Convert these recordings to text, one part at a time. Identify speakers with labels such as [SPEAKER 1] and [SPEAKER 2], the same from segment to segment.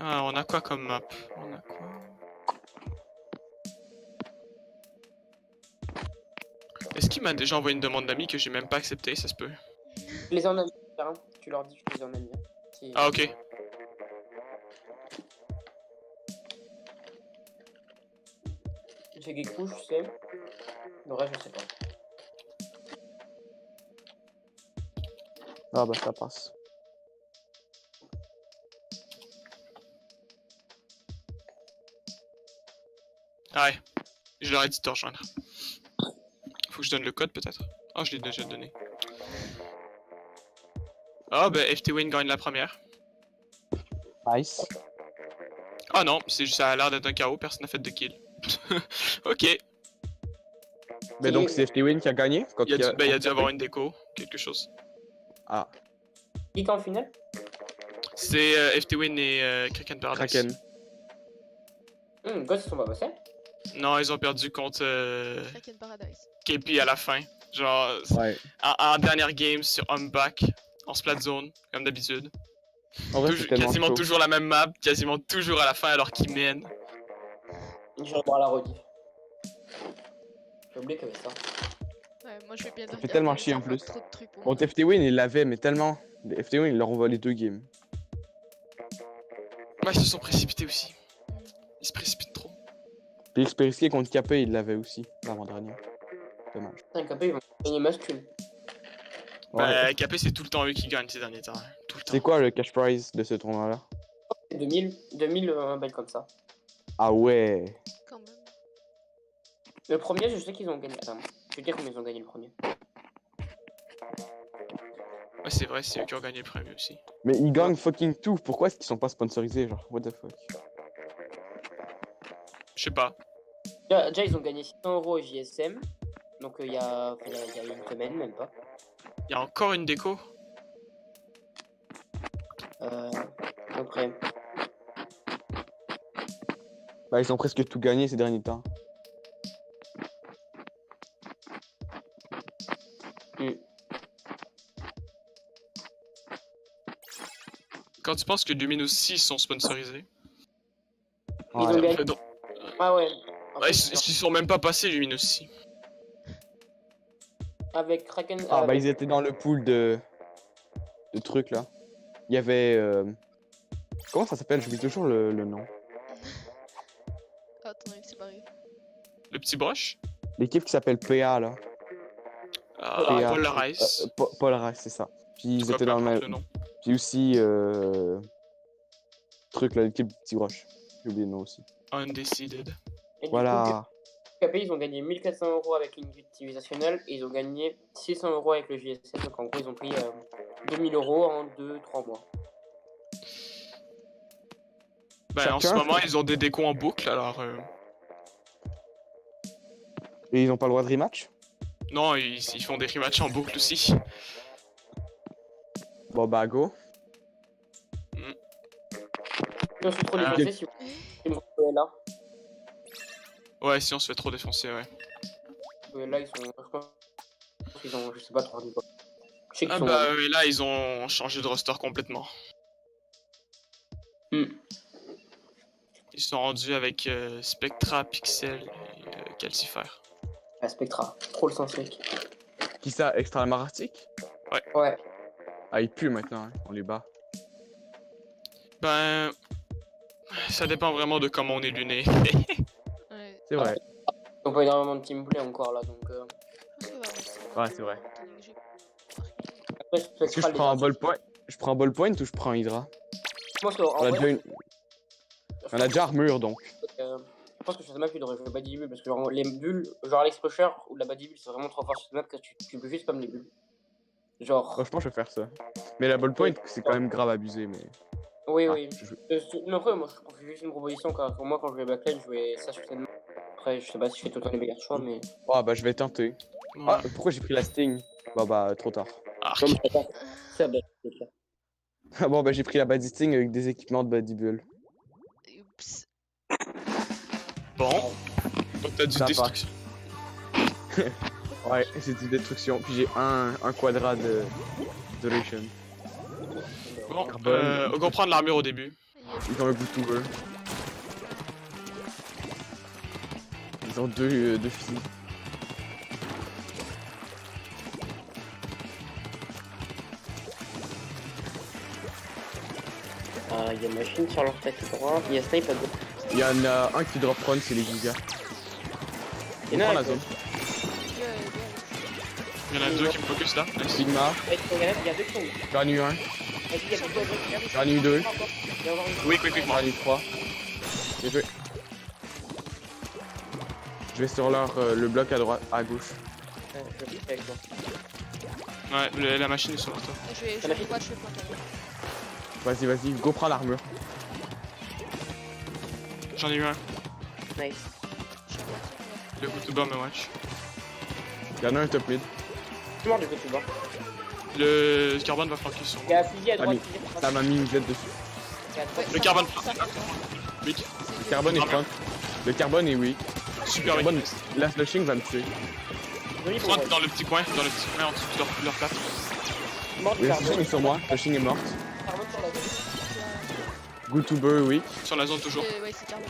[SPEAKER 1] Ah, on a quoi comme map? On a quoi? Est-ce qu'il m'a déjà envoyé une demande d'amis que j'ai même pas accepté? Ça se peut.
[SPEAKER 2] Je les en amis, hein. Tu leur dis que je les en amis. Hein.
[SPEAKER 1] Ah, ok.
[SPEAKER 2] J'ai Gekou, je sais. Le reste, je sais pas.
[SPEAKER 3] Ah bah ça passe.
[SPEAKER 1] Ouais. Je leur ai dit de te rejoindre. Faut que je donne le code peut-être. Oh, je l'ai déjà donné. Ah, bah FT Win gagne la première.
[SPEAKER 3] Nice.
[SPEAKER 1] Ah non, ça a l'air d'être un KO, personne n'a fait de kill. Ok.
[SPEAKER 3] Mais donc c'est FT Win qui a gagné quand
[SPEAKER 1] Il y a dû
[SPEAKER 3] quand
[SPEAKER 1] avoir une déco, quelque chose.
[SPEAKER 3] Ah,
[SPEAKER 2] Qui est en finale?
[SPEAKER 1] C'est FT Win et Kraken Paradise.
[SPEAKER 3] Kraken.
[SPEAKER 2] Ghost, ils sont pas passés.
[SPEAKER 1] Non, ils ont perdu contre
[SPEAKER 4] Kraken Paradise.
[SPEAKER 1] KP à la fin. Genre,
[SPEAKER 3] Ouais.
[SPEAKER 1] en dernière game sur Humpback, en splat zone, comme d'habitude.
[SPEAKER 3] En vrai, c'est tellement
[SPEAKER 1] Quasiment
[SPEAKER 3] chaud.
[SPEAKER 1] toujours la même map, quasiment toujours à la fin alors qu'ils mènent.
[SPEAKER 2] Je vais voir la rediff. J'ai oublié qu'il y avait ça.
[SPEAKER 4] Ouais, moi je vais bien
[SPEAKER 3] Ça fait tellement chier en
[SPEAKER 4] faire
[SPEAKER 3] plus.
[SPEAKER 4] trop de trucs pour
[SPEAKER 3] Bon,
[SPEAKER 4] moi.
[SPEAKER 3] FT Win, il l'avait, mais tellement. Les FT Win, ils leur ont volé 2 games.
[SPEAKER 1] Ouais, ils se sont précipités aussi. Ils se précipitent trop.
[SPEAKER 3] Puis Xperisky contre KP, il l'avait aussi, l'avant-dernier. Dommage.
[SPEAKER 2] Putain, KP, ils vont gagner masculin.
[SPEAKER 1] Bah, KP, c'est tout le temps eux qui gagnent ces derniers temps. Hein. Tout le temps.
[SPEAKER 3] C'est quoi le cash prize de ce tournoi-là?
[SPEAKER 2] 2000 un bail comme ça.
[SPEAKER 3] Ah ouais.
[SPEAKER 4] Quand même.
[SPEAKER 2] Le premier, je sais qu'ils ont gagné. Attends, je vais dire combien ils ont gagné le premier.
[SPEAKER 1] Ouais, c'est vrai, c'est eux qui ont gagné le premier aussi.
[SPEAKER 3] Mais ils gagnent fucking tout. Pourquoi est-ce qu'ils sont pas sponsorisés? Genre, what the fuck?
[SPEAKER 1] Je sais pas.
[SPEAKER 2] Déjà, ils ont gagné 600 € au JSM. Donc, il y a une semaine, même pas.
[SPEAKER 1] Il y a encore une déco.
[SPEAKER 2] Après.
[SPEAKER 3] Bah, ils ont presque tout gagné ces derniers temps.
[SPEAKER 1] Quand tu penses que Lumine aussi sont sponsorisés.
[SPEAKER 2] Ils ont gagné.
[SPEAKER 1] Donc,
[SPEAKER 2] Ah ouais.
[SPEAKER 1] ouais, ils sont même pas passés Lumine aussi.
[SPEAKER 2] Avec Kraken.
[SPEAKER 3] Ah bah
[SPEAKER 2] avec-
[SPEAKER 3] ils étaient dans le pool de trucs là. Il y avait comment ça s'appelle? J'oublie toujours le nom.
[SPEAKER 4] Ah, attends, il s'est barré.
[SPEAKER 1] Le petit broche.
[SPEAKER 3] L'équipe qui s'appelle PA là. PA.
[SPEAKER 1] Paul Rice.
[SPEAKER 3] Paul Rice, c'est ça. Puis ils étaient dans le même.
[SPEAKER 1] nom.
[SPEAKER 3] Puis aussi truc là, l'équipe Petit Roche. J'ai oublié le nom aussi.
[SPEAKER 1] Undecided.
[SPEAKER 2] Et du
[SPEAKER 3] Voilà.
[SPEAKER 2] coup, KP, ils ont gagné 1400 € avec l'invite civilisationnelle et ils ont gagné 600 € avec le JSM. Donc, en gros, ils ont pris 2000 € en 2-3 mois.
[SPEAKER 1] Ben, en ce
[SPEAKER 3] Chacun.
[SPEAKER 1] moment, ils ont des décos en boucle, alors...
[SPEAKER 3] Et ils ont pas le droit de rematch?
[SPEAKER 1] Non, ils font des rematchs en boucle aussi.
[SPEAKER 3] Bon bah go.
[SPEAKER 2] Je suis trop défoncé si vous me là.
[SPEAKER 1] Ouais, si on se fait trop défoncer, ouais.
[SPEAKER 2] Là, ils sont. Je pense qu'ils ont. Je sais pas trop. Je sais qu'ils
[SPEAKER 1] Ah
[SPEAKER 2] sont.
[SPEAKER 1] bah, là, ils ont changé de roster complètement. Ils sont rendus avec Spectra, Pixel et Calcifer.
[SPEAKER 2] Ah, Spectra. Trop le sens, mec.
[SPEAKER 3] Qui ça? Extramartic?
[SPEAKER 2] Ouais.
[SPEAKER 3] Ah ils puent maintenant, hein. On les bat.
[SPEAKER 1] Ben... Ça dépend vraiment de comment on est luné.
[SPEAKER 4] Ouais.
[SPEAKER 3] C'est vrai.
[SPEAKER 2] Ils ont pas énormément de teamplay encore là, donc.
[SPEAKER 4] Je pense que ça va,
[SPEAKER 3] Ouais, c'est vrai.
[SPEAKER 2] Après,
[SPEAKER 3] Est-ce que je prends un ballpoint? Je prends un ballpoint ou je prends Hydra?
[SPEAKER 2] Je pense
[SPEAKER 3] On a déjà une... On a déjà armure donc.
[SPEAKER 2] Je pense que sur cette map, tu devrais jouer Body Bull parce que genre, les bulles, genre Alex Pusher ou la Body Bull, c'est vraiment trop fort sur cette map que tu peux juste spam les bulles. Genre.
[SPEAKER 3] Ouais, je pense que je vais faire ça. Mais la ballpoint, c'est quand même grave abusé, mais.
[SPEAKER 2] Oui,
[SPEAKER 3] Ah,
[SPEAKER 2] oui.
[SPEAKER 3] je-
[SPEAKER 2] Mais après, moi, je trouve juste une proposition car pour moi, quand je jouais Backlane, je jouais ça sur cette map. Après, je sais pas si je fais tout le temps les meilleurs choix, mais.
[SPEAKER 3] Ah bah je vais tenter.
[SPEAKER 1] Ouais.
[SPEAKER 3] Ah, pourquoi j'ai pris la Sting? Bah trop tard.
[SPEAKER 1] Arc.
[SPEAKER 2] Non, mais c'est pas. C'est bête, c'est clair.
[SPEAKER 3] Ah bon bah j'ai pris la Body Sting avec des équipements de Body Bull.
[SPEAKER 4] Oups.
[SPEAKER 1] Bon. Donc t'as du
[SPEAKER 3] Ça
[SPEAKER 1] destruction.
[SPEAKER 3] Ouais, c'est une destruction. Puis j'ai un quadrat de duration.
[SPEAKER 1] Bon,
[SPEAKER 3] Carbone.
[SPEAKER 1] on comprend de l'armure au début.
[SPEAKER 3] Ils ont un YouTuber. Ils ont deux filles.
[SPEAKER 2] Il y a machine sur leur tapis droit. Il y a snipe à gauche.
[SPEAKER 3] Il y en a un qui drop run, c'est les gigas.
[SPEAKER 2] Il
[SPEAKER 3] On
[SPEAKER 2] y en a
[SPEAKER 3] prend
[SPEAKER 2] un
[SPEAKER 3] la zone.
[SPEAKER 1] Il y en a deux qui me focus là. Nice.
[SPEAKER 3] Sigma,
[SPEAKER 2] Il y a deux qui sont.
[SPEAKER 3] j'en ai eu un,
[SPEAKER 2] Il y a beaucoup de-
[SPEAKER 3] j'en ai eu deux,
[SPEAKER 2] Il y a encore une.
[SPEAKER 1] Oui, quick,
[SPEAKER 3] j'en ai eu trois. Bien joué. Je vais sur leur le bloc à droite, à gauche.
[SPEAKER 2] Ouais, je vais avec toi.
[SPEAKER 1] Ouais, la machine est sur toi.
[SPEAKER 4] Je vais pas, je fais point.
[SPEAKER 3] Vas-y, go prends l'armure.
[SPEAKER 1] J'en ai eu un.
[SPEAKER 2] Nice.
[SPEAKER 1] Le coup de bas me watch.
[SPEAKER 3] Il y en a un top mid.
[SPEAKER 2] Je suis mort du coup, tu vois.
[SPEAKER 1] Le carbone va flanquer sur
[SPEAKER 2] Il y
[SPEAKER 1] moi.
[SPEAKER 2] a un fusil à droite.
[SPEAKER 3] Ça m'a mis une Z dessus.
[SPEAKER 1] Le carbone. Weak.
[SPEAKER 3] Le carbone est front. Le carbone est weak.
[SPEAKER 1] Super
[SPEAKER 3] Le
[SPEAKER 1] weak.
[SPEAKER 3] carbone, la slushing va me tuer.
[SPEAKER 1] Front dans le petit coin en dessous de leur plate.
[SPEAKER 2] Mort du
[SPEAKER 3] Le
[SPEAKER 2] carbone.
[SPEAKER 3] slushing est sur moi, slushing est morte.
[SPEAKER 2] Carbone sur la gauche.
[SPEAKER 3] Gootuber weak.
[SPEAKER 1] Sur la zone toujours.
[SPEAKER 4] Ouais, c'est carbone.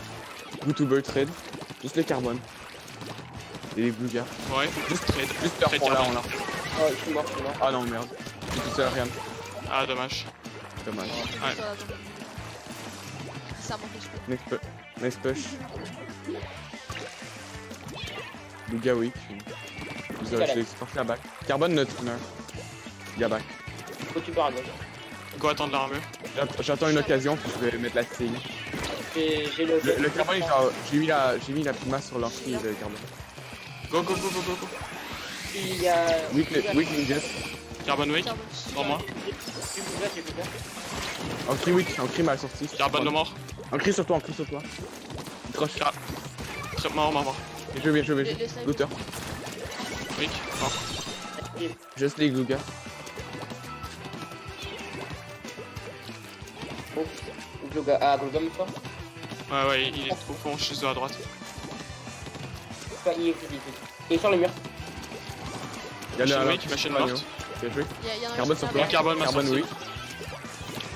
[SPEAKER 3] Gootuber trade. Juste le carbone. Et les blue gars.
[SPEAKER 1] Ouais, juste trade.
[SPEAKER 3] Juste leur
[SPEAKER 1] Trade
[SPEAKER 3] fond là,
[SPEAKER 1] carbone.
[SPEAKER 3] on l'a.
[SPEAKER 2] Oh, je suis mort.
[SPEAKER 3] Ah non, merde. J'ai tout seul, rien.
[SPEAKER 1] Ah, dommage.
[SPEAKER 3] Dommage.
[SPEAKER 1] Ouais.
[SPEAKER 4] Ça manque de
[SPEAKER 3] Next push. Blue gars weak. Je l'ai porté à back. Carbone notre spinner. Il y a back.
[SPEAKER 2] Faut que tu pars à gauche.
[SPEAKER 1] Go attendre l'armure.
[SPEAKER 3] J'attends une occasion puis je vais mettre la CI.
[SPEAKER 2] J'ai
[SPEAKER 3] Le carbone, j'ai mis la puma sur l'entrée le carbone.
[SPEAKER 1] Go.
[SPEAKER 2] Il y a.
[SPEAKER 3] Weak ninjas.
[SPEAKER 1] Carbone weak.
[SPEAKER 4] carbone.
[SPEAKER 1] Pour moi.
[SPEAKER 2] J'ai plus peur.
[SPEAKER 3] Ancré weak, Ancré mal sorti.
[SPEAKER 1] Carbone de mort.
[SPEAKER 3] Ancré sur toi. Il troche.
[SPEAKER 1] Très mort.
[SPEAKER 3] Bien joué.
[SPEAKER 4] Les snipers.
[SPEAKER 3] Looter.
[SPEAKER 1] Weak. Mort.
[SPEAKER 3] Juste les glue gars.
[SPEAKER 2] Oh. Gloga. Ah, Gloga me fort.
[SPEAKER 1] Ouais, il est au fond, chez eux à droite.
[SPEAKER 2] Il est Il est sur le mur.
[SPEAKER 3] Il y a
[SPEAKER 1] Machine
[SPEAKER 3] le
[SPEAKER 1] weak, machine morte.
[SPEAKER 3] Bien joué.
[SPEAKER 4] Il y en a un
[SPEAKER 3] Carbone
[SPEAKER 4] qui
[SPEAKER 3] sur
[SPEAKER 4] est
[SPEAKER 3] toi.
[SPEAKER 4] là-bas.
[SPEAKER 1] Carbone m'a
[SPEAKER 3] Carbone
[SPEAKER 1] sorti.
[SPEAKER 3] weak.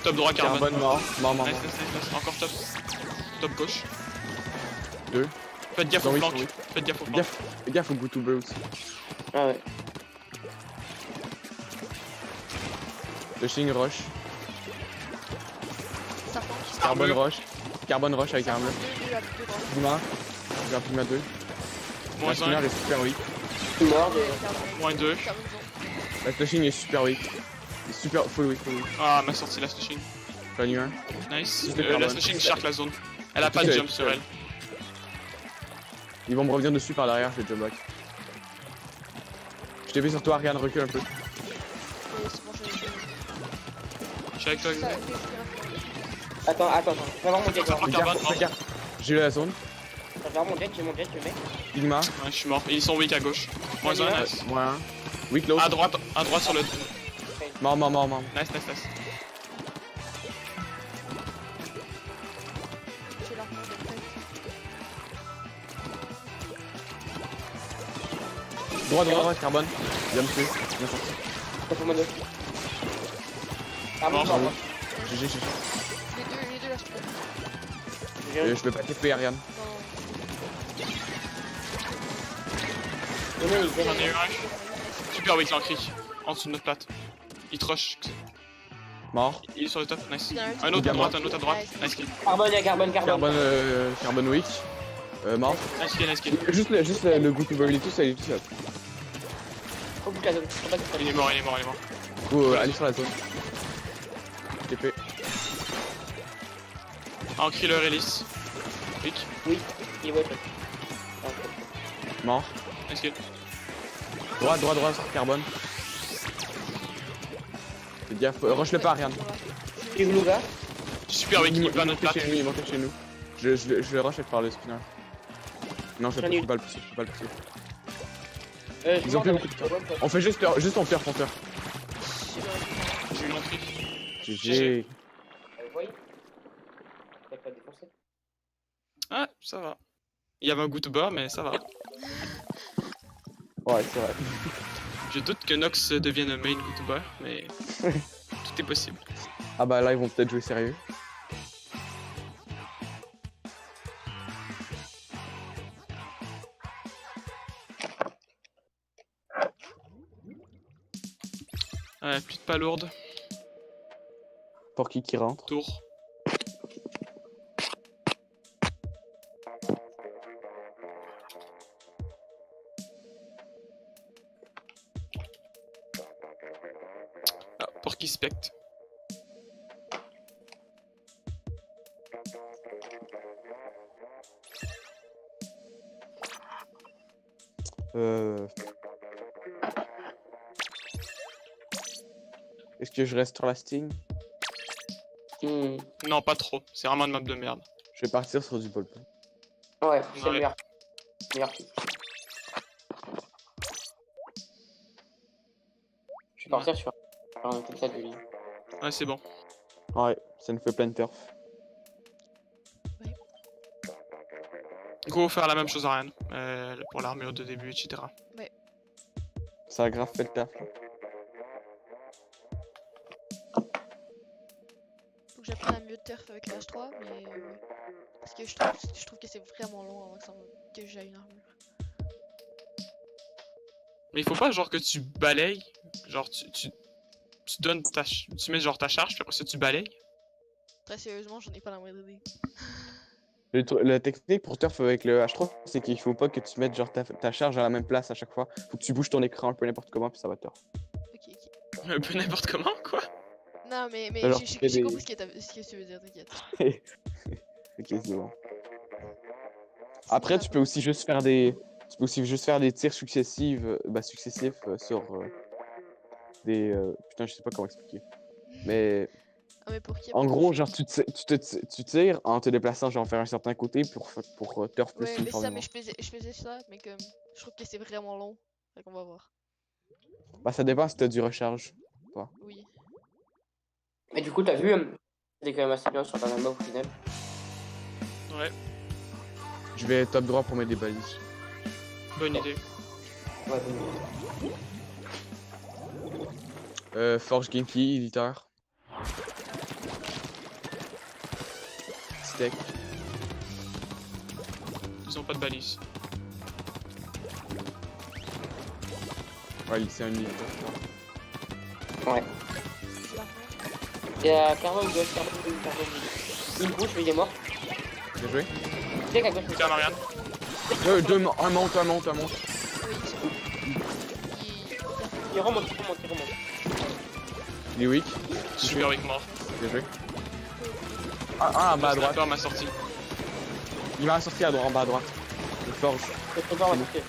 [SPEAKER 1] Top droit, carbone.
[SPEAKER 3] Carbone mort.
[SPEAKER 1] Nice. Encore top. Top gauche.
[SPEAKER 3] 2.
[SPEAKER 1] Faites gaffe
[SPEAKER 3] Non,
[SPEAKER 1] au
[SPEAKER 3] oui,
[SPEAKER 1] flanc.
[SPEAKER 3] oui.
[SPEAKER 1] Faites gaffe au flanc.
[SPEAKER 3] Fais gaffe au Gootuber aussi.
[SPEAKER 2] Ah ouais.
[SPEAKER 3] Le Shing rush.
[SPEAKER 4] Ça flanque.
[SPEAKER 3] Carbone
[SPEAKER 1] Armure.
[SPEAKER 3] rush. Carbone rush avec
[SPEAKER 4] Ça
[SPEAKER 3] armure.
[SPEAKER 4] flanque, deux à plus droit.
[SPEAKER 3] Puma. J'ai un Puma 2. La
[SPEAKER 1] Moins
[SPEAKER 3] spinner
[SPEAKER 1] 1,
[SPEAKER 3] est super weak.
[SPEAKER 2] Je suis mort.
[SPEAKER 1] moins 2.
[SPEAKER 4] Carbone zone.
[SPEAKER 3] La slushing est super weak. Il est super full weak.
[SPEAKER 1] Ah, m'a sorti la slashing.
[SPEAKER 3] J'en ai eu un.
[SPEAKER 1] Nice.
[SPEAKER 3] Juste le
[SPEAKER 1] La
[SPEAKER 3] carbone.
[SPEAKER 1] slashing shark la zone. Elle a pas de jump sur elle.
[SPEAKER 3] Ils vont me revenir dessus par derrière, je vais jump back. Je t'ai vu sur toi, Ariane, recule un peu.
[SPEAKER 4] Et c'est bon,
[SPEAKER 1] Je suis avec toi,
[SPEAKER 4] Ça,
[SPEAKER 1] Xavier.
[SPEAKER 2] Attends. Je vais avoir mon jet.
[SPEAKER 1] Ça prend carbone.
[SPEAKER 3] Fais gaffe. J'ai eu la zone.
[SPEAKER 2] Je vais avoir mon jet, le mec.
[SPEAKER 3] Sigma.
[SPEAKER 1] Ouais, je suis mort. Ils sont weak à gauche. Moins 1, nice.
[SPEAKER 3] Moins un. Weak low.
[SPEAKER 1] À droite sur le.
[SPEAKER 3] Mort.
[SPEAKER 1] Nice.
[SPEAKER 4] j'ai l'armure de tête.
[SPEAKER 3] Droit, carbone. Bien me tuer. Bien sorti.
[SPEAKER 2] Ça fait moins deux. Ah,
[SPEAKER 1] Mort.
[SPEAKER 2] mort.
[SPEAKER 3] GG.
[SPEAKER 4] Les deux là, je peux.
[SPEAKER 3] Je peux pas TP Ariane.
[SPEAKER 1] J'en ai eu un. Super weak l'encri. En dessous de notre plate. Il trush.
[SPEAKER 3] Mort.
[SPEAKER 1] Il est sur le top. Nice.
[SPEAKER 4] Il y en a un
[SPEAKER 1] Un autre à
[SPEAKER 3] Mort.
[SPEAKER 1] droite. Nice kill.
[SPEAKER 2] Carbone.
[SPEAKER 3] Carbone weak. Mort.
[SPEAKER 1] Nice kill.
[SPEAKER 3] Juste le Gootuber, il est tout seul.
[SPEAKER 2] Faut bouger la zone. Faut pas que ça
[SPEAKER 1] Il est mort.
[SPEAKER 3] Allez sur la zone. TP.
[SPEAKER 1] En killer Ellis. Weak.
[SPEAKER 2] Oui, il est ouais.
[SPEAKER 3] Mort.
[SPEAKER 1] Nice kill.
[SPEAKER 3] Droit, sur carbone. Fais gaffe, rush le pas, Ariane.
[SPEAKER 2] J'ai Gloga.
[SPEAKER 1] Super weak. Il va à notre plate.
[SPEAKER 3] Il monte chez nous. Je le rush avec par le spinner. Non, je peux pas le pousser. Ils ont plus beaucoup de temps. On fait juste on perd compteur.
[SPEAKER 1] J'ai eu l'entrée.
[SPEAKER 3] GG.
[SPEAKER 2] Vous voyez? T'as pas défoncé.
[SPEAKER 1] Ah, ça va. Il y avait un goût tout bas, mais ça va.
[SPEAKER 3] Ouais, c'est vrai.
[SPEAKER 1] Je doute que Nox devienne un main YouTuber, mais tout est possible.
[SPEAKER 3] Ah bah là, ils vont peut-être jouer sérieux.
[SPEAKER 1] Ouais, plus de pas lourde.
[SPEAKER 3] Pour qui rentre.
[SPEAKER 1] Tour. Ah, pour qui specte.
[SPEAKER 3] Est-ce que je reste sur la Sting?
[SPEAKER 1] Non, pas trop. C'est vraiment une map de merde.
[SPEAKER 3] Je vais partir sur du ballpoint.
[SPEAKER 2] Ouais, c'est
[SPEAKER 1] Ouais.
[SPEAKER 2] le meilleur. Meilleur pick. Je vais partir sur un comme ça de ligne.
[SPEAKER 1] Ouais, c'est bon.
[SPEAKER 3] Ouais, ça nous fait plein de turf.
[SPEAKER 1] Go faire la même chose à Rennes. Pour l'armure de début, etc.
[SPEAKER 3] Ça a grave fait le taf. Là.
[SPEAKER 4] Faut que j'apprenne à mieux turf avec la H3, mais ouais. Parce que je trouve que c'est vraiment long avant que j'aille une armure.
[SPEAKER 1] Mais il faut pas genre que tu balayes. Genre tu donnes ta tu mets genre ta charge, puis après ça tu balayes.
[SPEAKER 4] Très sérieusement, j'en ai pas la moindre idée.
[SPEAKER 3] La technique pour turf avec le H3, c'est qu'il faut pas que tu mettes genre ta charge à la même place à chaque fois. Faut que tu bouges ton écran un peu n'importe comment, puis ça va turf.
[SPEAKER 4] Ok.
[SPEAKER 1] Un peu n'importe comment, quoi.
[SPEAKER 4] Non, mais
[SPEAKER 3] Alors,
[SPEAKER 4] j'ai
[SPEAKER 3] tu fais des-
[SPEAKER 4] compris ce que tu veux dire, t'inquiète.
[SPEAKER 3] Ok, c'est bon. Après, tu peux aussi juste faire des... Tu peux aussi juste faire des tirs successifs, sur des... Putain, je sais pas comment expliquer. Mais
[SPEAKER 4] Ah, mais pour qui?
[SPEAKER 3] en gros, genre, tu tires en te déplaçant genre vers un certain côté pour turf plus
[SPEAKER 4] Ouais, mais ça,
[SPEAKER 3] uniformément.
[SPEAKER 4] mais je faisais ça, mais comme je trouve que c'est vraiment long. Fait qu'on va voir.
[SPEAKER 3] Bah, ça dépend si t'as du recharge.
[SPEAKER 4] Oui.
[SPEAKER 2] Mais du coup, t'as vu, c'était quand même assez bien sur ta map au final.
[SPEAKER 1] Ouais,
[SPEAKER 3] Je vais top droit pour mettre des balises.
[SPEAKER 1] bonne idée.
[SPEAKER 2] Ouais,
[SPEAKER 3] Forge Genki, éditeur. Steak.
[SPEAKER 1] Ils ont pas de balise.
[SPEAKER 3] Ouais, c'est un éditeur.
[SPEAKER 2] ouais.
[SPEAKER 4] C'est la fin.
[SPEAKER 2] Il y a Carbone gauche, Carbone. Une gauche, lui il est mort.
[SPEAKER 3] Bien joué.
[SPEAKER 2] Tu sais qu'à gauche,
[SPEAKER 1] Tiens, Marianne.
[SPEAKER 3] Un monte.
[SPEAKER 4] Oui,
[SPEAKER 2] il remonte.
[SPEAKER 3] Il est weak.
[SPEAKER 1] Super avec mort.
[SPEAKER 3] Bien joué. Un en bas à droite.
[SPEAKER 1] Sniper m'a sorti.
[SPEAKER 3] Il m'a sorti en bas à droite. Le Forge.
[SPEAKER 2] Le trésor va toucher.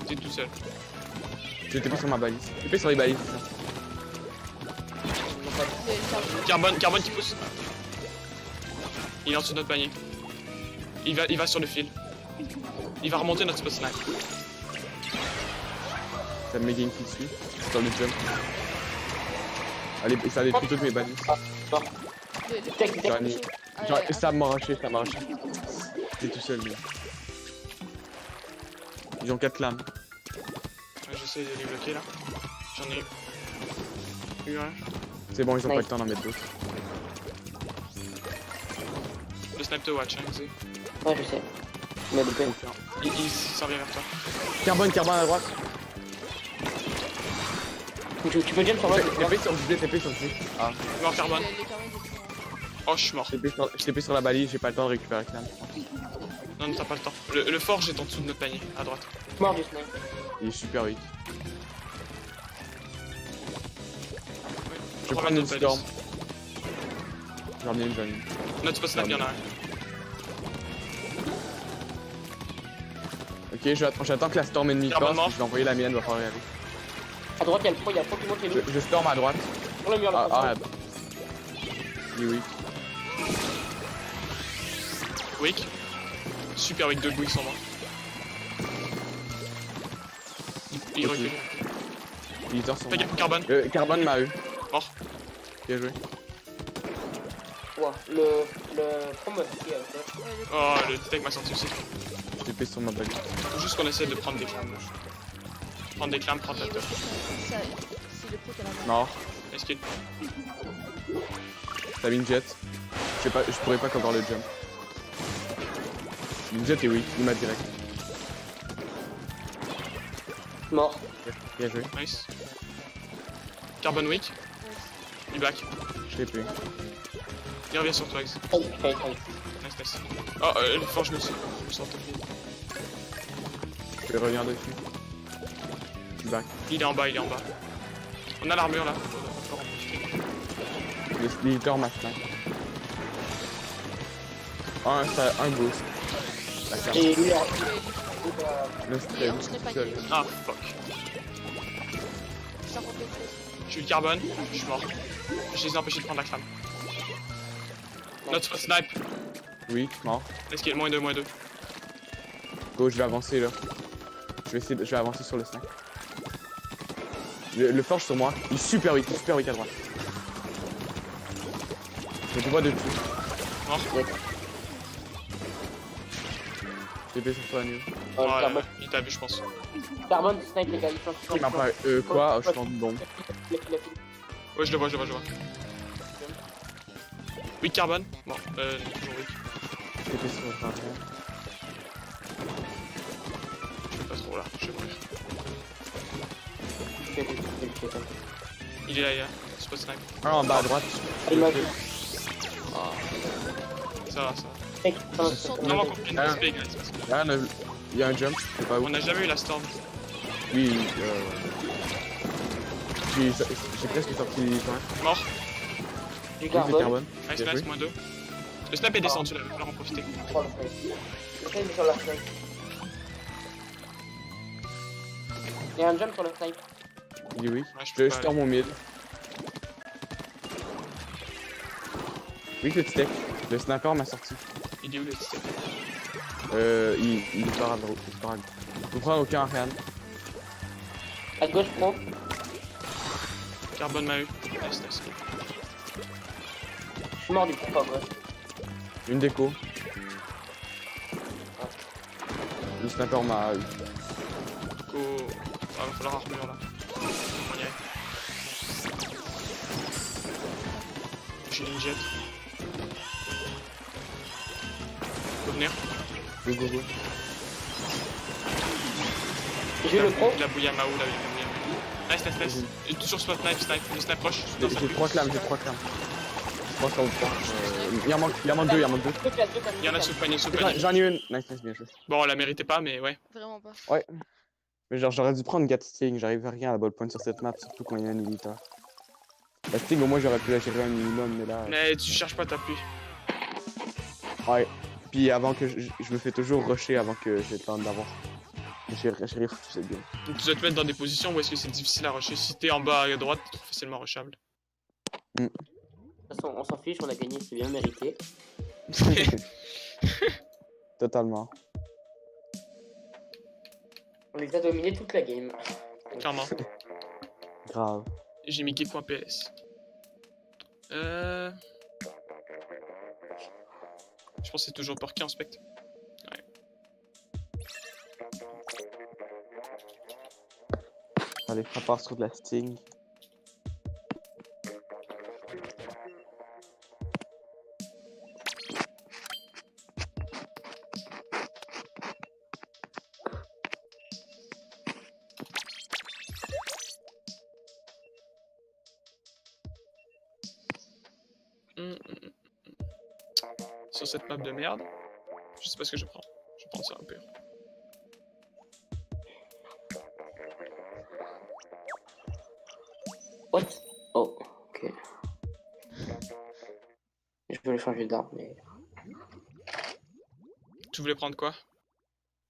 [SPEAKER 1] T'es tout seul.
[SPEAKER 3] Je TP sur ma balise. TP sur les balises.
[SPEAKER 1] Carbone qui pousse. Il est en dessous de notre panier. Il va sur le fil. Il va remonter notre spot snipe.
[SPEAKER 3] Ça me met Genki dessus. C'est sur le jump. Allez, ça détruit toutes mes balises.
[SPEAKER 2] Tech,
[SPEAKER 3] J'en ai- Genre,
[SPEAKER 4] Ah,
[SPEAKER 3] ça m'a arraché. T'es tout seul, lui. Ils ont 4 lames.
[SPEAKER 1] Ouais, j'essaie de les bloquer là. J'en ai eu un.
[SPEAKER 3] C'est bon, ils ont pas
[SPEAKER 2] Nice.
[SPEAKER 3] le temps d'en mettre d'autres.
[SPEAKER 1] Le snipe te watch, hein, Xé.
[SPEAKER 2] Ouais, je sais. Il m'a loupé.
[SPEAKER 1] Il s'en vient vers toi.
[SPEAKER 3] Carbone à droite.
[SPEAKER 2] Tu peux jump sur moi,
[SPEAKER 3] TP sur le TP sur le Ah,
[SPEAKER 1] Mort carbone. Oh, je suis mort.
[SPEAKER 3] je TP sur la balise, j'ai pas le temps de récupérer la lame.
[SPEAKER 1] Non, t'as pas le temps. Le forge est en dessous de notre panier, à droite.
[SPEAKER 2] mort du snipe.
[SPEAKER 3] Il est super weak. Je vais
[SPEAKER 1] Prends
[SPEAKER 3] prendre une
[SPEAKER 1] notre
[SPEAKER 3] storm.
[SPEAKER 1] balise.
[SPEAKER 3] J'en ai une.
[SPEAKER 1] Notre spot snipe, y'en a un.
[SPEAKER 3] Ok, j'attends que la storm ennemie
[SPEAKER 1] Carbone
[SPEAKER 3] passe,
[SPEAKER 1] mort.
[SPEAKER 3] puis je vais envoyer la mienne, va falloir y aller.
[SPEAKER 2] À droite, il y a le pro qui monte les loups.
[SPEAKER 3] Je storm à droite.
[SPEAKER 2] Sur le mur, là.
[SPEAKER 3] Ah, il est weak.
[SPEAKER 1] Weak. Super weak, 2 coups, ils sont morts. Il
[SPEAKER 3] Ok.
[SPEAKER 1] recule.
[SPEAKER 3] Éditeurs sont
[SPEAKER 1] Fais gaffe, carbone.
[SPEAKER 3] Carbone m'a eu.
[SPEAKER 1] Mort.
[SPEAKER 3] Bien joué.
[SPEAKER 2] Ouais, le pro m'a piqué avec ça.
[SPEAKER 1] Oh, le tech m'a sorti aussi.
[SPEAKER 3] Je TP sur ma balise.
[SPEAKER 1] Faut juste qu'on essaie de prendre des clams. Prendre des clams, prendre la top.
[SPEAKER 4] C'est le pro qui a la main.
[SPEAKER 3] Mort.
[SPEAKER 1] Est-ce qu'il
[SPEAKER 3] T'as mis une jet. Je pourrais pas cover le jump. Une jet est weak, il m'a direct.
[SPEAKER 2] Mort.
[SPEAKER 3] Bien joué.
[SPEAKER 1] Nice. Carbon weak.
[SPEAKER 4] Ouais,
[SPEAKER 1] Il back.
[SPEAKER 3] Je l'ai plus.
[SPEAKER 1] Il revient sur toi, X.
[SPEAKER 2] Aïe, aïe, aïe.
[SPEAKER 1] Nice, nice. Oh, le forge me sort.
[SPEAKER 3] Je vais revenir dessus. Je back.
[SPEAKER 1] Il est en bas, il est en bas. On a l'armure là. Faut en profiter.
[SPEAKER 3] Le splitter m'a snipe. Un ghost. La carte.
[SPEAKER 2] Et lui,
[SPEAKER 3] Le
[SPEAKER 4] Et
[SPEAKER 3] stress.
[SPEAKER 4] on se l'est pas
[SPEAKER 3] seul.
[SPEAKER 4] gagné.
[SPEAKER 1] Ah, fuck.
[SPEAKER 4] Ça rend quelque chose.
[SPEAKER 1] J'ai eu le carbone, je suis mort. Je les ai empêchés de prendre la flamme. Notre spot snipe.
[SPEAKER 3] Oui, mort.
[SPEAKER 1] Est-ce qu'il y a moins 2, moins 2?
[SPEAKER 3] Go, je vais avancer là. Je vais avancer sur le snipe. Le forge sur moi. Il est super weak à droite. Je te vois dessus.
[SPEAKER 1] Mort.
[SPEAKER 3] TP sur toi, Nul.
[SPEAKER 2] Carbone.
[SPEAKER 1] Il t'a vu, je pense.
[SPEAKER 2] Carbone, snipe les gars, il change.
[SPEAKER 3] Il m'a pas. Quoi? Je suis en bombe.
[SPEAKER 1] Ouais, je le vois. Oui, carbone. Bon, toujours oui.
[SPEAKER 3] TP sur votre arrière.
[SPEAKER 1] Je vais pas trop là, je vais mourir. Il est là, il est là. Spot snipe.
[SPEAKER 3] Un en bas à droite.
[SPEAKER 2] Il m'a vu.
[SPEAKER 1] Ah. Ça va.
[SPEAKER 2] Mec,
[SPEAKER 1] Vraiment compliqué de SP, guys.
[SPEAKER 3] Là, il y a un jump. Je sais pas où.
[SPEAKER 1] On n'a jamais eu la storm.
[SPEAKER 3] Oui, j'ai presque sorti les points.
[SPEAKER 1] Mort.
[SPEAKER 2] Du
[SPEAKER 3] Oui, c'est
[SPEAKER 2] carbone.
[SPEAKER 3] carbone.
[SPEAKER 1] Nice,
[SPEAKER 3] Bien
[SPEAKER 1] nice,
[SPEAKER 3] joué.
[SPEAKER 1] moins 2. Le snap est descendu là, il va falloir en profiter.
[SPEAKER 2] Oh, le snipe. Le snipe est sur la snipe. Il y a un jump sur le snipe.
[SPEAKER 3] Il dit oui.
[SPEAKER 1] Ouais, je
[SPEAKER 3] Je
[SPEAKER 1] peux pas
[SPEAKER 3] sors mon mid. Oui, petit tech. Le sniper m'a sorti.
[SPEAKER 1] Il est où le stick?
[SPEAKER 3] Il part à droite. Il part à gauche. Je prends aucun Ariane.
[SPEAKER 2] À gauche, prends.
[SPEAKER 1] Carbone m'a eu. Nice.
[SPEAKER 2] Je suis mort du coup, pas gauche.
[SPEAKER 3] Une déco. Le sniper m'a eu.
[SPEAKER 1] Go. Ah, va falloir armure là. On y est. J'ai une jet. Faut venir.
[SPEAKER 3] Go.
[SPEAKER 2] J'ai le pro.
[SPEAKER 1] Il a bouillé à Mao là, il a bouillé à Mao. Nice. Il est toujours spot snipe. Le snipe proche. Dans sa
[SPEAKER 3] J'ai
[SPEAKER 1] queue.
[SPEAKER 3] 3 clames. 3 sur le point. Il en manque 2.
[SPEAKER 1] Il y en a sous le panier,
[SPEAKER 3] J'en ai une. Nice, bien joué.
[SPEAKER 1] Bon, on la méritait pas, mais ouais.
[SPEAKER 4] Vraiment pas.
[SPEAKER 3] Ouais. Mais genre, j'aurais dû prendre Gatsting. J'arrive à rien à la ball point sur cette map, surtout quand il y a un militaire. La Sting, au moins, j'aurais pu la gérer un minimum, mais là.
[SPEAKER 1] Mais tu cherches pas ta pluie.
[SPEAKER 3] Ouais. Puis avant que je me fais toujours rusher avant que j'ai le temps d'avoir. J'ai foutu cette game.
[SPEAKER 1] Donc tu dois te mettre dans des positions où est-ce que c'est difficile à rusher. Si t'es en bas à droite, t'es trop facilement rushable.
[SPEAKER 2] De toute façon, on s'en fiche, on a gagné, c'est bien mérité.
[SPEAKER 3] Totalement.
[SPEAKER 2] On les a dominés toute la game.
[SPEAKER 1] Clairement.
[SPEAKER 3] Grave.
[SPEAKER 1] J'ai mis gay.ps. Je pense que c'est toujours Porky en spect. Ouais.
[SPEAKER 3] Allez, ça part sur de la Sting.
[SPEAKER 1] Sur cette map de merde, je sais pas ce que je prends. Je vais prendre ça un peu.
[SPEAKER 2] What? Oh, ok. Je voulais changer d'arme, mais.
[SPEAKER 1] Tu voulais prendre quoi?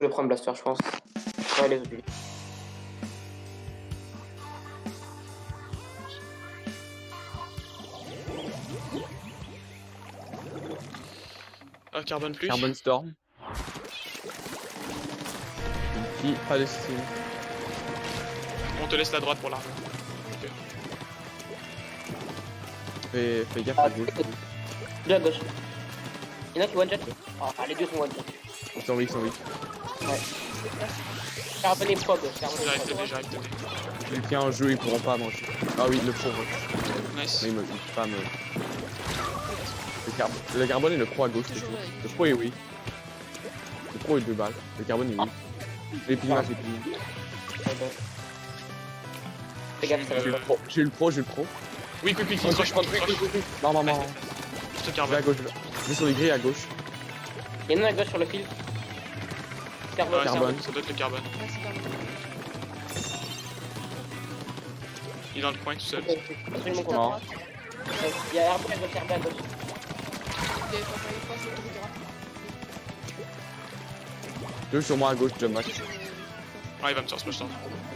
[SPEAKER 2] Je vais prendre Blaster, je pense. Ouais, les autres.
[SPEAKER 1] Ah, Carbone plus.
[SPEAKER 3] Carbon Storm. Puis, pas de Sting.
[SPEAKER 1] On te laisse la droite pour l'arme.
[SPEAKER 3] Fais gaffe à gauche.
[SPEAKER 2] Deux à gauche. Il y en a qui one shot. Ah, les deux sont one shot.
[SPEAKER 3] Ils sont weak.
[SPEAKER 2] Ouais. Carbone et pro à gauche. Carbone et
[SPEAKER 1] J'arrive
[SPEAKER 2] pro à gauche.
[SPEAKER 1] t'aider.
[SPEAKER 3] Les pieds en jeu, ils pourront pas manger. Ah oui, le pro.
[SPEAKER 1] Nice.
[SPEAKER 3] Mais il peut pas me. Le carbone et le pro à gauche.
[SPEAKER 4] Toujours avec.
[SPEAKER 3] Le pro est oui. Le pro est 2 balles. Le carbone est oui. Les pigments, c'est pigments.
[SPEAKER 2] fais gaffe, ça va
[SPEAKER 3] J'ai
[SPEAKER 2] pas.
[SPEAKER 3] le pro, j'ai le pro, j'ai le pro.
[SPEAKER 1] Oui, quick, quick, il rush, il rush.
[SPEAKER 3] Non, non, non.
[SPEAKER 1] Je te
[SPEAKER 3] Je vais
[SPEAKER 1] carbone.
[SPEAKER 3] à gauche. Je vais sur les grilles à gauche.
[SPEAKER 2] Il y en a un à gauche sur le fil. Carbone,
[SPEAKER 1] Ouais,
[SPEAKER 3] Carbone.
[SPEAKER 1] ça doit être le carbone.
[SPEAKER 4] Ouais, c'est carbone.
[SPEAKER 1] Il est dans le coin tout seul.
[SPEAKER 2] Ok, absolument
[SPEAKER 4] Juste à
[SPEAKER 2] pas.
[SPEAKER 3] Non.
[SPEAKER 4] droite.
[SPEAKER 2] Il y a Herbe à gauche, Herbe à gauche.
[SPEAKER 4] Il est pas mal, pas sur le droit.
[SPEAKER 3] Deux sur moi à gauche, jump back.
[SPEAKER 1] Ah, il va me tirer splash down.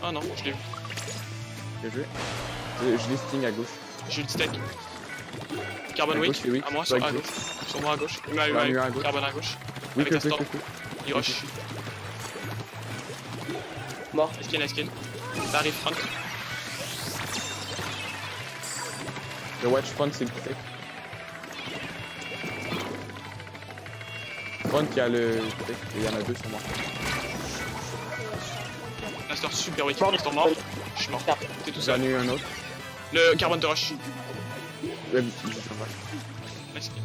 [SPEAKER 1] Ah non, je l'ai eu.
[SPEAKER 3] Bien joué. Je les sting à gauche.
[SPEAKER 1] J'ai eu le steak. Carbone
[SPEAKER 3] À
[SPEAKER 1] weak.
[SPEAKER 3] gauche, c'est weak.
[SPEAKER 1] À moi,
[SPEAKER 3] Toi,
[SPEAKER 1] à
[SPEAKER 3] à
[SPEAKER 1] gauche. Sur moi à gauche. Il m'a
[SPEAKER 3] Ouais, lui, à
[SPEAKER 1] eu.
[SPEAKER 3] gauche.
[SPEAKER 1] Carbone à gauche.
[SPEAKER 3] Oui,
[SPEAKER 1] Avec
[SPEAKER 3] que
[SPEAKER 1] la storm.
[SPEAKER 3] que.
[SPEAKER 1] Il rush.
[SPEAKER 2] Mort.
[SPEAKER 1] Nice kill, nice kill. Ça arrive front.
[SPEAKER 3] Le watch front, c'est le tech. Front, il y a le tech. Et il y en a deux sur moi.
[SPEAKER 1] La storm super weak.
[SPEAKER 2] Mort.
[SPEAKER 1] Storm mort. Je suis mort. T'es tout
[SPEAKER 3] J'en
[SPEAKER 1] seul.
[SPEAKER 3] ai eu un autre.
[SPEAKER 1] Le carbone de rush.
[SPEAKER 3] Ouais, jump back.
[SPEAKER 1] Nice kill.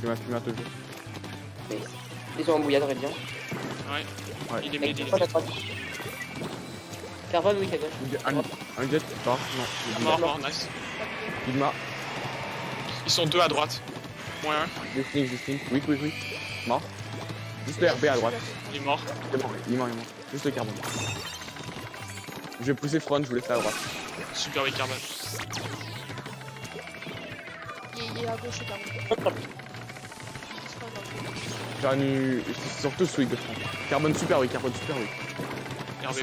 [SPEAKER 3] Tu m'as filmé à toujours.
[SPEAKER 2] Ils sont en bouillade, bien.
[SPEAKER 1] Ouais.
[SPEAKER 3] Ouais.
[SPEAKER 1] Il est
[SPEAKER 2] Mec,
[SPEAKER 1] mid, il est
[SPEAKER 2] pas
[SPEAKER 1] mid.
[SPEAKER 2] à droite. Carbone, oui, à gauche.
[SPEAKER 3] Un jet, mort. Non,
[SPEAKER 1] Mort, mort, nice.
[SPEAKER 3] il m'a.
[SPEAKER 1] Ils sont deux à droite. Moins un.
[SPEAKER 3] Des stings. Oui. Mort. Juste le RB à droite.
[SPEAKER 1] Il est mort.
[SPEAKER 3] C'est bon, il est mort. Juste le carbone. Je vais pousser front, je vous laisse à droite.
[SPEAKER 1] Super weak carbone.
[SPEAKER 4] Il est à gauche, le carbone. C'est pas grave.
[SPEAKER 3] J'en ai eu. Ils sont tous weak de front. Carbone super weak.
[SPEAKER 1] RB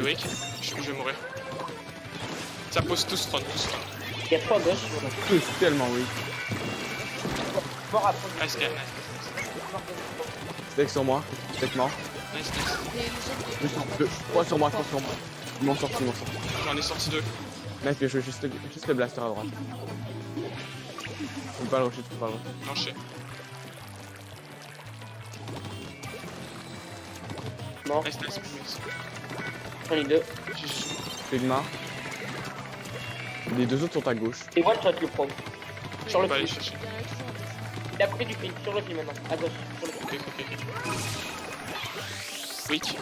[SPEAKER 1] weak. Je vais mourir. Ça pose tous front, tous front.
[SPEAKER 2] Il y a trois à gauche.
[SPEAKER 3] Tous tellement weak.
[SPEAKER 2] Mort à front.
[SPEAKER 1] Nice kill, nice.
[SPEAKER 3] Steak sur moi. Steak mort.
[SPEAKER 1] Nice, nice.
[SPEAKER 4] Les autres,
[SPEAKER 3] Juste deux. 3 sur moi. Ils m'ont sorti.
[SPEAKER 1] J'en ai sorti deux.
[SPEAKER 3] Nice, bien joué. Juste le blaster à droite. Tu peux pas le rusher,
[SPEAKER 1] Non, je sais.
[SPEAKER 2] Mort.
[SPEAKER 1] Nice, nice, nice.
[SPEAKER 2] J'en ai deux.
[SPEAKER 3] Sigma. Les deux autres sont à gauche.
[SPEAKER 2] Et one shot le pro. Sur
[SPEAKER 1] On
[SPEAKER 2] le
[SPEAKER 1] va aller
[SPEAKER 2] fil.
[SPEAKER 1] chercher.
[SPEAKER 4] il y en a toujours un dessin.
[SPEAKER 2] Il est à côté du fil. Sur le fil maintenant. À gauche. Sur le fil.
[SPEAKER 1] Ok. Weak.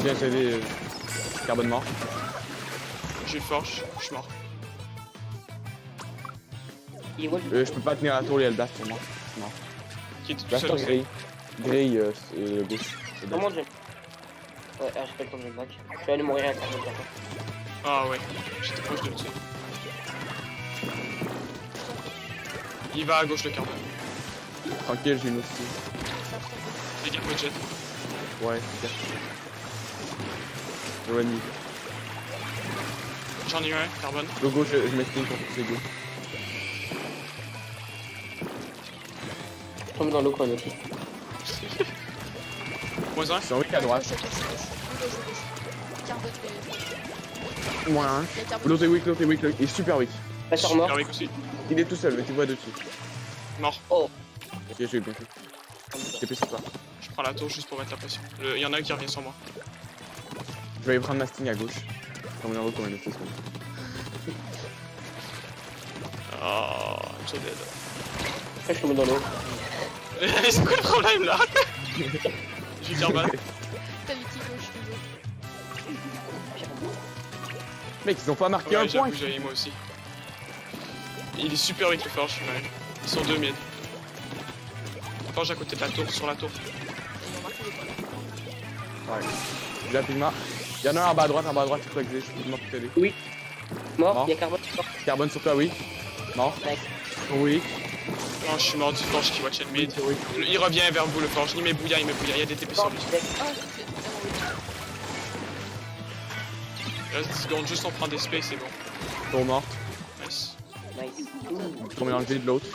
[SPEAKER 3] Bien, j'avais. Carbone mort.
[SPEAKER 1] J'ai eu forge. Je suis mort.
[SPEAKER 2] Il est one
[SPEAKER 3] Je peux pas tenir la tour, il y a le dash pour moi.
[SPEAKER 1] Qui est tout
[SPEAKER 3] Blaster
[SPEAKER 1] seul.
[SPEAKER 3] gris. Gris, gauche.
[SPEAKER 2] Comment j'aime. Ouais, j'ai pas le temps de me back. Je vais aller mourir à carbone par contre.
[SPEAKER 1] Ah ouais. J'étais proche de le tuer. Il va à gauche le carbone.
[SPEAKER 3] Tranquille, j'ai une autre.
[SPEAKER 1] Les gars, jet.
[SPEAKER 3] Ouais, c'est bien. Le one mid.
[SPEAKER 1] J'en ai eu un, carbone.
[SPEAKER 3] Le gauche, je m'estime pour tous les deux.
[SPEAKER 2] Je tombe dans l'eau quoi aussi.
[SPEAKER 1] Moins un.
[SPEAKER 3] Je suis en weak à droite.
[SPEAKER 4] Gauche. Carbone,
[SPEAKER 3] Moins un.
[SPEAKER 4] il y a carbone.
[SPEAKER 3] L'autre est weak, il est super weak.
[SPEAKER 2] Passeur mort.
[SPEAKER 1] Super weak aussi.
[SPEAKER 3] Il est tout seul, mais tu vois dessus.
[SPEAKER 1] Mort.
[SPEAKER 2] Oh.
[SPEAKER 3] Ok, j'ai bien fait. Je t'ai sur toi.
[SPEAKER 1] Je prends la tour juste pour mettre la pression. Il y en a un qui revient sur moi.
[SPEAKER 3] Je vais aller prendre ma sting à gauche. Comme on est comme une autre seconde.
[SPEAKER 1] Oh, I'm so dead.
[SPEAKER 2] Je tombe dans l'eau.
[SPEAKER 1] C'est quoi le problème là? J'ai carbone.
[SPEAKER 4] T'as l'outil gauche toujours.
[SPEAKER 3] Mec, ils ont pas marqué un
[SPEAKER 1] Ouais,
[SPEAKER 3] point.
[SPEAKER 1] j'avoue, j'avais moi aussi. Il est super weak le forge, ouais. Ils sont deux mid. Forge à côté de la tour, sur la tour.
[SPEAKER 4] Ils ont marqué des points.
[SPEAKER 3] Ouais. J'ai la Pigma. Il y en a un en bas à droite, c'est toi que j'ai. Je peux m'en t'aider.
[SPEAKER 2] Mort.
[SPEAKER 3] Mort.
[SPEAKER 2] Il y a carbone. Mort.
[SPEAKER 3] Carbone sur toi, oui. Mort.
[SPEAKER 2] Nice.
[SPEAKER 3] Oui.
[SPEAKER 1] Non, je suis mort du forge qui watch and mid.
[SPEAKER 3] Oui.
[SPEAKER 1] Il revient vers vous le forge, il met bouillard, il y a des TP sur
[SPEAKER 2] Mort.
[SPEAKER 1] lui.
[SPEAKER 2] Dead.
[SPEAKER 4] Ah, c'est vraiment weak.
[SPEAKER 1] Il reste 10 secondes, juste on prend des space, c'est bon.
[SPEAKER 3] Tour mort.
[SPEAKER 1] Nice.
[SPEAKER 2] Nice.
[SPEAKER 3] Tombé dans le vide de l'autre.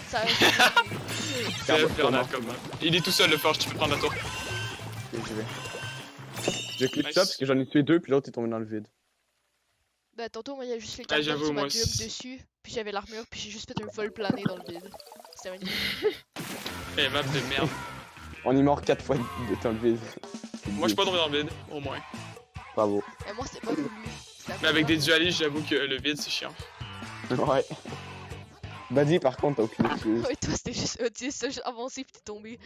[SPEAKER 4] Ça
[SPEAKER 1] C'est
[SPEAKER 3] Carbone,
[SPEAKER 1] infernal
[SPEAKER 3] mort.
[SPEAKER 1] comme. Il est tout seul le forge, tu peux prendre la tour.
[SPEAKER 3] Ok, j'y vais. J'ai clip
[SPEAKER 1] Nice.
[SPEAKER 3] ça parce que j'en ai tué deux, puis l'autre est tombé dans le vide.
[SPEAKER 4] Bah tantôt moi il y a juste le
[SPEAKER 1] Ouais,
[SPEAKER 4] carbone
[SPEAKER 1] j'avoue,
[SPEAKER 4] qui m'a
[SPEAKER 1] moi
[SPEAKER 4] jump
[SPEAKER 1] aussi.
[SPEAKER 4] dessus, puis j'avais l'armure, puis j'ai juste fait un vol plané dans le vide. C'était magnifique.
[SPEAKER 1] Eh, map de merde.
[SPEAKER 3] On est mort 4 fois dans le vide.
[SPEAKER 1] Moi, je suis pas tombé dans le vide, au moins.
[SPEAKER 3] Bravo.
[SPEAKER 4] Et moi c'était pas voulu. C'était la
[SPEAKER 1] Mais avec
[SPEAKER 4] première
[SPEAKER 1] des dualistes, j'avoue que le vide, c'est chiant.
[SPEAKER 3] Ouais. Buddy, par contre, t'as aucune excuse.
[SPEAKER 4] fois. Ouais, toi c'était juste Otis, t'as juste avancé puis t'es tombé.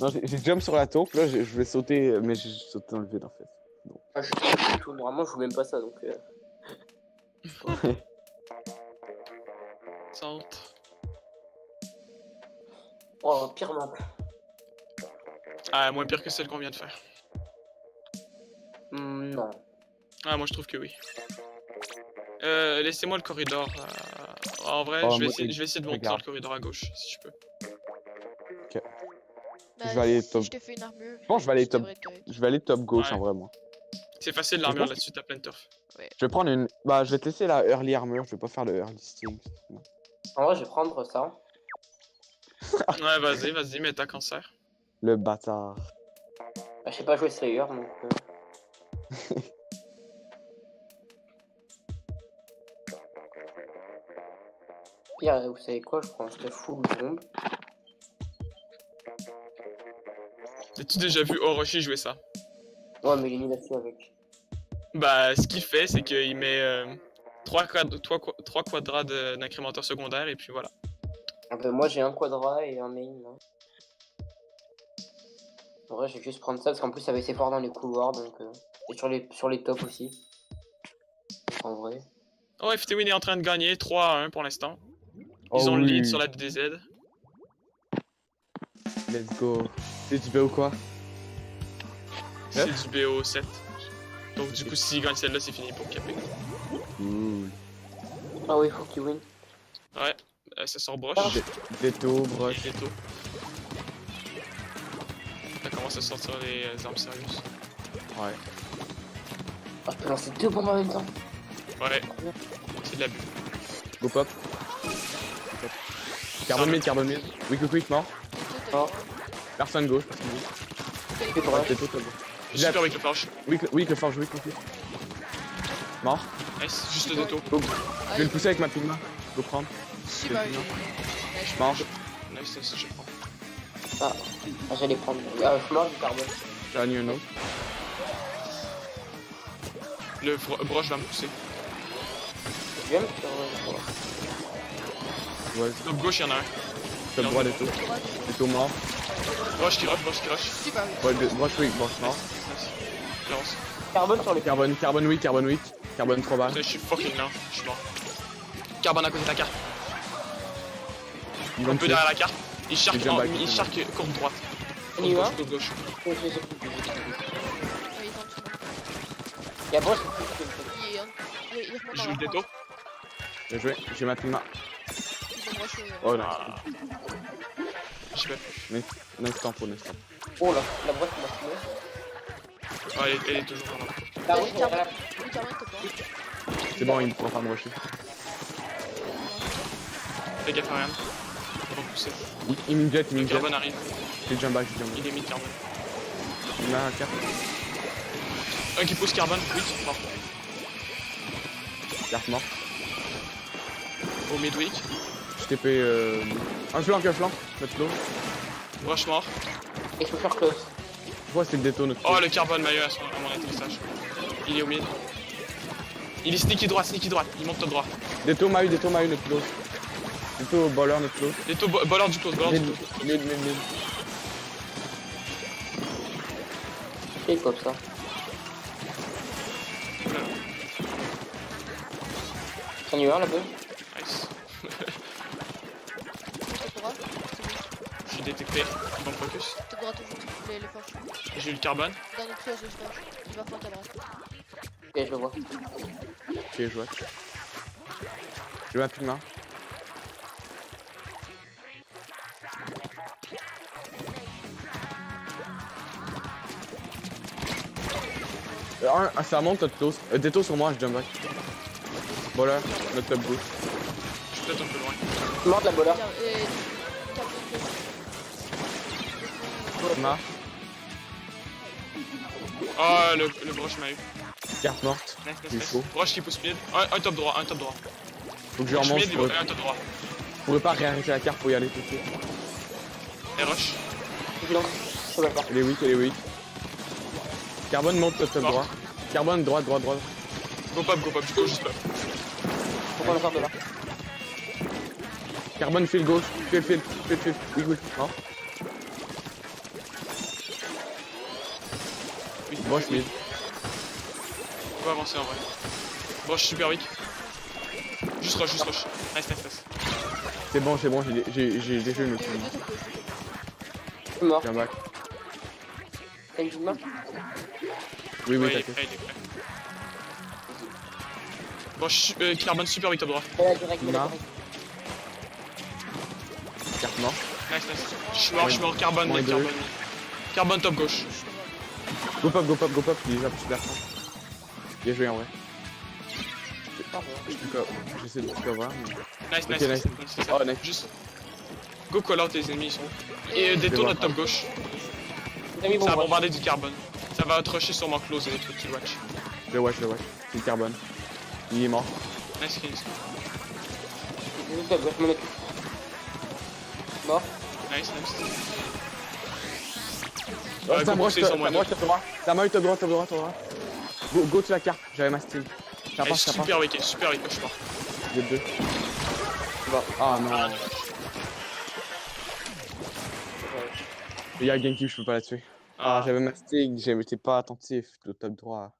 [SPEAKER 3] Non, j'ai jump sur la tour, puis là, je vais sauter, mais j'ai sauté dans le vide en fait. Donc.
[SPEAKER 2] Ah, je sais tout. Normalement, je joue même pas ça donc.
[SPEAKER 1] Centre.
[SPEAKER 2] Oh, pire map.
[SPEAKER 1] Ah, moins pire que celle qu'on vient de faire.
[SPEAKER 2] Non.
[SPEAKER 1] Ah, moi je trouve que oui. Laissez-moi le corridor. En vrai,
[SPEAKER 3] Oh,
[SPEAKER 1] je vais
[SPEAKER 3] moi,
[SPEAKER 1] essayer de monter dans
[SPEAKER 3] regarde.
[SPEAKER 1] le corridor à gauche, si je peux.
[SPEAKER 4] Bah,
[SPEAKER 3] Je vais aller
[SPEAKER 4] si
[SPEAKER 3] top.
[SPEAKER 4] je t'ai fait une armure,
[SPEAKER 3] Je pense que je vais aller
[SPEAKER 4] ça
[SPEAKER 3] top.
[SPEAKER 4] devrait être correct.
[SPEAKER 3] Je vais aller top gauche
[SPEAKER 1] Ouais.
[SPEAKER 3] en vrai, moi.
[SPEAKER 1] C'est facile l'armure là-dessus, t'as plein de turf.
[SPEAKER 3] Je vais prendre une. Bah, je vais te laisser la early armure. Je vais pas faire le early sting.
[SPEAKER 2] En vrai, je vais prendre ça.
[SPEAKER 1] Ouais, vas-y, mets ta cancer.
[SPEAKER 3] Le bâtard.
[SPEAKER 2] Bah, je sais pas jouer Slayer donc. Pire, vous savez quoi, je prends cette full bombe.
[SPEAKER 1] As-tu déjà vu Orochi jouer ça?
[SPEAKER 2] Ouais, mais il est mis là-dessus avec.
[SPEAKER 1] Bah, ce qu'il fait, c'est qu'il met 3 quadrats d'incrémenteur secondaire et puis voilà.
[SPEAKER 2] Ah bah, moi, j'ai un quadra et un main. Là. En vrai, je vais juste prendre ça parce qu'en plus, ça va être fort dans les couloirs donc. Et sur les tops aussi. Donc, en vrai.
[SPEAKER 1] Oh, FTWin est en train de gagner 3-1 pour l'instant.
[SPEAKER 3] Oh
[SPEAKER 1] Ils ont le lead
[SPEAKER 3] oui.
[SPEAKER 1] sur la DZ.
[SPEAKER 3] Let's go. C'est du BO quoi?
[SPEAKER 1] C'est du BO 7. Donc du coup, s'il gagne celle-là, c'est fini pour Capé.
[SPEAKER 3] Cool.
[SPEAKER 2] Ah oui, faut qu'il win.
[SPEAKER 1] Ouais, ça sort broche.
[SPEAKER 3] Déto,
[SPEAKER 1] Et
[SPEAKER 3] broche.
[SPEAKER 1] Veto. Ça commence à sortir les armes sérieuses.
[SPEAKER 3] Ouais.
[SPEAKER 2] Ah, je peux lancer deux bombes en même temps.
[SPEAKER 1] Ouais, c'est de l'abus.
[SPEAKER 3] Go pop. Carbone mid, carbone mid. Quick, mort.
[SPEAKER 2] Oh,
[SPEAKER 3] Personne gauche, personne gauche.
[SPEAKER 2] c'est vrai.
[SPEAKER 3] Déto, top.
[SPEAKER 1] Super avec le forge.
[SPEAKER 3] Oui, le forge, oui, quick. Mort.
[SPEAKER 1] Nice, juste le déto.
[SPEAKER 3] Go. Je vais le pousser avec ma pigma. Go prendre.
[SPEAKER 4] Si, bah, je
[SPEAKER 3] Mort.
[SPEAKER 1] Nice, je prends.
[SPEAKER 2] Ah, j'allais prendre. Ah, je suis mort du carbone.
[SPEAKER 3] J'ai gagné un autre.
[SPEAKER 1] Le broche va me pousser.
[SPEAKER 2] Je viens me faire.
[SPEAKER 3] Ouais,
[SPEAKER 1] Top gauche, il y en a un.
[SPEAKER 3] top droit, déto. Déto mort.
[SPEAKER 1] Broche qui rush.
[SPEAKER 4] Si, bah, oui.
[SPEAKER 3] Ouais, broche oui, broche mort.
[SPEAKER 1] Nice. Clémence.
[SPEAKER 2] Carbone sur les.
[SPEAKER 3] Carbone weak. Carbone 3 balles.
[SPEAKER 1] Putain, je suis fucking lent, je suis mort. Carbone à côté de la carte.
[SPEAKER 3] Ils vont
[SPEAKER 1] Un
[SPEAKER 3] me
[SPEAKER 1] peu
[SPEAKER 3] tuer.
[SPEAKER 1] derrière la carte. Il shark,
[SPEAKER 3] Ils jump back,
[SPEAKER 1] il shark courbe droite.
[SPEAKER 2] On y va
[SPEAKER 1] Côte gauche.
[SPEAKER 4] Oui, ils sont en dessous.
[SPEAKER 2] Il y a Broche
[SPEAKER 4] Il remonte
[SPEAKER 1] Je
[SPEAKER 4] dans
[SPEAKER 1] joue
[SPEAKER 4] la
[SPEAKER 1] le déto.
[SPEAKER 3] Bien joué, j'ai ma pigma.
[SPEAKER 4] Ils ont rushé,
[SPEAKER 3] Oh non.
[SPEAKER 1] Ah. Je sais pas.
[SPEAKER 3] Nice tempo, nice tempo.
[SPEAKER 2] Oh là, la Broche m'a fumé.
[SPEAKER 1] Ah, elle est toujours dans la.
[SPEAKER 2] La
[SPEAKER 4] Vas-y,
[SPEAKER 2] Broche, elle est là.
[SPEAKER 4] Oui, Carbone, t'as pas.
[SPEAKER 3] C'est bon, il ne prend pas me rusher.
[SPEAKER 1] Fais gaffe à rien. On va pousser.
[SPEAKER 3] Il me jet,
[SPEAKER 1] Le carbone arrive.
[SPEAKER 3] J'ai jump back.
[SPEAKER 1] Il est mis carbone.
[SPEAKER 3] Il m'a un carte.
[SPEAKER 1] Un qui pousse carbone, oui, mort.
[SPEAKER 3] Carte mort.
[SPEAKER 1] Au midweek.
[SPEAKER 3] Je TP un flanc. Notre flow.
[SPEAKER 1] Broche mort.
[SPEAKER 2] Et je peux faire close.
[SPEAKER 3] Je vois c'est le déto notre
[SPEAKER 1] Oh, le carbone m'a eu à mon atterrissage. Il est au mid. Il est sneaky droite. Il monte top droit.
[SPEAKER 3] Déto m'a eu notre flow. Déto baller notre flow.
[SPEAKER 1] Déto, baller du close,
[SPEAKER 3] Mid.
[SPEAKER 2] Et comme ça. T'en y va là-bas?
[SPEAKER 1] Nice.
[SPEAKER 4] Top droit.
[SPEAKER 1] Je suis détecté. Bon focus.
[SPEAKER 4] Top droit, toujours. Les forges.
[SPEAKER 1] J'ai eu le carbone.
[SPEAKER 4] Dans notre close de forge. Il va front à droite.
[SPEAKER 2] Ok, je le vois.
[SPEAKER 3] Ok, je vois. J'ai ma pigma. Ça monte notre close. Déto sur moi, je jump back. Voilà, notre top gauche.
[SPEAKER 1] Je suis peut-être un peu loin.
[SPEAKER 2] Mort de la bola.
[SPEAKER 4] Carbone close.
[SPEAKER 3] Pigma.
[SPEAKER 1] Oh, le broche m'a eu.
[SPEAKER 3] Carte morte. Il est chaud.
[SPEAKER 1] Broche qui pousse mid. Un top droit.
[SPEAKER 3] Faut que je
[SPEAKER 1] Broche
[SPEAKER 3] remonte.
[SPEAKER 1] mid, un top droit.
[SPEAKER 3] Je pourrais pas réarrêter la carte pour y aller tout de suite.
[SPEAKER 1] Et rush.
[SPEAKER 2] Je lance. Je sais pas.
[SPEAKER 3] Elle est weak. Carbone monte top
[SPEAKER 1] Mort.
[SPEAKER 3] droit. Carbone droite.
[SPEAKER 1] Go pop, je go juste pop.
[SPEAKER 2] Faut qu'on le sorte de là.
[SPEAKER 3] Carbone file gauche. File. Oui. Non.
[SPEAKER 1] Oui.
[SPEAKER 3] Broche mid.
[SPEAKER 1] Faut avancer en vrai. Bon, je suis super weak. Juste rush, juste rush. Nice, nice, nice.
[SPEAKER 3] C'est bon, j'ai des jeux, mais
[SPEAKER 4] Deux top gauche, deux top gauche.
[SPEAKER 2] Je suis mort.
[SPEAKER 3] j'ai un bac.
[SPEAKER 2] T'as une petite main?
[SPEAKER 3] Oui, oui,
[SPEAKER 1] Ouais, il est
[SPEAKER 3] t'inquiète.
[SPEAKER 1] prêt, il est prêt. Bon, je suis Carbone super weak top droit.
[SPEAKER 2] Mets-la direct, mets-la
[SPEAKER 3] Non.
[SPEAKER 2] direct.
[SPEAKER 3] Carte mort.
[SPEAKER 1] Nice, nice. Je suis mort, Carbone,
[SPEAKER 3] Moins
[SPEAKER 1] mec,
[SPEAKER 3] deux.
[SPEAKER 1] Carbone. Carbone top gauche.
[SPEAKER 3] Go pop, go pop, go pop, il est super fort. Bien joué en vrai. J'essaie de tout avoir, mais...
[SPEAKER 1] Nice,
[SPEAKER 3] Ok,
[SPEAKER 1] nice,
[SPEAKER 3] nice.
[SPEAKER 1] nice.
[SPEAKER 3] Oh, nice.
[SPEAKER 1] Juste. Go call out, les ennemis ils sont. Et détourne notre top gauche.
[SPEAKER 2] Les amis, bon,
[SPEAKER 1] Ça va
[SPEAKER 2] voilà.
[SPEAKER 1] bombarder du carbone. Ça va rusher sûrement close et des trucs qui watch.
[SPEAKER 3] Je le watch. C'est le carbone. Il est mort.
[SPEAKER 1] Nice kills.
[SPEAKER 2] J'ai juste top gauche, je m'en occupe. Mort.
[SPEAKER 1] Nice, nice.
[SPEAKER 3] Oh,
[SPEAKER 1] Ouais,
[SPEAKER 3] ça me
[SPEAKER 1] go
[SPEAKER 3] rush,
[SPEAKER 1] pousser sur moi.
[SPEAKER 3] top droit. Ça m'a eu top droit. Go sur la carte, j'avais ma style. Ça
[SPEAKER 1] Elle est
[SPEAKER 3] part.
[SPEAKER 1] super weak, je suis mort.
[SPEAKER 3] Vous êtes deux. Ah non. Il y a Genki, je peux pas la tuer. Ah, j'avais ma stick, j'étais pas attentif au top droit.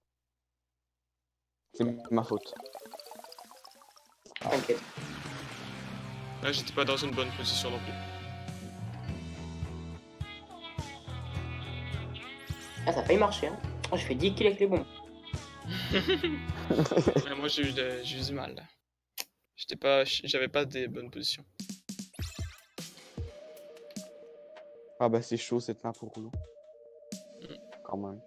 [SPEAKER 3] C'est ma faute.
[SPEAKER 2] T'inquiète.
[SPEAKER 1] Là, j'étais pas dans une bonne position non plus.
[SPEAKER 2] Ah, ça a failli marcher, hein. Oh, j'ai fait 10 kills avec les bombes.
[SPEAKER 1] Ouais, moi, j'ai eu du mal là. J'avais pas des bonnes positions.
[SPEAKER 3] Ah bah c'est chaud cette map pour rouleau. Quand même.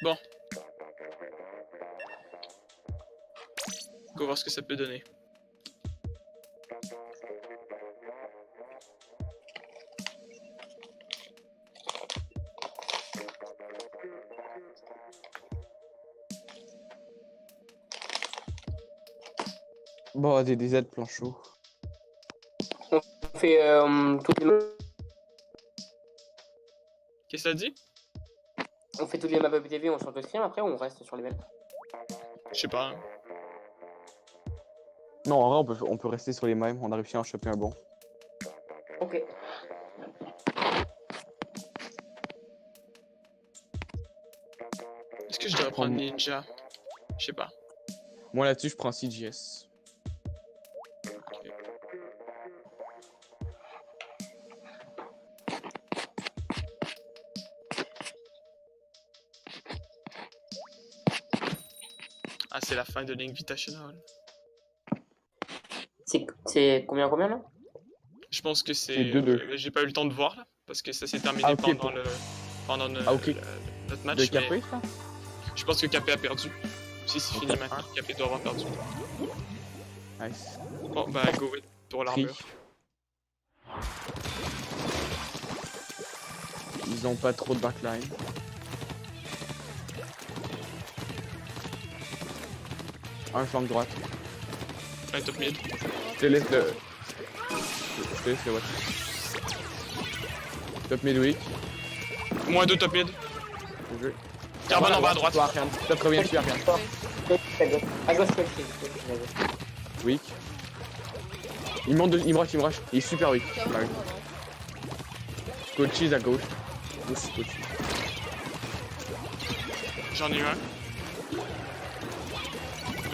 [SPEAKER 1] Bon. Go voir ce que ça peut donner.
[SPEAKER 3] Bon, des aides plan chaud.
[SPEAKER 2] On fait toutes les maps.
[SPEAKER 1] Qu'est-ce que ça dit?
[SPEAKER 2] On fait toutes les maps UPTV, on change de stream après ou on reste sur les mêmes?
[SPEAKER 1] Je sais pas. Hein.
[SPEAKER 3] Non, en vrai on peut rester sur les mêmes, on a réussi à en choper un bon.
[SPEAKER 2] Ok.
[SPEAKER 1] Est-ce que je devrais prendre Ninja? Je sais pas.
[SPEAKER 3] Moi là-dessus je prends CGS.
[SPEAKER 1] Ah, c'est la fin de l'Invitational.
[SPEAKER 2] C'est combien là?
[SPEAKER 1] Je pense que c'est.
[SPEAKER 3] C'est 2-2.
[SPEAKER 1] J'ai pas eu le temps de voir là, parce que ça s'est terminé
[SPEAKER 3] Ah, ok,
[SPEAKER 1] pendant
[SPEAKER 3] ok.
[SPEAKER 1] notre match.
[SPEAKER 3] De
[SPEAKER 1] mais
[SPEAKER 3] Capri ça?
[SPEAKER 1] je pense que KP a perdu. Si c'est fini maintenant, KP doit avoir perdu.
[SPEAKER 3] Nice.
[SPEAKER 1] Bon, bah, go with pour l'armure.
[SPEAKER 3] Ils ont pas trop de backline. Un flanc droite.
[SPEAKER 1] Un top mid.
[SPEAKER 3] Je te laisse le... Je te laisse le watch. Top mid weak.
[SPEAKER 1] Moins 2 top mid.
[SPEAKER 3] Bien joué.
[SPEAKER 1] Carbone en bas à droite.
[SPEAKER 3] Toi, rien. Top revient dessus, rien.
[SPEAKER 2] À gauche,
[SPEAKER 3] Weak. Il me rush. Il est super weak.
[SPEAKER 4] Carbone,
[SPEAKER 3] Ouais.
[SPEAKER 4] pardon.
[SPEAKER 3] Coaches à gauche. Aussi coaches.
[SPEAKER 1] J'en ai eu un.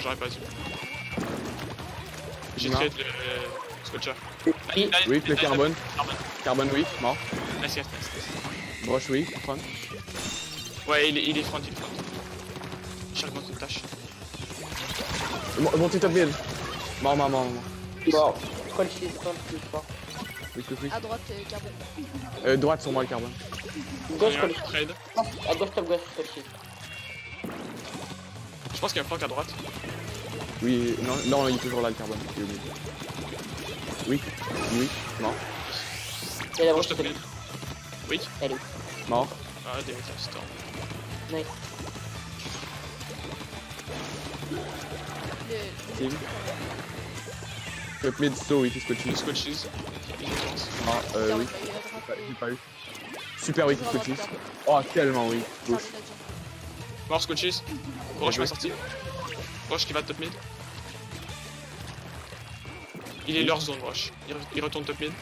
[SPEAKER 1] J'aurais pas dû. J'ai
[SPEAKER 3] Non.
[SPEAKER 1] trade le Scotcher.
[SPEAKER 2] Oui.
[SPEAKER 3] Weak, le carbone.
[SPEAKER 1] Carbone.
[SPEAKER 3] Carbone weak, mort.
[SPEAKER 1] Nice, nice.
[SPEAKER 3] Brush weak, front.
[SPEAKER 1] Ouais, il est front. Chaque fois une tâche.
[SPEAKER 3] Montez top mid. Mort.
[SPEAKER 2] Bon. Scroll shift, mort.
[SPEAKER 3] Weak.
[SPEAKER 4] À droite, carbone.
[SPEAKER 3] Droite sur moi le carbone.
[SPEAKER 2] Gauche,
[SPEAKER 1] J'en ai
[SPEAKER 2] scroll
[SPEAKER 1] un
[SPEAKER 2] shift.
[SPEAKER 1] trade.
[SPEAKER 2] À gauche, top gauche, scroll shift.
[SPEAKER 1] Je pense qu'il y a un flank à droite.
[SPEAKER 3] Oui, non, il est toujours là le carbone. Weak, mort.
[SPEAKER 2] Et la
[SPEAKER 1] Gauche
[SPEAKER 2] broche,
[SPEAKER 1] top mid. Oui.
[SPEAKER 2] elle est.
[SPEAKER 3] Mort.
[SPEAKER 1] Ah, des mecs storm.
[SPEAKER 2] Nice.
[SPEAKER 3] Team. Top mid, so weak,
[SPEAKER 1] Le
[SPEAKER 3] coaches.
[SPEAKER 1] Scotches. Il pense.
[SPEAKER 3] Ah,
[SPEAKER 4] Carbone,
[SPEAKER 3] oui.
[SPEAKER 4] il est à droite.
[SPEAKER 3] J'ai pas eu. Super weak,
[SPEAKER 4] Toujours à
[SPEAKER 3] coaches.
[SPEAKER 4] droite, carbone.
[SPEAKER 3] Oh, tellement weak. Gauche.
[SPEAKER 4] Carbone, là,
[SPEAKER 1] Mort Scotches. Roche m'a sorti. Roche qui va top mid. Il est leur zone, Roche. Il retourne top mid.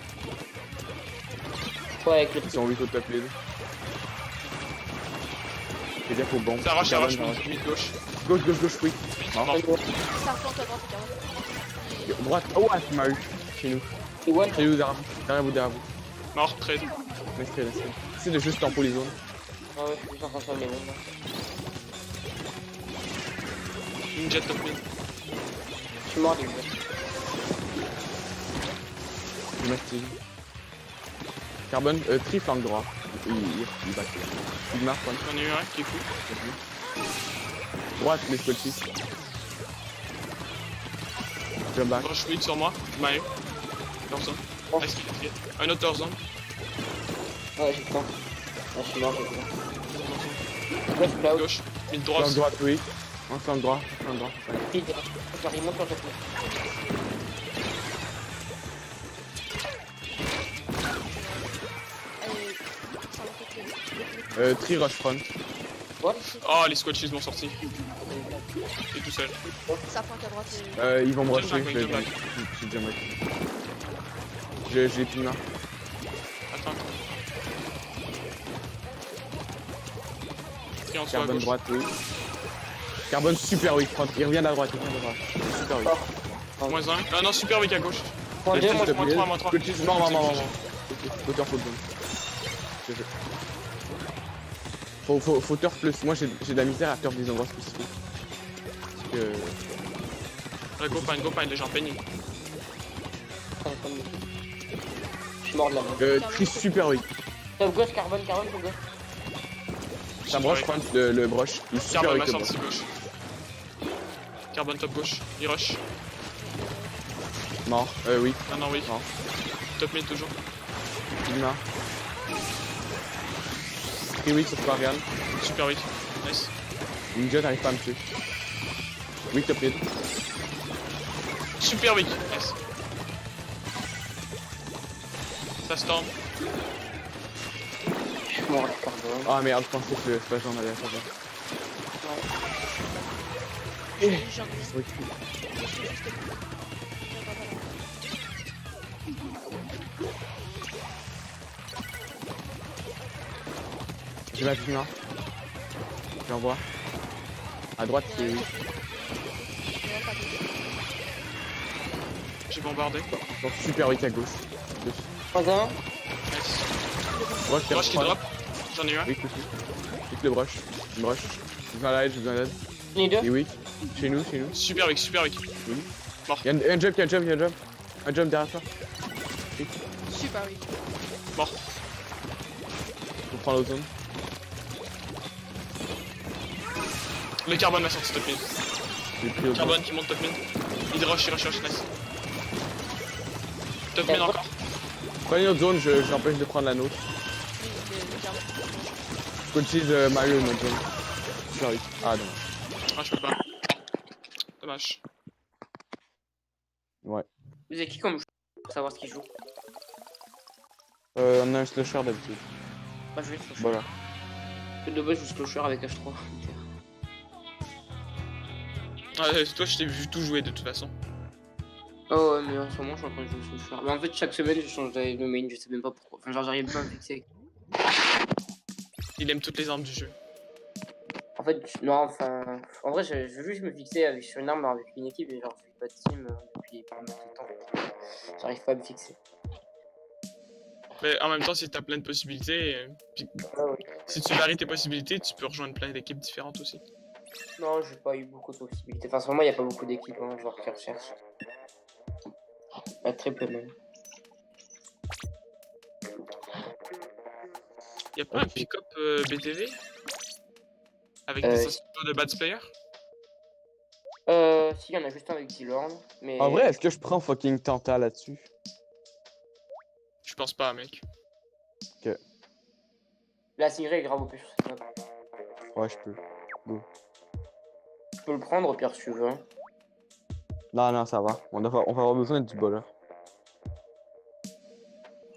[SPEAKER 2] Ouais, avec le
[SPEAKER 3] Ils sont 8 au top lead. Fais gaffe aux bombes.
[SPEAKER 1] Ça rush,
[SPEAKER 3] Carbone,
[SPEAKER 1] mid gauche.
[SPEAKER 3] Gauche, oui.
[SPEAKER 1] Mort.
[SPEAKER 2] One go.
[SPEAKER 4] Ça replante à droite, carrément.
[SPEAKER 3] Droite. Oh ouais, tu m'as eu. Chez nous.
[SPEAKER 2] Et one.
[SPEAKER 3] Chez nous, derrière vous. Derrière vous.
[SPEAKER 1] Mort, trade.
[SPEAKER 3] Laisse. Essaye de juste tempo les zones.
[SPEAKER 2] Ah ouais, je suis juste en train de faire mes bombes. là.
[SPEAKER 1] Une jet top mid.
[SPEAKER 2] Je suis mort, les gars.
[SPEAKER 3] Je m'active. Carbone, tri flanc droit. Il va. Sigma, front.
[SPEAKER 1] J'en ai eu un qui est fou.
[SPEAKER 3] Droite, les squelchies. Jump back.
[SPEAKER 1] Rush mid sur moi. Tu m'as eu. Torson.
[SPEAKER 2] Oh.
[SPEAKER 1] Nice. Un autre Torson.
[SPEAKER 2] Ouais, j'ai le temps. Ah, je suis mort, j'ai le temps. Ouais, je suis là-haut.
[SPEAKER 1] Gauche. Mid
[SPEAKER 3] Flanc
[SPEAKER 1] droite.
[SPEAKER 3] droite, oui. Un flanc droit.
[SPEAKER 2] Speed. Je remonte sur le top.
[SPEAKER 4] Allez, ça va peut-être.
[SPEAKER 3] Tri rush front.
[SPEAKER 2] What?
[SPEAKER 1] Oh, les squatches m'ont sorti. Il est tout seul.
[SPEAKER 4] Ça flanque à droite. Et...
[SPEAKER 3] Ils vont me rusher.
[SPEAKER 1] Jump back, jump back.
[SPEAKER 3] J'ai jump back. J'ai plus de main.
[SPEAKER 1] Attends. Tri en dessous à
[SPEAKER 3] Carbone
[SPEAKER 1] gauche.
[SPEAKER 3] droite, oui. Carbone super weak front. Il revient à droite. Super weak.
[SPEAKER 1] Moins 1. Ah non, super weak à gauche.
[SPEAKER 2] Point deux,
[SPEAKER 1] Moins
[SPEAKER 2] moi,
[SPEAKER 1] moins 3, moins 3.
[SPEAKER 3] Squelchies, mort. Fauteur, faute zone. Faut turf plus. Moi j'ai de la misère à turf des endroits spécifiques. Parce que.
[SPEAKER 1] Go pine, les gens peignent.
[SPEAKER 2] Je suis mort de la main.
[SPEAKER 3] Tri super weak.
[SPEAKER 2] Top gauche, carbone, top gauche.
[SPEAKER 3] Ça broche front, le broche. Il est super
[SPEAKER 1] Carbone
[SPEAKER 3] weak
[SPEAKER 1] m'a
[SPEAKER 3] le
[SPEAKER 1] sorti
[SPEAKER 3] broche.
[SPEAKER 1] gauche. Carbone top gauche. Il rush.
[SPEAKER 3] Mort. Oui.
[SPEAKER 1] Non, oui.
[SPEAKER 3] Mort.
[SPEAKER 1] Top mid toujours.
[SPEAKER 3] Sigma. Tri weak sur Squarian.
[SPEAKER 1] Super weak. Nice.
[SPEAKER 3] Ninja n'arrive pas à me tuer. Weak top mid.
[SPEAKER 1] Super weak. Nice. Ça storm.
[SPEAKER 2] Je suis mort, carbone.
[SPEAKER 3] Ah merde, je pensais que le stage en allait à faire.
[SPEAKER 4] J'en ai.
[SPEAKER 3] Oui.
[SPEAKER 4] Je suis juste.
[SPEAKER 3] J'ai ma Sigma. J'envoie. À droite, c'est.
[SPEAKER 1] J'ai bombardé.
[SPEAKER 3] Donc super weak à gauche.
[SPEAKER 2] Point un.
[SPEAKER 1] Nice.
[SPEAKER 3] Broche qui
[SPEAKER 1] Rush qui
[SPEAKER 3] reprend.
[SPEAKER 1] drop. J'en ai eu un.
[SPEAKER 3] Weak aussi. Weak le brush. Une brush. J'ai besoin d'aide.
[SPEAKER 2] Les deux.
[SPEAKER 3] Il est weak. Chez nous.
[SPEAKER 1] Super weak.
[SPEAKER 3] Il y a un jump. Un jump derrière toi.
[SPEAKER 4] Super weak.
[SPEAKER 1] Mort.
[SPEAKER 3] Faut prendre l'autre zone.
[SPEAKER 1] Le carbone m'a sorti top mid.
[SPEAKER 3] J'ai pris l'autre zone.
[SPEAKER 1] Carbone qui monte top mid. Il rush. Nice. Top mid encore.
[SPEAKER 3] Prenez notre zone, j'empêche de prendre la nôtre.
[SPEAKER 4] Le carbone.
[SPEAKER 3] Coaches Mario notre zone. Super weak. Ah non.
[SPEAKER 1] Ah, je peux pas. Dommage.
[SPEAKER 2] Vous avez qui comme pour savoir ce qu'il joue?
[SPEAKER 3] On a un slasher d'habitude.
[SPEAKER 2] Moi je vais slasher.
[SPEAKER 3] Voilà.
[SPEAKER 2] De base je joue slasher avec H3.
[SPEAKER 1] Toi, je t'ai vu tout jouer de toute façon.
[SPEAKER 2] Oh ouais, mais en ce moment je suis en train de jouer slasher. Mais en fait chaque semaine je change de main, je sais même pas pourquoi. Enfin genre j'arrive pas à me fixer.
[SPEAKER 1] Il aime toutes les armes du jeu.
[SPEAKER 2] En fait, non, enfin. En vrai, je veux juste me fixer sur une arme avec une équipe et genre, je suis pas de team depuis pas mal de temps. J'arrive pas à me fixer.
[SPEAKER 1] Mais en même temps, si t'as plein de possibilités, puis
[SPEAKER 2] Ah ouais.
[SPEAKER 1] si tu varies tes possibilités, tu peux rejoindre plein d'équipes différentes aussi.
[SPEAKER 2] Non, j'ai pas eu beaucoup de possibilités. Enfin, en ce moment, il y a pas beaucoup d'équipes, hein, genre qui recherchent. Très peu même.
[SPEAKER 1] Y'a pas un
[SPEAKER 3] Ok.
[SPEAKER 1] pick-up BTV avec
[SPEAKER 2] Euh,
[SPEAKER 1] des assistants de bad player?
[SPEAKER 2] Si, il y en a juste un avec Zilorn, mais.
[SPEAKER 3] En vrai, est-ce que je prends fucking Tanta là-dessus?
[SPEAKER 1] Je pense pas, mec.
[SPEAKER 2] La Singray est grave OP sur cette map.
[SPEAKER 3] Ouais, je peux.
[SPEAKER 2] Tu peux le prendre au pire si tu veux. Hein.
[SPEAKER 3] Non, ça va. On va avoir besoin du bowler.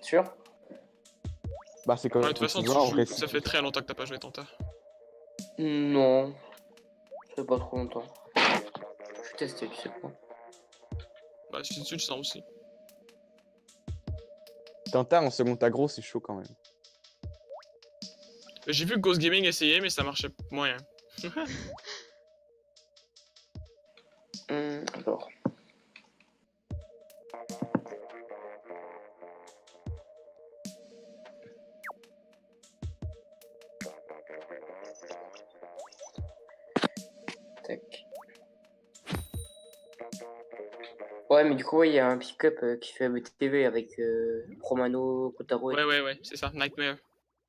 [SPEAKER 2] Sûr?
[SPEAKER 3] Bah, c'est comme
[SPEAKER 1] Ouais, de toute façon,
[SPEAKER 3] tu vois, on reste-
[SPEAKER 1] ça fait très longtemps que t'as pas joué Tanta.
[SPEAKER 2] Non. Ça fait pas trop longtemps. Je vais tester, tu sais quoi.
[SPEAKER 1] Bah, si tu le sens aussi.
[SPEAKER 3] Tintin en second aggro, c'est chaud quand même.
[SPEAKER 1] J'ai vu Ghost Gaming essayer, mais ça marchait moyen.
[SPEAKER 2] Alors. Tac. Ouais, mais du coup, il y a un pick-up qui fait TV avec Romano, Kotaro et
[SPEAKER 1] Ouais, c'est ça, Nightmare.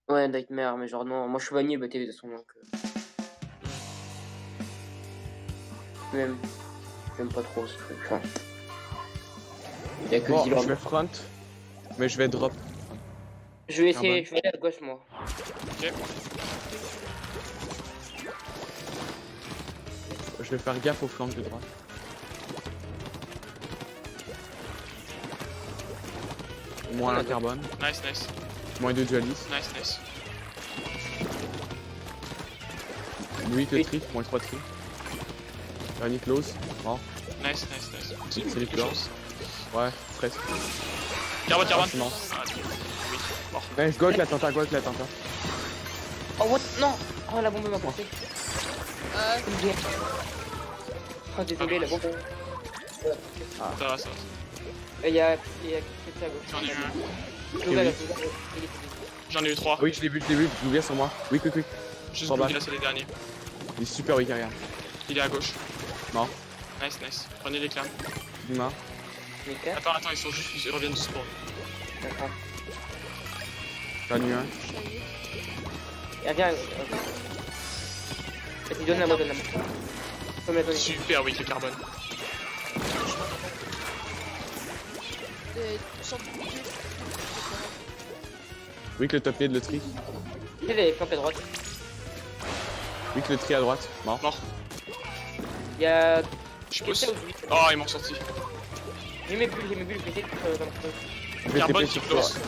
[SPEAKER 2] ouais, Nightmare, mais genre non, moi je suis vanille BTV de toute façon donc. Même. J'aime pas trop ce truc. Enfin. Il y a que
[SPEAKER 3] Bon,
[SPEAKER 2] Zilor.
[SPEAKER 3] je vais front, mais je vais drop.
[SPEAKER 2] Je vais essayer, je vais aller à gauche moi.
[SPEAKER 1] Ok.
[SPEAKER 3] Je vais faire gaffe au flanc de droite. Moins un carbone,
[SPEAKER 1] Nice, nice.
[SPEAKER 3] moins 2 dualistes.
[SPEAKER 1] Nice.
[SPEAKER 3] Louis le
[SPEAKER 2] Oui.
[SPEAKER 3] tri, moins 3 tri. Dernier close. Oh,
[SPEAKER 1] Nice.
[SPEAKER 3] c'est les
[SPEAKER 1] Quelque
[SPEAKER 3] fleurs.
[SPEAKER 1] chose.
[SPEAKER 3] Ouais, presque.
[SPEAKER 1] Carbone.
[SPEAKER 3] Non.
[SPEAKER 1] Ah, oui. Bon.
[SPEAKER 3] Nice, go avec la tenta, go avec la tenta.
[SPEAKER 2] Oh what? Non! Oh la bombe m'a porté.
[SPEAKER 4] Euh,
[SPEAKER 2] Oh désolé, la bombe.
[SPEAKER 1] Ça va.
[SPEAKER 2] Il y a quelqu'un à gauche.
[SPEAKER 1] J'en ai eu un.
[SPEAKER 2] Je l'ouvre,
[SPEAKER 3] oui.
[SPEAKER 1] J'en ai eu 3.
[SPEAKER 3] Oui, je l'ai vu, je l'ouvre sur moi. Oui, quick.
[SPEAKER 1] Juste
[SPEAKER 3] Trois
[SPEAKER 1] Blue
[SPEAKER 3] balles.
[SPEAKER 1] Gas, c'est les derniers.
[SPEAKER 3] Il est super weak arrière.
[SPEAKER 1] Il est à gauche.
[SPEAKER 3] Mort.
[SPEAKER 1] Nice. Prenez les clams.
[SPEAKER 3] Humain.
[SPEAKER 2] Nickel.
[SPEAKER 1] Attends, ils reviennent du spawn.
[SPEAKER 2] D'accord.
[SPEAKER 3] J'en ai eu un.
[SPEAKER 4] je suis allé.
[SPEAKER 2] Viens. Vas-y, donne la main. Faut me la donner.
[SPEAKER 1] Super weak le carbone.
[SPEAKER 4] Centre de pied.
[SPEAKER 3] Oui, le top mid, le tri.
[SPEAKER 2] Il est flanqué à droite.
[SPEAKER 3] Oui, le tri à droite. Mort.
[SPEAKER 1] Mort.
[SPEAKER 2] Il y a.
[SPEAKER 1] Je pousse.
[SPEAKER 2] quelqu'un aussi.
[SPEAKER 1] Oh, ils m'ont sorti.
[SPEAKER 2] J'ai mes bulles, je vais essayer de dans le truc.
[SPEAKER 3] Je vais
[SPEAKER 1] Carbone
[SPEAKER 3] TP
[SPEAKER 1] qui
[SPEAKER 3] sur toi.
[SPEAKER 1] close.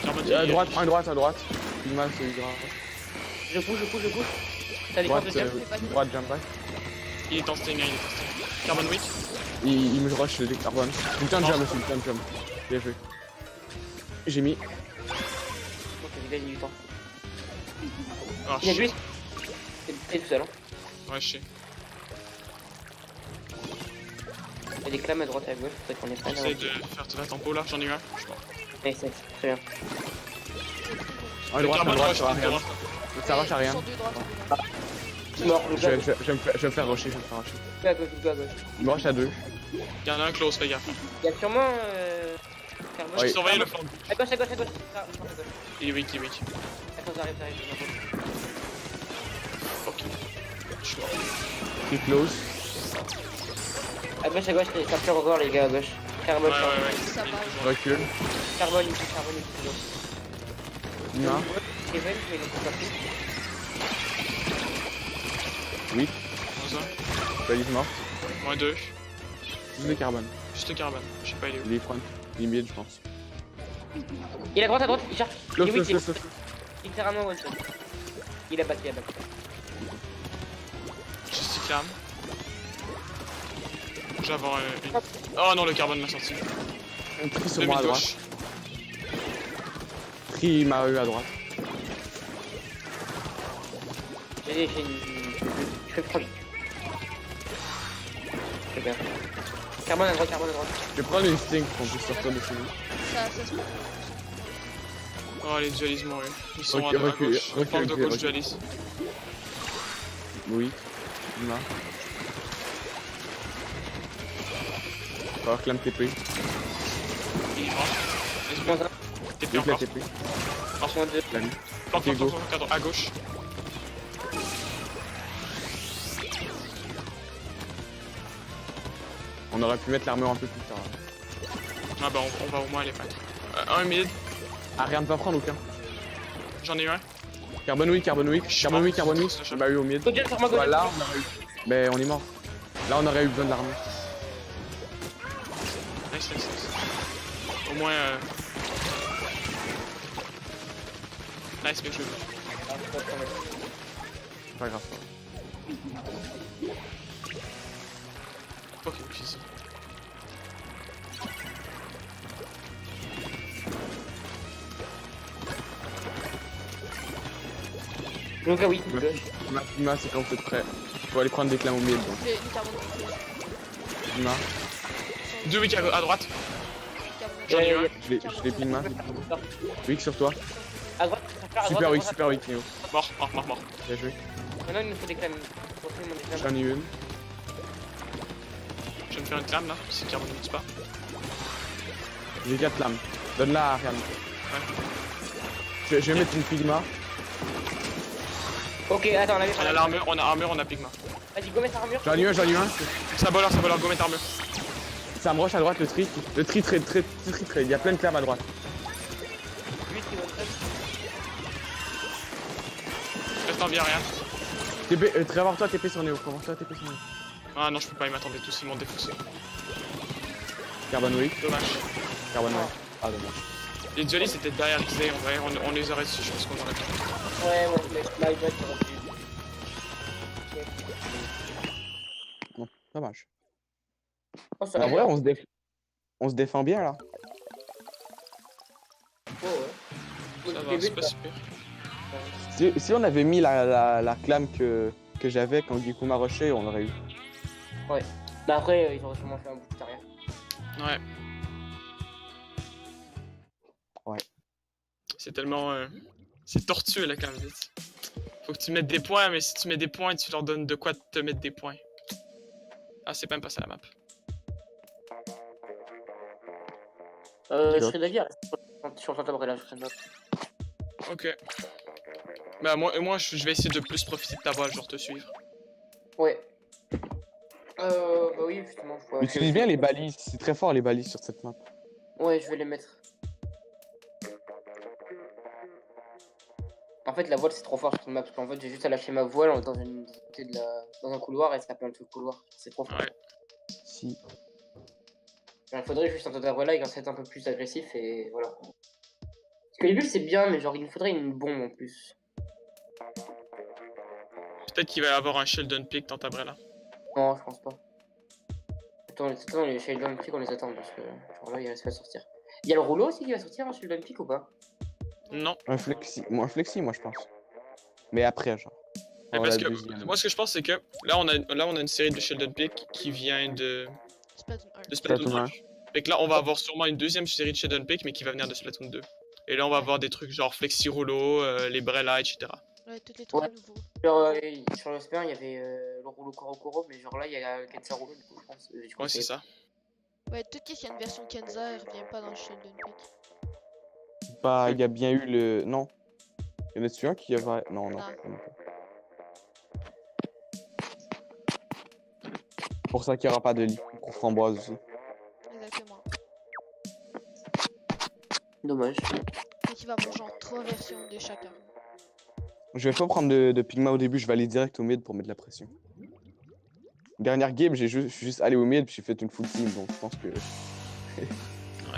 [SPEAKER 1] Carbone
[SPEAKER 3] À droite, un droite, à droite. Humain, c'est grave.
[SPEAKER 2] Je pousse. T'as les
[SPEAKER 3] Droite,
[SPEAKER 2] cartes de jump.
[SPEAKER 3] droite, jump back.
[SPEAKER 1] Il est en sting, Carbone weak.
[SPEAKER 3] Il me rush les carbone. Putain de jump aussi, putain de jump. Bien joué. J'ai mis.
[SPEAKER 2] Ok, j'ai gagné du temps.
[SPEAKER 1] Oh,
[SPEAKER 2] Il y a
[SPEAKER 1] shit.
[SPEAKER 2] lui. C'est tout seul. Hein.
[SPEAKER 1] Ouais, je sais.
[SPEAKER 2] Il y a des clams à droite et à gauche, peut-être qu'on est pas là.
[SPEAKER 1] J'essaie de faire la tempo là, j'en ai eu un. Je pense.
[SPEAKER 2] Nice, très bien.
[SPEAKER 3] Un
[SPEAKER 1] Le
[SPEAKER 3] droite,
[SPEAKER 1] carbone rush,
[SPEAKER 3] ça va rien.
[SPEAKER 1] droite.
[SPEAKER 3] Ça rush à rien.
[SPEAKER 4] Centre de droite.
[SPEAKER 2] Mort, le
[SPEAKER 3] Je
[SPEAKER 2] gars.
[SPEAKER 3] vais me faire rusher, je vais me faire rusher.
[SPEAKER 2] À gauche.
[SPEAKER 3] Il me rush à 2.
[SPEAKER 1] Il y en a un close, fais gaffe.
[SPEAKER 2] Il y a sûrement. Carbone.
[SPEAKER 3] Oui.
[SPEAKER 1] Surveillez le flanc.
[SPEAKER 2] À gauche.
[SPEAKER 1] Il est weak.
[SPEAKER 2] Attends, j'arrive.
[SPEAKER 1] Ok. Je suis mort.
[SPEAKER 3] Qui close.
[SPEAKER 2] À gauche, les capteurs encore, les gars, à gauche. Carbone,
[SPEAKER 1] Ouais.
[SPEAKER 4] Ça
[SPEAKER 1] Il est
[SPEAKER 4] va.
[SPEAKER 1] toujours-
[SPEAKER 3] Je recule.
[SPEAKER 2] Carbone.
[SPEAKER 3] Humain.
[SPEAKER 2] Kevin, mais il est pas pris.
[SPEAKER 3] Oui.
[SPEAKER 1] Dans un.
[SPEAKER 3] Valise mort.
[SPEAKER 1] Moins 2.
[SPEAKER 3] Juste le carbone.
[SPEAKER 1] Juste le carbone. Je sais pas, il est où.
[SPEAKER 3] Il est front. Il est mid, je pense.
[SPEAKER 2] Il est à droite, il cherche.
[SPEAKER 3] Close,
[SPEAKER 2] Il est
[SPEAKER 3] close.
[SPEAKER 2] littéralement one shot. Il a battu.
[SPEAKER 1] Juste il clame. Je vais avoir une. Oh non, le carbone m'a sorti.
[SPEAKER 3] Un tri sur
[SPEAKER 1] Le
[SPEAKER 3] moi à
[SPEAKER 1] mid
[SPEAKER 3] droite.
[SPEAKER 1] gauche.
[SPEAKER 3] Tri m'a eu à droite.
[SPEAKER 2] J'ai une. Je fais trop vite. C'est bien. Carbone à droite.
[SPEAKER 3] Je vais prendre une sting pour qu'on puisse sortir de chez nous.
[SPEAKER 4] Ça se passe.
[SPEAKER 1] Oh, les dualistes m'ont eu. Ils sont
[SPEAKER 3] Recule,
[SPEAKER 1] à
[SPEAKER 3] recule,
[SPEAKER 1] gauche.
[SPEAKER 3] recule,
[SPEAKER 1] Flanc de
[SPEAKER 3] recule,
[SPEAKER 1] gauche
[SPEAKER 3] recule.
[SPEAKER 1] dualiste.
[SPEAKER 3] Oui. Humain. On va avoir clam TP.
[SPEAKER 1] Il est mort.
[SPEAKER 2] Moins un.
[SPEAKER 1] TP
[SPEAKER 3] Oui, la
[SPEAKER 1] encore.
[SPEAKER 3] TP.
[SPEAKER 2] Moins deux.
[SPEAKER 3] La vie.
[SPEAKER 1] Flanc,
[SPEAKER 3] Ok, go.
[SPEAKER 1] à gauche.
[SPEAKER 3] On aurait pu mettre l'armure un peu plus tard.
[SPEAKER 1] Ah bah on va au moins les mettre. Un mid.
[SPEAKER 3] Ah, rien ne va prendre aucun.
[SPEAKER 1] J'en ai eu un.
[SPEAKER 3] Carbone weak.
[SPEAKER 1] Je suis
[SPEAKER 3] Carbone weak.
[SPEAKER 1] mort.
[SPEAKER 3] On a eu au mid.
[SPEAKER 2] Go jump sur moi, go jump.
[SPEAKER 3] Voilà, on aurait eu. Mais on est mort. Là, on aurait eu besoin de l'armure.
[SPEAKER 1] Nice. Au moins. Nice, mais je veux.
[SPEAKER 3] C'est pas grave.
[SPEAKER 1] Ok, c'est ça.
[SPEAKER 2] Donc ah oui,
[SPEAKER 3] Ouais.
[SPEAKER 2] gauche.
[SPEAKER 3] Pigma, c'est quand vous êtes prêt. Faut aller prendre des clams au milieu, donc.
[SPEAKER 4] Les carbone.
[SPEAKER 3] Pigma,
[SPEAKER 1] Deux week à droite. J'en
[SPEAKER 2] Ouais,
[SPEAKER 1] ai eu un.
[SPEAKER 2] ouais,
[SPEAKER 3] je l'ai Pigma. Wick sur toi.
[SPEAKER 2] À droite, à
[SPEAKER 3] Super
[SPEAKER 2] droite,
[SPEAKER 3] Wick,
[SPEAKER 2] à droite.
[SPEAKER 3] super Wick, Néo.
[SPEAKER 1] Mort.
[SPEAKER 3] Bien joué.
[SPEAKER 2] Maintenant, il nous faut des clams. Construisez-moi des clams.
[SPEAKER 3] J'en ai eu une.
[SPEAKER 1] Je vais me faire une clame là, si carbone ne pas.
[SPEAKER 3] J'ai 4 lames. Donne-la à Ariane. Je vais mettre une Pigma.
[SPEAKER 2] Ok, attends, on avait
[SPEAKER 1] On a l'armure, on a armure, on a pigma.
[SPEAKER 2] Vas-y, go mettre armure.
[SPEAKER 3] J'en ai eu un.
[SPEAKER 1] Ça voleur, go mettre armure.
[SPEAKER 3] Ça me rush à droite, le tri. Le tri trade. Il y a plein de clams à droite.
[SPEAKER 2] Lui qui va top.
[SPEAKER 1] Reste en vie, rien.
[SPEAKER 3] Prévoir-toi TP sur Néo.
[SPEAKER 1] Ah non, je peux pas, ils m'attendaient tous, ils m'ont défaussé.
[SPEAKER 3] Carbon Wick.
[SPEAKER 1] Dommage.
[SPEAKER 3] Carbon Wick. Ah, dommage.
[SPEAKER 1] Les duelistes c'était derrière XD, en vrai, on les aurait su, je pense qu'on aurait pu.
[SPEAKER 2] Ouais, mais là, il va être corrompu.
[SPEAKER 3] Dommage.
[SPEAKER 2] Oh, ça
[SPEAKER 3] En vrai, on se défend bien là.
[SPEAKER 2] Oh, ouais. Au
[SPEAKER 1] Ça va,
[SPEAKER 2] début,
[SPEAKER 1] c'est pas
[SPEAKER 2] ça-
[SPEAKER 1] super.
[SPEAKER 3] Si on avait mis la clame que j'avais quand Giku m'a rushé, on l'aurait eu.
[SPEAKER 2] Mais après, ils auraient sûrement fait un bout de carrière.
[SPEAKER 1] Ouais.
[SPEAKER 3] Ouais.
[SPEAKER 1] C'est tellement... C'est tortueux là quand même. Faut que tu mettes des points, mais si tu mets des points, tu leur donnes de quoi te mettre des points. Ah, c'est pas même pas ça la map.
[SPEAKER 2] Je serais d'avis, je suis en train d'aborder là, je serais d'avis.
[SPEAKER 1] Ok. Bah moi je vais essayer de plus profiter de ta voile, genre te suivre.
[SPEAKER 2] Ouais. Bah oui, justement, je vois.
[SPEAKER 3] Utilise bien les balises, c'est très fort les balises sur cette map.
[SPEAKER 2] Ouais, je vais les mettre. En fait, la voile c'est trop fort sur cette map parce qu'en fait, j'ai juste à lâcher ma voile dans une dans un couloir et ça peut tout le couloir. C'est trop fort.
[SPEAKER 1] Ouais.
[SPEAKER 3] Si.
[SPEAKER 2] Il faudrait juste un Totara avec un set un peu plus agressif et voilà. Parce que les bulles c'est bien, mais genre il nous faudrait une bombe en plus.
[SPEAKER 1] Peut-être qu'il va y avoir un Sheldon Pick dans ta là.
[SPEAKER 2] Non, je pense pas. Attends, les Sheldon Peak on les attend parce que genre là il risque de sortir. Il y a le rouleau aussi qui va sortir, un Sheldon Peak ou pas?
[SPEAKER 1] Non.
[SPEAKER 3] Un flexi, moi je pense. Mais après, genre.
[SPEAKER 1] Mais
[SPEAKER 3] Oh,
[SPEAKER 1] parce
[SPEAKER 3] la
[SPEAKER 1] que
[SPEAKER 3] deuxième.
[SPEAKER 1] moi ce que je pense c'est que là on a une série de Sheldon Pick qui vient de
[SPEAKER 4] Splatoon 1.
[SPEAKER 1] Splatoon
[SPEAKER 3] Splatoon
[SPEAKER 1] 1. Fait que là on va avoir sûrement une deuxième série de Sheldon Pick mais qui va venir de Splatoon 2. Et là on va avoir des trucs genre Flexi Rouleau, les Brella, etc.
[SPEAKER 4] Ouais, toutes les trucs
[SPEAKER 2] Ouais.
[SPEAKER 4] nouveaux.
[SPEAKER 2] Genre, sur le Super, il y avait le rouleau Koro, mais genre là il y a Kensa rouleau du coup je pense.
[SPEAKER 1] Ouais c'est ça.
[SPEAKER 4] Ouais, tout ce qui est une version Kenza, elle revient pas dans le Sheldon Peak.
[SPEAKER 3] Bah, il y a bien eu le. Non. Il y en a-tu un qui avait. Non, non.
[SPEAKER 4] Ah.
[SPEAKER 3] non. Pour ça qu'il n'y aura pas de lit. Pour framboise aussi.
[SPEAKER 4] Exactement.
[SPEAKER 2] Dommage.
[SPEAKER 4] Donc il va avoir genre 3 versions de chacun.
[SPEAKER 3] Je vais pas prendre de Pigma au début, je vais aller direct au mid pour mettre de la pression. Dernière game, je suis juste allé au mid puis j'ai fait une full team, donc je pense que.
[SPEAKER 4] Prends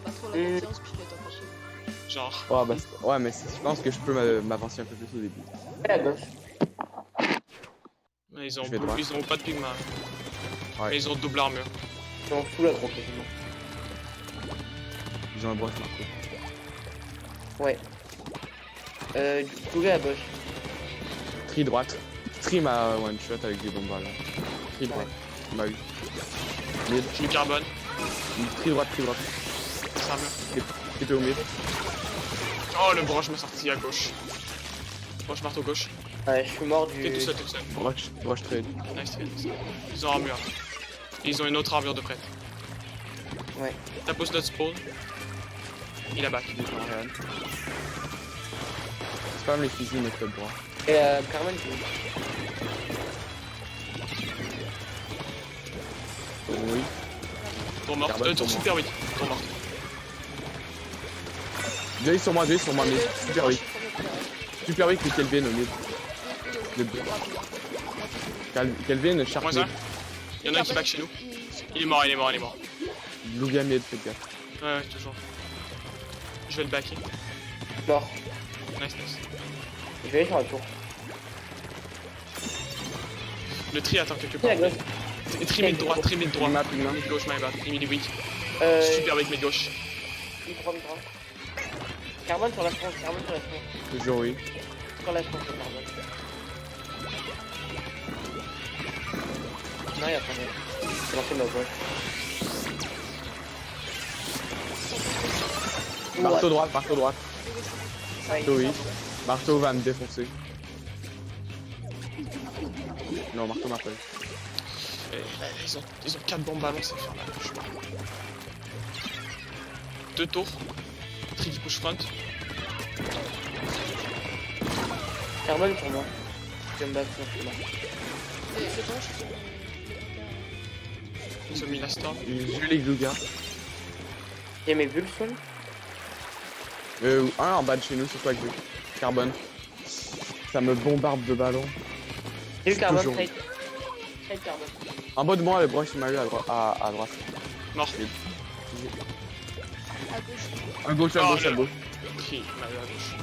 [SPEAKER 4] pas trop la confiance puis fais ton prochain.
[SPEAKER 1] Genre.
[SPEAKER 3] Ouais, bah, ouais mais je pense que je peux m'avancer un peu plus au début.
[SPEAKER 2] Ouais, à gauche.
[SPEAKER 1] Mais ils ont
[SPEAKER 3] Je vais droit.
[SPEAKER 1] pas de pigma.
[SPEAKER 3] Ouais.
[SPEAKER 1] Mais ils ont double armure.
[SPEAKER 2] Ils sont full aggro quasiment.
[SPEAKER 3] Ils ont un broche marqué.
[SPEAKER 2] Ouais. Du coup, à gauche.
[SPEAKER 3] Tri droite. Tri m'a one shot avec des bombes là. Tri droite. Il m'a eu. Mid.
[SPEAKER 1] Je me carbone.
[SPEAKER 3] Tri droite.
[SPEAKER 1] Ça armure.
[SPEAKER 3] TP au mid.
[SPEAKER 1] Oh le broche m'a sorti à gauche. Broche marteau gauche.
[SPEAKER 2] Ouais, je suis mort du.
[SPEAKER 1] T'es tout seul, tout seul.
[SPEAKER 3] Broche trade.
[SPEAKER 1] Nice, nice. Ils ont armure. Et ils ont une autre armure de prête.
[SPEAKER 2] Ouais.
[SPEAKER 1] T'as post notre spawn. Il a back.
[SPEAKER 3] Spam les fusils, mais top droit.
[SPEAKER 2] Et Carmen, tu.
[SPEAKER 3] Oui.
[SPEAKER 1] Tour mort.
[SPEAKER 3] Carbone,
[SPEAKER 1] Tour
[SPEAKER 3] tour
[SPEAKER 1] super weak. Tour mort.
[SPEAKER 3] Deux sur moi, mid. Super weak. Super weak le Kelvin au mid. Kelvin, Sharp
[SPEAKER 1] Moins
[SPEAKER 3] mid.
[SPEAKER 1] un. Il y en a un qui back chez nous. Il est mort.
[SPEAKER 3] Lugia mid, faites gaffe.
[SPEAKER 1] Ouais, toujours. Je vais le backer.
[SPEAKER 2] Mort.
[SPEAKER 1] Nice, nice.
[SPEAKER 2] Je vais aller sur la tour.
[SPEAKER 1] Le tri attend quelque
[SPEAKER 2] Et
[SPEAKER 1] part.
[SPEAKER 2] à gauche.
[SPEAKER 1] Tri mid droit.
[SPEAKER 3] Pigma.
[SPEAKER 1] Mid gauche, my bad. Il est weak.
[SPEAKER 2] Euh.
[SPEAKER 1] Super weak, mid gauche.
[SPEAKER 2] Mi-3. Carbone sur la France,
[SPEAKER 3] Toujours oui.
[SPEAKER 2] Sur la chance de carbone. Non, y'a pas de. C'est lancé ma voix.
[SPEAKER 3] Marteau droite, marteau droite.
[SPEAKER 2] Ouais,
[SPEAKER 3] Marteau, oui. Marteau va me défoncer. Non, marteau m'a pas eu.
[SPEAKER 1] Ils ont 4 bombes ballons, c'est infernal. 2 tours. Tricky push front.
[SPEAKER 2] Carbone pour moi. Jump back sur moi.
[SPEAKER 4] Les branches sont.
[SPEAKER 1] Ils ont mis la storm.
[SPEAKER 3] J'ai les glugas.
[SPEAKER 2] J'ai mes bulles soul.
[SPEAKER 3] Un en bas de chez nous, surtout avec carbone. Ça me bombarde de ballons.
[SPEAKER 2] J'ai eu carbone,
[SPEAKER 3] Toujours.
[SPEAKER 2] trade. Trade carbone.
[SPEAKER 3] En bas de moi, le broche il m'a eu à droite. À droite.
[SPEAKER 1] Mort.
[SPEAKER 4] À gauche.
[SPEAKER 3] À gauche, à
[SPEAKER 1] Oh,
[SPEAKER 3] gauche, à
[SPEAKER 1] le-
[SPEAKER 3] gauche.
[SPEAKER 1] Tri, il m'a eu à gauche.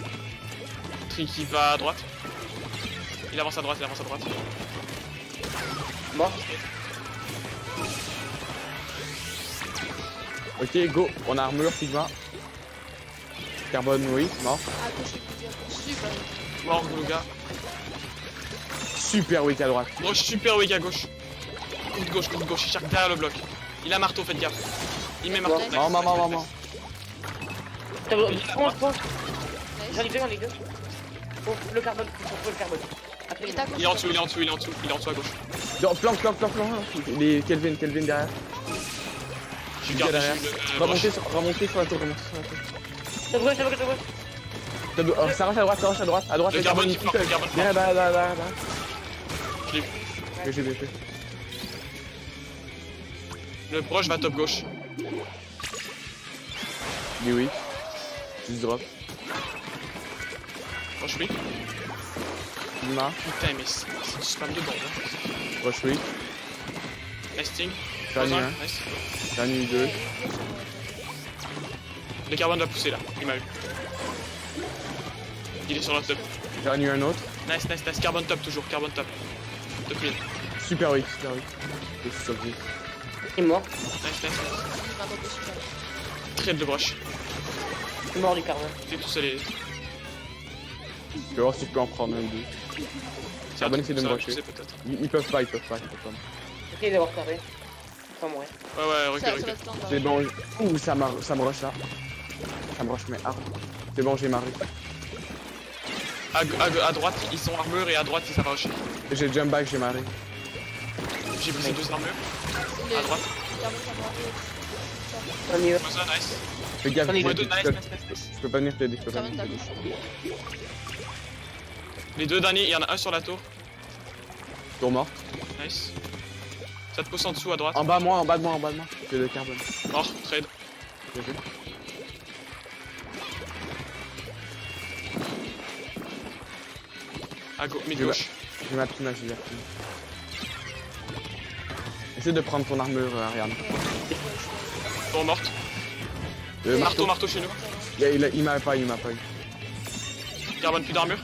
[SPEAKER 1] Tri qui va à droite. Il avance à droite, il avance à droite.
[SPEAKER 2] Mort.
[SPEAKER 3] Ok, go. On a armure, Sigma. Carbone, oui, mort.
[SPEAKER 4] À gauche, il faut dire. Super.
[SPEAKER 1] Mort, le gars.
[SPEAKER 3] Super weak à droite.
[SPEAKER 1] Broche super weak à gauche. Courte gauche, il cherche derrière le bloc. Il a marteau, faites gaffe. Il met marteau.
[SPEAKER 2] Bon.
[SPEAKER 1] Nice,
[SPEAKER 3] Maman,
[SPEAKER 1] nice,
[SPEAKER 3] maman,
[SPEAKER 1] nice,
[SPEAKER 3] maman.
[SPEAKER 2] Pense.
[SPEAKER 4] Nice.
[SPEAKER 2] J'en ai deux. Oh, le carbone, faut le carbone. Après,
[SPEAKER 4] Il est à gauche.
[SPEAKER 1] Il est en dessous, il est en dessous, il est en dessous, il est en dessous à gauche.
[SPEAKER 3] Non, planque. Les Kelvin derrière.
[SPEAKER 1] Je
[SPEAKER 3] Giga
[SPEAKER 1] garde
[SPEAKER 3] derrière. Remontez sur la tour, remontez sur la tour.
[SPEAKER 2] Ça brûle.
[SPEAKER 3] Ça rush à droite, à droite.
[SPEAKER 1] Le carbone qui
[SPEAKER 3] tout
[SPEAKER 1] part,
[SPEAKER 3] seul.
[SPEAKER 1] le carbone qui
[SPEAKER 3] Derrière, derrière.
[SPEAKER 1] Je l'ai vu.
[SPEAKER 3] Que j'ai BP.
[SPEAKER 1] Le broche va top gauche.
[SPEAKER 3] Il est weak. Juste drop.
[SPEAKER 1] Broche weak.
[SPEAKER 3] Sigma.
[SPEAKER 1] Putain, mais c'est du spam de bombe. Hein.
[SPEAKER 3] Rush weak.
[SPEAKER 1] Nesting.
[SPEAKER 3] J'en ai un.
[SPEAKER 1] Nice.
[SPEAKER 3] J'en ai eu deux.
[SPEAKER 1] Le carbone va pousser là, il m'a eu. Il est sur la top.
[SPEAKER 3] J'en ai eu un autre.
[SPEAKER 1] Nice. Carbone top toujours, carbone top. Top mid.
[SPEAKER 3] Super weak. Je suis surpris.
[SPEAKER 2] Il est mort.
[SPEAKER 1] Nice.
[SPEAKER 4] Il m'a pas super.
[SPEAKER 1] Trade de broche.
[SPEAKER 2] Il est mort du carbone.
[SPEAKER 1] T'es tout seul.
[SPEAKER 3] Je vais voir si je peux en prendre un ou deux. Carbone essaie de me rusher.
[SPEAKER 1] Peut-être.
[SPEAKER 3] Ils peuvent pas.
[SPEAKER 2] Essayez d'avoir carré. Pas mourir.
[SPEAKER 1] Ouais,
[SPEAKER 4] Ça
[SPEAKER 1] recule.
[SPEAKER 4] va se plaindre.
[SPEAKER 3] C'est bon. Ouh, ça me rush là. Ça me rush mais hard. C'est bon, j'ai marré.
[SPEAKER 1] À droite, ils sont armure et à droite, ils s'arrachent.
[SPEAKER 3] J'ai jump back, j'ai maré.
[SPEAKER 1] J'ai brisé 2 armures.
[SPEAKER 4] Les-
[SPEAKER 1] À droite.
[SPEAKER 4] Carbone, ça va.
[SPEAKER 2] On y va.
[SPEAKER 1] Moza, nice.
[SPEAKER 3] Fais gaffe,
[SPEAKER 2] J'en ai
[SPEAKER 3] je
[SPEAKER 1] Ouais,
[SPEAKER 2] deux.
[SPEAKER 1] deux, nice.
[SPEAKER 3] peux pas venir t'aider,
[SPEAKER 4] Carbone, à gauche.
[SPEAKER 1] Les deux derniers, il y en a un sur la tour.
[SPEAKER 3] Tour mort.
[SPEAKER 1] Nice. Ça te pousse en dessous à droite.
[SPEAKER 3] En bas de moi. J'ai le carbone.
[SPEAKER 1] Mort, trade.
[SPEAKER 3] J'ai vu.
[SPEAKER 1] Mid
[SPEAKER 3] Je
[SPEAKER 1] gauche.
[SPEAKER 3] J'ai ma prime, j'ai la prime. Essaie de prendre ton armure, Ariane.
[SPEAKER 1] Tour morte. Marteau chez nous.
[SPEAKER 3] Il m'a pas eu.
[SPEAKER 1] Carbone plus d'armure.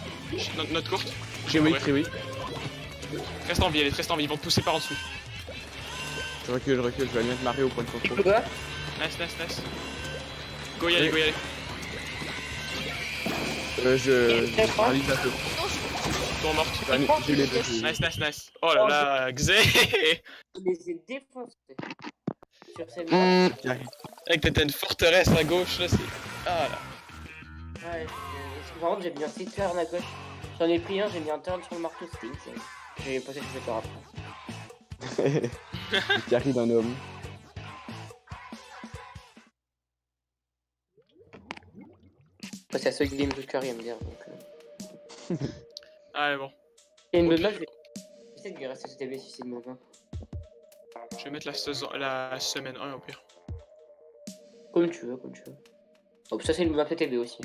[SPEAKER 1] Note courte.
[SPEAKER 3] J'ai weak, très weak.
[SPEAKER 1] Reste en vie, ils vont te pousser par en dessous.
[SPEAKER 3] Je recule, je vais aller mettre Mario au point de
[SPEAKER 2] Il
[SPEAKER 3] contrôle.
[SPEAKER 2] peut pas.
[SPEAKER 1] Nice. Go y aller.
[SPEAKER 3] Je paralise la tour.
[SPEAKER 1] Tour morte.
[SPEAKER 3] J'ai les deux.
[SPEAKER 1] Nice. Oh là là, Xé.
[SPEAKER 2] Je les ai défoncés. Sur cette map.
[SPEAKER 1] Mec, t'étais une forteresse à gauche là, c'est. Ah là.
[SPEAKER 2] Ouais, par contre, j'ai mis un petit turn à gauche. J'en ai pris un, j'ai mis un turn sur le marteau, c'était insane. J'ai posé ce corps après.
[SPEAKER 3] Carry d'un homme.
[SPEAKER 2] Bah, c'est la seule game de curry à me dire. Donc,
[SPEAKER 1] Ah mais bon.
[SPEAKER 2] Il y a une bonne map, j'essaie de rester sur TB si c'est de mauvais.
[SPEAKER 1] Je vais mettre la semaine 1 au pire.
[SPEAKER 2] Comme tu veux. Oh, ça c'est une map de TB aussi.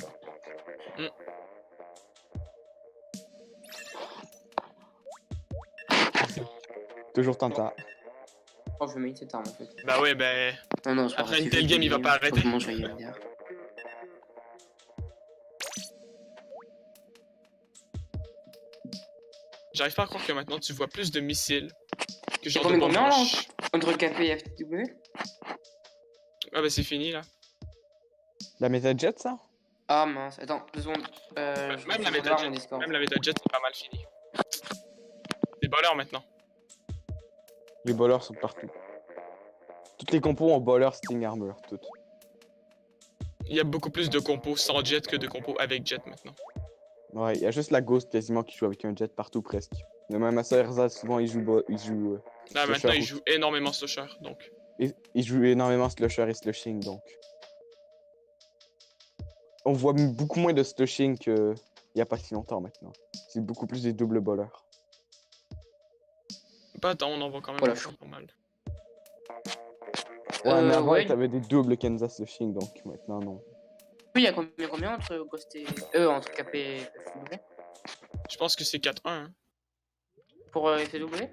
[SPEAKER 3] Toujours Tanta.
[SPEAKER 2] Oh, je vais mettre cette arme en fait.
[SPEAKER 1] Bah ouais, bah.
[SPEAKER 2] Non, je
[SPEAKER 1] Après une telle game, il va pas arrêter.
[SPEAKER 2] Franchement, je vais y aller derrière.
[SPEAKER 1] J'arrive pas à croire que maintenant tu vois plus de missiles que genre
[SPEAKER 2] Combien
[SPEAKER 1] de bombes
[SPEAKER 2] là
[SPEAKER 1] blanches.
[SPEAKER 2] Entre KP et FTW.
[SPEAKER 1] Ah bah c'est fini là.
[SPEAKER 3] La méta jet, ça?
[SPEAKER 2] Ah mince, attends, 2 secondes. Je
[SPEAKER 1] Même la
[SPEAKER 2] vais
[SPEAKER 1] méthode
[SPEAKER 2] voir mon
[SPEAKER 1] jet,
[SPEAKER 2] Discord.
[SPEAKER 1] même la méthode jet, c'est pas mal fini. Des bowlers maintenant.
[SPEAKER 3] Les bowlers sont partout. Toutes les compos ont bowler, sting, armor, toutes.
[SPEAKER 1] Il y a beaucoup plus de compos sans jet que de compos avec jet maintenant.
[SPEAKER 3] Ouais, il y a juste la Ghost quasiment qui joue avec un jet partout presque. Mais même à ça, Erza, souvent il joue.
[SPEAKER 1] Là,
[SPEAKER 3] Slusher
[SPEAKER 1] maintenant, il
[SPEAKER 3] aussi.
[SPEAKER 1] joue énormément Slusher, donc.
[SPEAKER 3] Il joue énormément Slusher et Slushing donc. On voit beaucoup moins de Slushing qu'il y a pas si longtemps maintenant. C'est beaucoup plus des doubles bowlers.
[SPEAKER 1] Pas tant, on en voit quand même
[SPEAKER 2] Voilà.
[SPEAKER 1] encore pas mal.
[SPEAKER 3] Ouais, mais avant,
[SPEAKER 2] ouais.
[SPEAKER 3] t'avais des doubles Kansas Slushing donc maintenant non.
[SPEAKER 2] Oui, il y a combien entre Ghost et. Entre KP et FW?
[SPEAKER 1] Je pense que c'est 4-1. Hein.
[SPEAKER 2] Pour FW?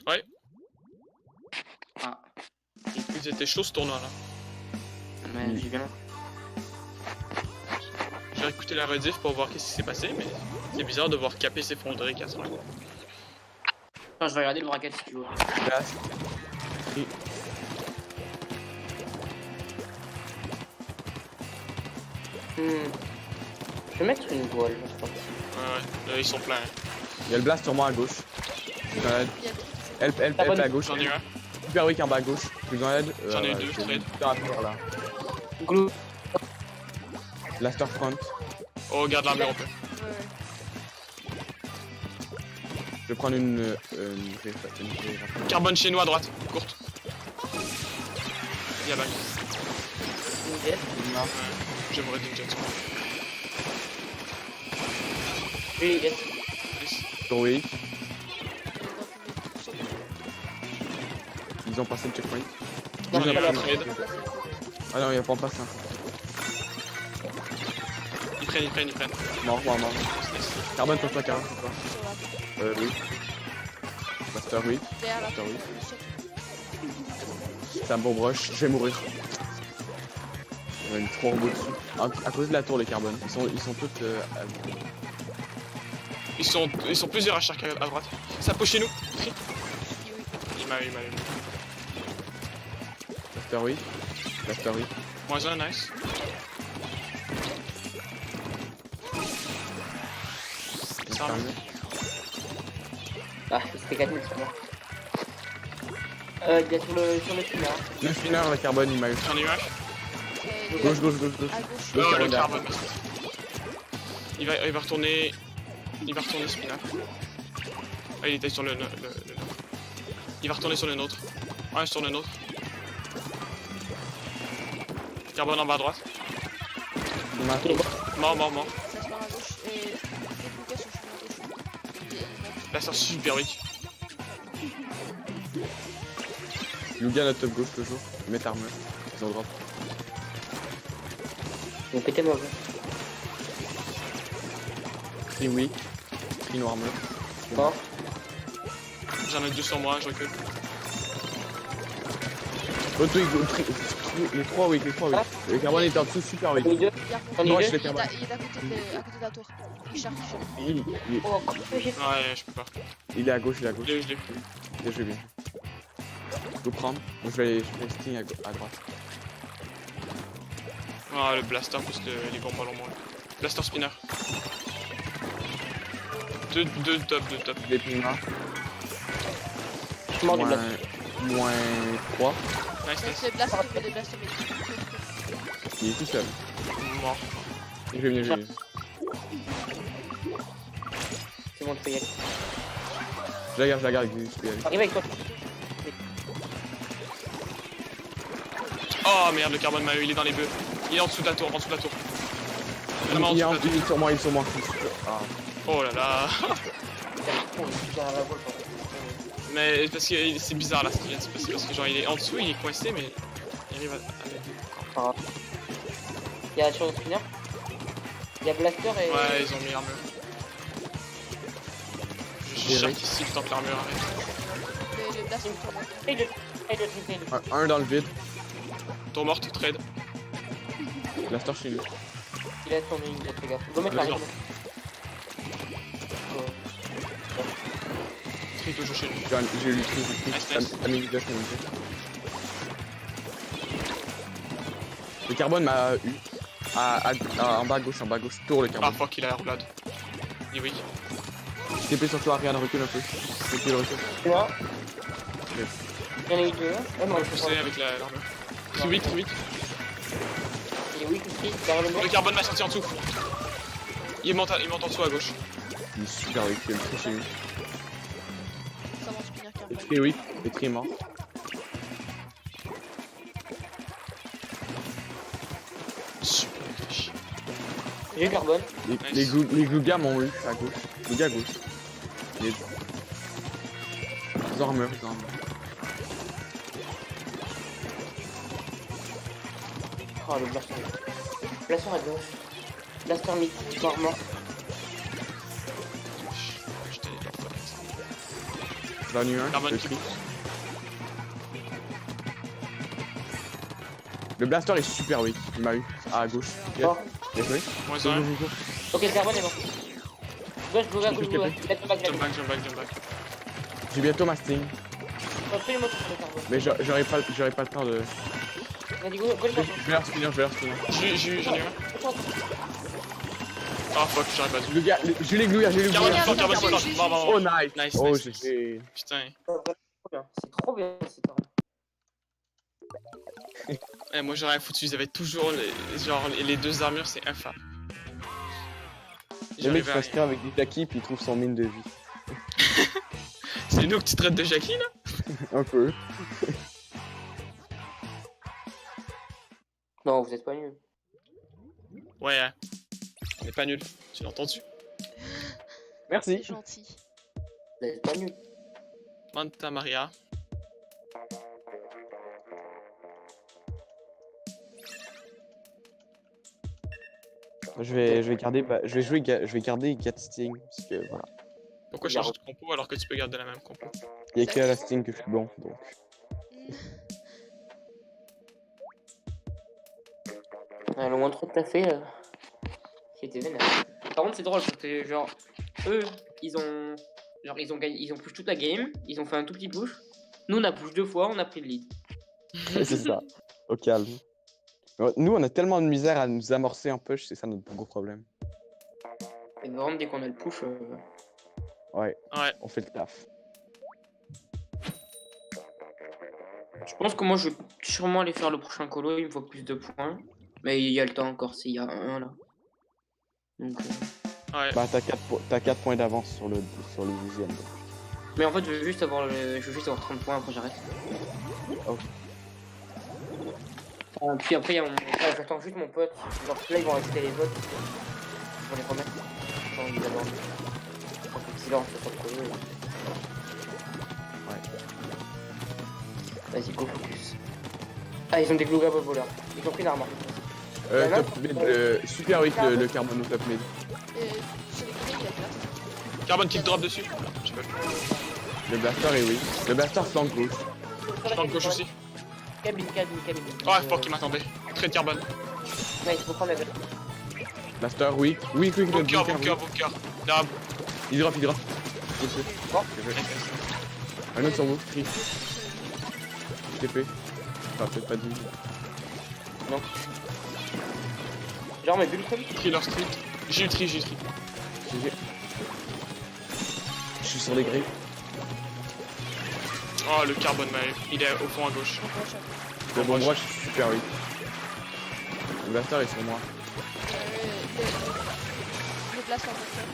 [SPEAKER 1] Ouais.
[SPEAKER 2] Ah,
[SPEAKER 1] Ils étaient chauds ce tournoi là.
[SPEAKER 2] mais j'ai bien.
[SPEAKER 1] J'ai écouté la rediff pour voir qu'est-ce qui s'est passé, mais c'est bizarre de voir KP s'effondrer 4-1.
[SPEAKER 2] Enfin, je vais regarder le bracket si tu veux.
[SPEAKER 3] Là,
[SPEAKER 2] Je vais mettre une voile, je crois.
[SPEAKER 1] Ouais, ils sont pleins. Hein.
[SPEAKER 3] il y a le blast sur moi à gauche.
[SPEAKER 4] Il y a tout.
[SPEAKER 3] Help à gauche.
[SPEAKER 1] J'en ai eu un.
[SPEAKER 3] Super weak en bas à gauche. Plus en aide.
[SPEAKER 1] J'en ai eu deux, trade.
[SPEAKER 3] Super à faire là.
[SPEAKER 2] Glue.
[SPEAKER 3] Blaster front.
[SPEAKER 1] Oh, regarde l'armure un peu.
[SPEAKER 4] Ouais.
[SPEAKER 3] Je vais prendre une
[SPEAKER 1] Carbone chez nous à droite, courte. Il y a back.
[SPEAKER 2] Une jet.
[SPEAKER 1] J'aimerais une jet.
[SPEAKER 2] Oui, yes.
[SPEAKER 3] Super weak. Ils ont passé le checkpoint.
[SPEAKER 1] J'en ai eu
[SPEAKER 2] pas
[SPEAKER 1] un
[SPEAKER 2] la
[SPEAKER 1] trade.
[SPEAKER 3] Ah non, il a pas passé.
[SPEAKER 1] Ils prennent.
[SPEAKER 3] Mort. Carbone sur toi, Carbone sur toi.
[SPEAKER 4] Sur la
[SPEAKER 3] Oui. Blaster oui.
[SPEAKER 4] derrière la
[SPEAKER 3] Attends, oui.
[SPEAKER 4] le
[SPEAKER 3] C'est un bon brush. Je vais mourir. Il y a une 3 robots dessus. À cause de la tour, les carbones. Ils sont toutes.
[SPEAKER 1] Ils sont plusieurs à chaque à droite. Ça pousse chez nous. Il m'a eu.
[SPEAKER 3] Blaster oui. Blaster oui.
[SPEAKER 1] Moins un, nice. Ça va.
[SPEAKER 2] Ah, c'était 4000 sur moi. Il y a sur le spinner.
[SPEAKER 3] Le spinner, le carbone, il m'a eu.
[SPEAKER 1] J'en ai eu un.
[SPEAKER 3] Gauche.
[SPEAKER 4] À gauche.
[SPEAKER 3] Le
[SPEAKER 1] Oh, le
[SPEAKER 3] carbone.
[SPEAKER 1] carbone. Il va retourner. Il va retourner spinner. Ah, il était sur le. Il va retourner sur le nôtre. Ouais, sur le nôtre. Carbone en bas à droite.
[SPEAKER 3] Il m'a
[SPEAKER 1] Mort.
[SPEAKER 4] Ça se part à gauche. Et les Lucas sont sur la gauche.
[SPEAKER 1] Là, c'est super weak.
[SPEAKER 3] Yuga à top gauche toujours. Ils mettent armure. Ils ont drop.
[SPEAKER 2] Ils ont pété moi.
[SPEAKER 3] Screen weak. Screen armure.
[SPEAKER 2] Mort.
[SPEAKER 1] J'en ai deux sur moi, je recule.
[SPEAKER 3] Les 3 weak. Le carbone était en dessous super weak.
[SPEAKER 2] Les deux.
[SPEAKER 4] Il
[SPEAKER 3] Non,
[SPEAKER 2] deux.
[SPEAKER 3] je fais
[SPEAKER 4] est
[SPEAKER 3] carbone.
[SPEAKER 4] à côté de la tour. Il charge.
[SPEAKER 2] Oh, comment j'ai fait?
[SPEAKER 1] Ouais, je peux pas.
[SPEAKER 3] Il est à gauche.
[SPEAKER 1] Je l'ai.
[SPEAKER 3] Bien joué, bien. Je peux prendre. Moi, je vais sting à droite.
[SPEAKER 1] Ah, le blaster pousse les gros ballons moins. Blaster spinner. Deux top.
[SPEAKER 3] Il est prima.
[SPEAKER 2] Je suis mort du bloc.
[SPEAKER 3] Moins 3.
[SPEAKER 1] Nice.
[SPEAKER 4] C'est blast, mais des blasts,
[SPEAKER 3] Il est tout seul.
[SPEAKER 1] Mort.
[SPEAKER 3] Je vais venir.
[SPEAKER 2] C'est bon, tu peux y aller.
[SPEAKER 3] Je la garde, je peux y aller.
[SPEAKER 2] Arrive avec toi.
[SPEAKER 1] Oh merde, le carbone m'a eu, il est dans les bœufs. Il est en dessous de la tour, Vraiment en
[SPEAKER 3] Il
[SPEAKER 1] dessous de la tour.
[SPEAKER 3] est sur moi. Ah.
[SPEAKER 1] Oh là là.
[SPEAKER 2] Il
[SPEAKER 1] Mais parce que c'est bizarre là ce qui vient de se passer. Parce que genre il est en dessous, il est coincé, mais il arrive à mettre des...
[SPEAKER 2] y a sur le spinner. Il y a Blaster et.
[SPEAKER 1] Ouais, ils ont mis l'armure. Je cherche ici le temps que l'armure arrive.
[SPEAKER 4] Les blasts sont sur moi.
[SPEAKER 3] Un dans le vide.
[SPEAKER 1] Tour morte, trade.
[SPEAKER 3] Blaster chez lui.
[SPEAKER 2] Il a tourné une tête, les gars. Go mettre la
[SPEAKER 1] Vas-y,
[SPEAKER 2] rime.
[SPEAKER 1] Trade toujours chez lui.
[SPEAKER 3] J'ai eu le truc.
[SPEAKER 1] Nice.
[SPEAKER 3] T'as mis le dash, Le carbone m'a eu. En bas à gauche, tour le
[SPEAKER 1] Ah
[SPEAKER 3] carbone.
[SPEAKER 1] fuck, il a la roulade. Il est weak.
[SPEAKER 3] TP sur toi, regarde, recule un peu. Recule.
[SPEAKER 2] C'est moi.
[SPEAKER 3] Ok.
[SPEAKER 2] Il y en a eu deux. Ah non,
[SPEAKER 1] Je
[SPEAKER 2] je
[SPEAKER 1] sais avec l'armure. Très weak, très weak.
[SPEAKER 2] Il est weak aussi, carrément.
[SPEAKER 1] Le carbone m'a sorti en dessous. Il monte en dessous à gauche.
[SPEAKER 3] Il est super weak, il est très chez lui.
[SPEAKER 4] Ça va spinner
[SPEAKER 3] Et
[SPEAKER 4] carbone.
[SPEAKER 3] très weak, et très mort.
[SPEAKER 1] Super weak.
[SPEAKER 2] J'ai eu carbone.
[SPEAKER 3] Les glugas m'ont eu à gauche. Glugas à gauche. Les armures.
[SPEAKER 2] Oh, le blaster. Blaster à gauche. Blaster mid, mort.
[SPEAKER 1] Je t'ai leur connaître.
[SPEAKER 3] J'en ai eu un.
[SPEAKER 1] Carbone
[SPEAKER 3] le
[SPEAKER 1] qui
[SPEAKER 3] tri.
[SPEAKER 1] pousse.
[SPEAKER 3] Le blaster est super weak, il m'a eu. Ah, à gauche.
[SPEAKER 2] Mort.
[SPEAKER 3] Bien joué.
[SPEAKER 1] Moins
[SPEAKER 3] Go,
[SPEAKER 1] un.
[SPEAKER 3] go, go.
[SPEAKER 2] Ok, le carbone est mort. Gauche, gauche, gauche,
[SPEAKER 3] J'ai
[SPEAKER 2] gauche. Il a ton back,
[SPEAKER 1] Jump back.
[SPEAKER 3] J'ai bientôt ma sting,
[SPEAKER 2] Absolument tout le carbone.
[SPEAKER 3] mais j'aurais pas le temps de.
[SPEAKER 2] Vas-y, gauche, gauche, gauche.
[SPEAKER 3] Je vais leur spinner.
[SPEAKER 1] J'en ai un. Ah fuck, j'aurais pas dû.
[SPEAKER 3] J'ai les glugas,
[SPEAKER 1] Carbone,
[SPEAKER 4] Regarde,
[SPEAKER 1] carbone,
[SPEAKER 4] regarde,
[SPEAKER 1] carbone.
[SPEAKER 4] j'ai-
[SPEAKER 1] Bon.
[SPEAKER 3] Oh nice.
[SPEAKER 1] Nice,
[SPEAKER 3] Oh
[SPEAKER 1] nice,
[SPEAKER 3] j'ai.
[SPEAKER 1] Putain.
[SPEAKER 2] C'est trop bien, c'est trop bien.
[SPEAKER 1] Eh, moi j'aurais foutu, ils avaient toujours les deux armures, c'est infâme.
[SPEAKER 3] Le mec
[SPEAKER 1] J'arrivais à
[SPEAKER 3] fasse
[SPEAKER 1] rien.
[SPEAKER 3] avec des Jackie puis il trouve son mine de vie.
[SPEAKER 1] C'est nous que tu traites de Jackie là?
[SPEAKER 3] Un peu.
[SPEAKER 2] Non, vous êtes pas nuls.
[SPEAKER 1] Ouais, on est pas nul. Tu l'as entendu?
[SPEAKER 3] Merci.
[SPEAKER 4] C'est gentil.
[SPEAKER 2] Vous êtes pas nuls.
[SPEAKER 1] Manta Maria.
[SPEAKER 3] Je vais garder, je vais garder Gat Sting parce que voilà.
[SPEAKER 1] Pourquoi changer de compo alors que tu peux garder la même compo?
[SPEAKER 3] Il y a qu'à la Sting que je suis bon donc.
[SPEAKER 2] Le moins trop que t'as fait, c'était vénère. Par contre, c'est drôle parce que, genre, eux, ils ont gagné, ils ont push toute la game, ils ont fait un tout petit push. Nous, on a push 2 fois, on a pris le lead.
[SPEAKER 3] C'est ça. Au calme. Nous on a tellement de misère à nous amorcer en push, c'est ça notre plus gros problème.
[SPEAKER 2] Et vraiment, dès qu'on a le push,
[SPEAKER 3] Ouais,
[SPEAKER 1] Ouais.
[SPEAKER 3] on fait le taf.
[SPEAKER 2] je pense que moi, je vais sûrement aller faire le prochain colo, il me faut plus de points. Mais il y a le temps encore, s'il y a un là. Donc,
[SPEAKER 1] Ouais.
[SPEAKER 3] Bah t'as 4 points d'avance sur le 12ème.
[SPEAKER 2] mais en fait, je veux juste avoir 30 points, après j'arrête.
[SPEAKER 3] Ok.
[SPEAKER 2] Puis après, il y a j'attends juste mon pote. Genre, là, ils vont rajouter les votes. Je vais les remettre. J'ai envie d'avoir un peu de silence sur le colo. Vas-y, go focus. Ah, ils ont des glugas voleurs. Ils ont pris l'armor.
[SPEAKER 3] Top mid, super weak le carbone au top mid.
[SPEAKER 4] Sur les clés, il y a place.
[SPEAKER 1] Carbone qui te drop dessus. Je peux.
[SPEAKER 3] Le blaster est weak. Le blaster flanc gauche.
[SPEAKER 1] Je prends le gauche aussi.
[SPEAKER 2] Cabine.
[SPEAKER 1] Oh fuck, il m'attendait. Très de carbone.
[SPEAKER 2] Ouais, il faut prendre la bête.
[SPEAKER 3] Blaster weak. Weak le
[SPEAKER 1] Bunker. Là,
[SPEAKER 3] Il drop.
[SPEAKER 2] Bon.
[SPEAKER 3] Un autre sur vous, tri. TP. Enfin peut-être pas dit.
[SPEAKER 2] Genre, mes bulles comme.
[SPEAKER 1] Thriller Street. J'ai eu tri.
[SPEAKER 3] GG. Je suis sur les grilles.
[SPEAKER 1] Oh, le carbone m'a eu. Il est au fond à gauche.
[SPEAKER 3] Le bon moi je suis super weak. Le blaster est sur moi.
[SPEAKER 4] Le place en fait.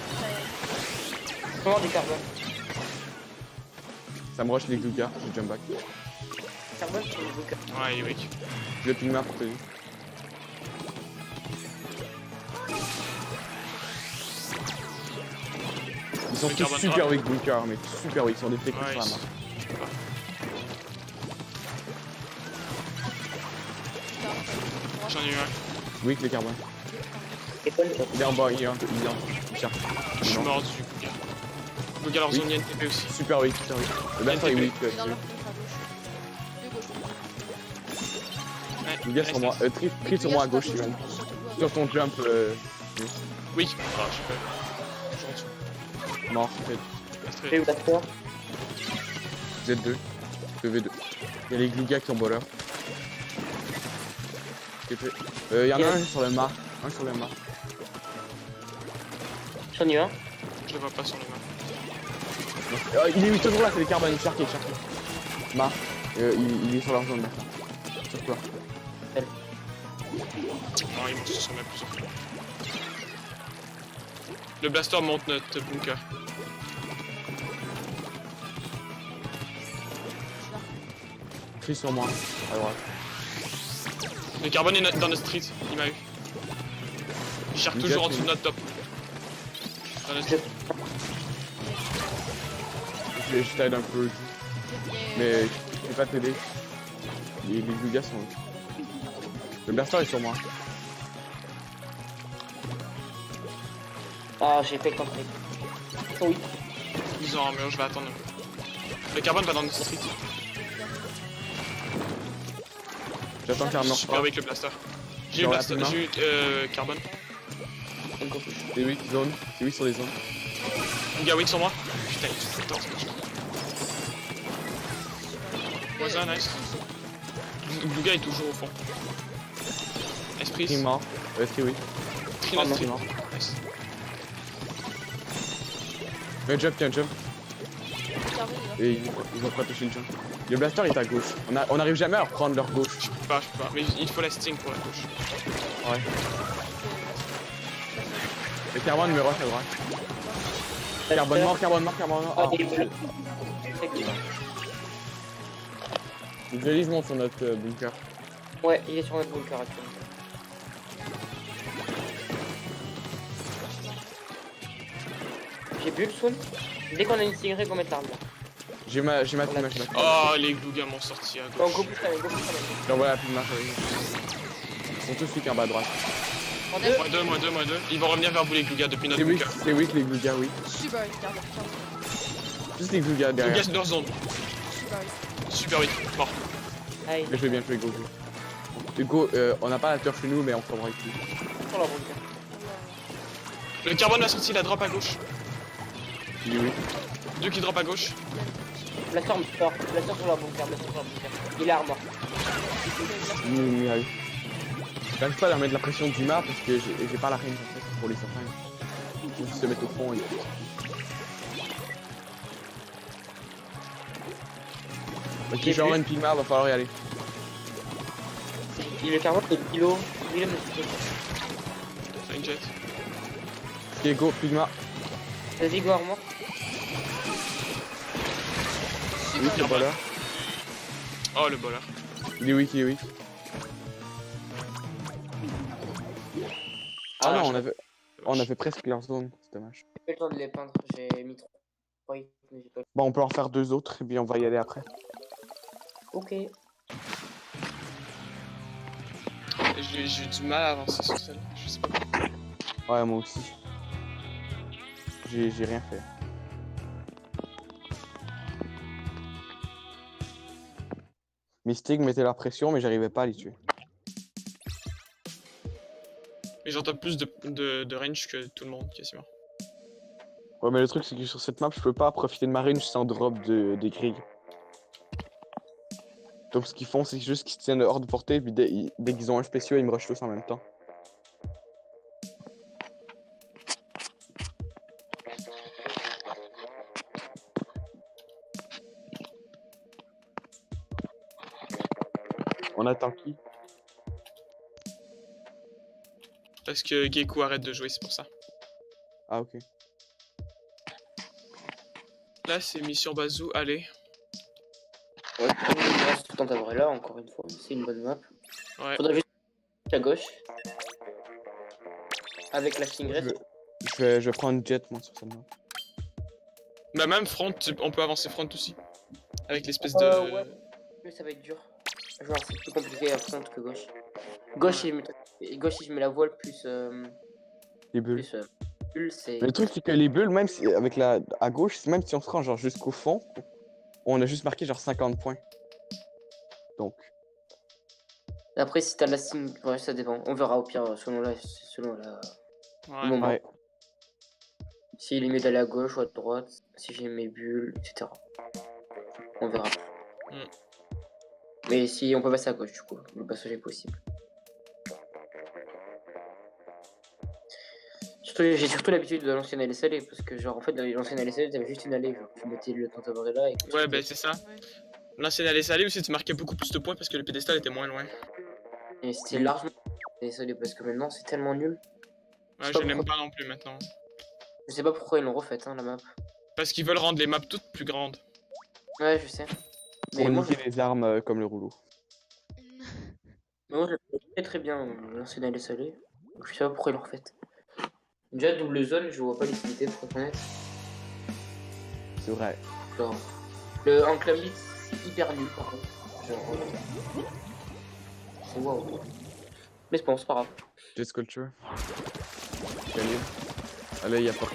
[SPEAKER 2] Comment des carbones.
[SPEAKER 3] Ça me rush les glugas, je jump back.
[SPEAKER 2] Carbone sur le bulles.
[SPEAKER 1] Ouais, il est weak.
[SPEAKER 3] Je le ping pour te dire. Ils sont
[SPEAKER 1] Le
[SPEAKER 3] tous
[SPEAKER 1] carbone
[SPEAKER 3] super
[SPEAKER 1] drop.
[SPEAKER 3] weak bunker, mais super weak, ils sont des techniques
[SPEAKER 1] Ouais,
[SPEAKER 3] sur la main.
[SPEAKER 1] J'en ai eu un.
[SPEAKER 3] Weak les carbones.
[SPEAKER 2] Et pas le top.
[SPEAKER 3] Il est en bas, il cherche.
[SPEAKER 1] Je suis
[SPEAKER 3] Non.
[SPEAKER 1] mort dessus. Donc alors,
[SPEAKER 3] Oui.
[SPEAKER 1] zone NTP aussi.
[SPEAKER 3] Super weak. Le blaster est
[SPEAKER 1] NTP.
[SPEAKER 3] weak.
[SPEAKER 4] Il est dans leur contre à gauche. De gauche.
[SPEAKER 1] Ouais,
[SPEAKER 3] Le gars sur moi, tri sur moi à gauche, Ivan. Sur ton jump,
[SPEAKER 1] Oui. Ah, je sais pas. Toujours en dessous.
[SPEAKER 3] mort,
[SPEAKER 1] Très-
[SPEAKER 2] J'ai eu la 3.
[SPEAKER 3] Z2, PV2. Il y a les glugas qui ont baller. Il y en a un sur le marque. Un sur les mains.
[SPEAKER 2] J'en ai un.
[SPEAKER 1] Je le vois pas sur les mains.
[SPEAKER 3] Il est toujours là, c'est les carbones, il charqué. Ma, il est sur leur zone maintenant. Sur toi.
[SPEAKER 1] Non, il monte sur mes plusieurs fois. Le blaster monte notre bunker.
[SPEAKER 3] Crie sur moi, à droite.
[SPEAKER 1] Le carbone est dans notre street, il m'a eu. Il cherche toujours en dessous de notre top. Dans notre street.
[SPEAKER 3] Je t'aide un peu, mais je peux pas t'aider. Les glugas sont... Le blaster est sur moi.
[SPEAKER 2] Ah, j'ai fait le contre. Oui.
[SPEAKER 1] Ils ont armure, je vais attendre un peu. Le carbone va dans notre street.
[SPEAKER 3] J'attends qu'il y ait un mur.
[SPEAKER 1] Super avec le blaster. J'ai eu
[SPEAKER 3] Genre
[SPEAKER 1] blaster,
[SPEAKER 3] rapidement.
[SPEAKER 1] j'ai eu carbone.
[SPEAKER 3] C'est oui, zone. C'est oui sur les zones.
[SPEAKER 1] Gawik sur moi. Putain, il est tout le temps. Voisin, nice. Gluga est toujours au fond. Esprit.
[SPEAKER 3] Tri mort. Tri oui.
[SPEAKER 1] Tri notre
[SPEAKER 3] Tri
[SPEAKER 1] street.
[SPEAKER 3] mort.
[SPEAKER 1] Nice.
[SPEAKER 3] Un jump, tiens, jump.
[SPEAKER 4] Carbone, il est là.
[SPEAKER 3] Et ils ont pas touché le jump. Le blaster est à gauche. On arrive jamais à reprendre leur gauche.
[SPEAKER 1] Je peux pas. Mais il faut la sting pour la gauche.
[SPEAKER 3] Ouais. Le carbone me rush à droite. Carbone mort.
[SPEAKER 2] Ah,
[SPEAKER 3] Ah,
[SPEAKER 2] il est bleu.
[SPEAKER 3] les dualistes montent sur notre bunker.
[SPEAKER 2] Ouais, il est sur notre bunker actuellement. J'ai bu le soon. Dès qu'on a une cigarette, on met l'arme là.
[SPEAKER 3] J'ai ma team.
[SPEAKER 1] Oh, les glugas m'ont sorti à
[SPEAKER 2] Bon,
[SPEAKER 1] gauche.
[SPEAKER 2] go plus go plus
[SPEAKER 3] J'envoie la pile oui. Ils sont tous weak en bas à droite.
[SPEAKER 2] En deux.
[SPEAKER 1] Moins deux. Ils vont revenir vers vous les glugas depuis notre bunker.
[SPEAKER 3] C'est weak les glugas, oui.
[SPEAKER 4] Super vite, carbone.
[SPEAKER 3] Juste les glugas derrière.
[SPEAKER 1] Glugas de leur zone.
[SPEAKER 4] Super vite.
[SPEAKER 1] Super vite. Mort.
[SPEAKER 2] Allez,
[SPEAKER 3] Je vais bien jouer, go. Hugo, on n'a pas la turf chez nous, mais on prendra ici.
[SPEAKER 2] sur leur bunker.
[SPEAKER 1] Le carbone a sorti la drop à gauche.
[SPEAKER 3] Il est weak.
[SPEAKER 1] Deux qui drop à gauche.
[SPEAKER 2] Blaster sur leur bunker, blaster sur leur bunker. Il est armor.
[SPEAKER 3] Il a eu. J'arrive pas à leur mettre la pression du map parce que j'ai pas la range en fait pour les surprendre. Ils vont se mettre au fond et tout. Ok,
[SPEAKER 2] J'ai
[SPEAKER 3] genre
[SPEAKER 2] vu.
[SPEAKER 3] une pigma, va falloir y aller.
[SPEAKER 2] Il est carrément de kilo. Il est
[SPEAKER 1] C'est une jet.
[SPEAKER 3] Ok, go, pigma.
[SPEAKER 2] Vas-y, go armor.
[SPEAKER 3] Oui, c'est pas là.
[SPEAKER 1] Oh, le bowler.
[SPEAKER 3] Il est weak. Ah non, on avait presque leur zone, c'est dommage.
[SPEAKER 2] J'ai pas eu le temps de les peindre, j'ai mis 3 hits, mais j'ai pas eu.
[SPEAKER 3] Bon, on peut en faire deux autres et puis on va y aller après.
[SPEAKER 2] Ok.
[SPEAKER 1] J'ai eu du mal à avancer sur celle-là. Je sais pas pourquoi.
[SPEAKER 3] Ouais, moi aussi. J'ai rien fait. Mystique mettait la pression, mais j'arrivais pas à les tuer.
[SPEAKER 1] Mais j'entends plus de range que tout le monde, quasiment.
[SPEAKER 3] Ouais, mais le truc, c'est que sur cette map, je peux pas profiter de ma range sans drop des grilles. Donc, ce qu'ils font, c'est juste qu'ils se tiennent hors de portée, puis dès qu'ils ont un spécial, ils me rushent tous en même temps. On attend qui?
[SPEAKER 1] Parce que Geku arrête de jouer, c'est pour ça.
[SPEAKER 3] Ah, ok.
[SPEAKER 1] Là, c'est mission Bazou, allez.
[SPEAKER 2] Ouais, il reste tout en là encore une fois. C'est une bonne map.
[SPEAKER 1] Ouais.
[SPEAKER 2] Faudrait juste à gauche. Avec la Stingray.
[SPEAKER 3] Je vais prendre jet, moi, sur cette map.
[SPEAKER 1] Bah, même front, on peut avancer front aussi. Avec l'espèce de.
[SPEAKER 2] Ouais. Mais ça va être dur. Genre, c'est plus compliqué à front que gauche. Gauche, si je mets la voile plus.
[SPEAKER 3] Les bulles.
[SPEAKER 2] Plus. Bulle, c'est.
[SPEAKER 3] Mais le truc, c'est que les bulles, même si, avec à gauche, même si on se rend genre jusqu'au fond, on a juste marqué genre 50 points. Donc.
[SPEAKER 2] Après, si t'as la Sting. Ouais, ça dépend. On verra au pire selon la.
[SPEAKER 1] Ouais.
[SPEAKER 2] Le moment.
[SPEAKER 3] Ouais.
[SPEAKER 2] S'il est mieux d'aller à gauche ou à droite, si j'ai mes bulles, etc. On verra.
[SPEAKER 1] Mm.
[SPEAKER 2] Mais si on peut passer à gauche, du coup, le passage est possible. J'ai surtout l'habitude de l'ancienne allée salée parce que genre en fait dans l'ancienne allée salée t'avais juste une allée, genre tu mettais le compteur là et
[SPEAKER 1] Ouais, bah c'est ça.
[SPEAKER 4] Ouais.
[SPEAKER 1] L'ancienne allée salée aussi, tu marquais beaucoup plus de points parce que le pédestal était moins loin.
[SPEAKER 2] et c'était largement allée salée parce que maintenant c'est tellement nul.
[SPEAKER 1] Ouais,
[SPEAKER 2] sais
[SPEAKER 1] je
[SPEAKER 2] pas
[SPEAKER 1] l'aime
[SPEAKER 2] pourquoi-
[SPEAKER 1] pas non plus maintenant.
[SPEAKER 2] Je sais pas pourquoi ils l'ont refaite hein, la map.
[SPEAKER 1] Parce qu'ils veulent rendre les maps toutes plus grandes.
[SPEAKER 2] Ouais je sais. Mais
[SPEAKER 3] Pour
[SPEAKER 2] moi,
[SPEAKER 3] niquer les armes comme le rouleau.
[SPEAKER 2] je le fais très très bien l'ancienne allée salée. Donc, je sais pas pourquoi ils l'ont refaite. Déjà double zone, je vois pas l'utilité pour être honnête.
[SPEAKER 3] C'est vrai.
[SPEAKER 2] Genre, le en Clamlit c'est hyper nul par contre. Genre, c'est wow. Mais c'est bon, c'est pas grave.
[SPEAKER 3] Jet Sculpture. Calibre. Allez, y a pas.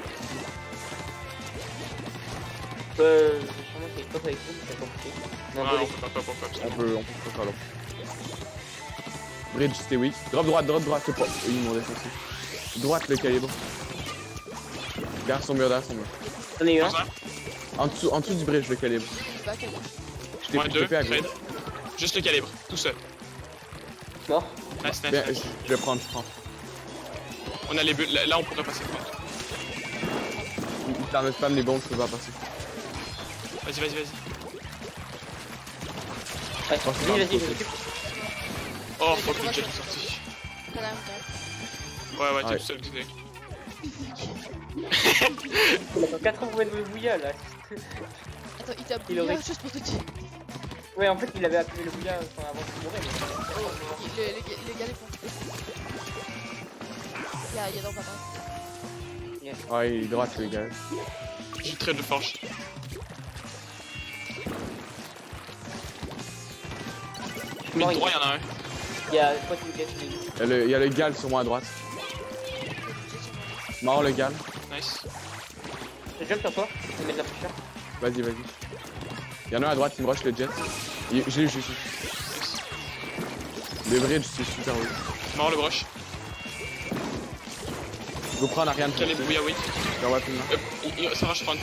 [SPEAKER 2] Sûrement qu'il y a pas avec vous, mais ça pas coûté. Non,
[SPEAKER 1] Ouais,
[SPEAKER 2] volé.
[SPEAKER 1] on peut pas.
[SPEAKER 3] On peut faire l'autre. Bridge, c'était weak. Drop droite, c'est pas. Ils m'ont défoncé. Droite, le calibre. Derrière son mur.
[SPEAKER 2] J'en ai eu un.
[SPEAKER 1] Ça,
[SPEAKER 3] En dessous du bridge, le calibre.
[SPEAKER 4] Pas quel.
[SPEAKER 3] Je t'ai
[SPEAKER 1] moins deux,
[SPEAKER 3] fait à
[SPEAKER 1] trade.
[SPEAKER 3] gauche.
[SPEAKER 1] Juste le calibre, tout seul.
[SPEAKER 2] Mort.
[SPEAKER 1] Nice.
[SPEAKER 3] Bien, je vais prendre.
[SPEAKER 1] On a les bulles, là on pourrait passer.
[SPEAKER 3] Il permet de spam les bombes, je peux pas passer.
[SPEAKER 1] Vas-y.
[SPEAKER 2] Ouais,
[SPEAKER 3] Oh, c'est
[SPEAKER 2] vas-y,
[SPEAKER 3] un
[SPEAKER 2] je
[SPEAKER 3] peu
[SPEAKER 2] m'occupe.
[SPEAKER 1] Oh fuck, le jet est sorti.
[SPEAKER 4] T'as la même.
[SPEAKER 1] Ouais, t'es
[SPEAKER 3] Ouais.
[SPEAKER 1] tout seul, désolé.
[SPEAKER 2] Il a fait 4 ans de bouilla là.
[SPEAKER 4] Attends, il t'a
[SPEAKER 2] Il
[SPEAKER 4] bouillé
[SPEAKER 2] aurait-
[SPEAKER 4] juste pour te dire.
[SPEAKER 2] Ouais, en fait, il avait appelé le bouilla avant de mourir.
[SPEAKER 4] Oh, les gars, les points. Y'a dans papa.
[SPEAKER 3] Ouais, il est droite, les gars.
[SPEAKER 1] J'ai trade de forge. Mais
[SPEAKER 2] Mort,
[SPEAKER 1] le droit, y'en a un.
[SPEAKER 2] il y a quoi qui me cache
[SPEAKER 3] Il y a le gal sur moi à droite. Mort le gal.
[SPEAKER 1] Nice.
[SPEAKER 2] Je jump sur toi, je vais mettre la fraîcheur.
[SPEAKER 3] Vas-y. Il y en a un à droite qui me rush le jet. Je l'ai eu.
[SPEAKER 1] Nice.
[SPEAKER 3] Le bridge, c'est super weak.
[SPEAKER 1] Mort le brush.
[SPEAKER 3] Je prends en Ariane.
[SPEAKER 1] Calibre bouilla, oui.
[SPEAKER 3] Rapidement.
[SPEAKER 1] Ça rush front. Le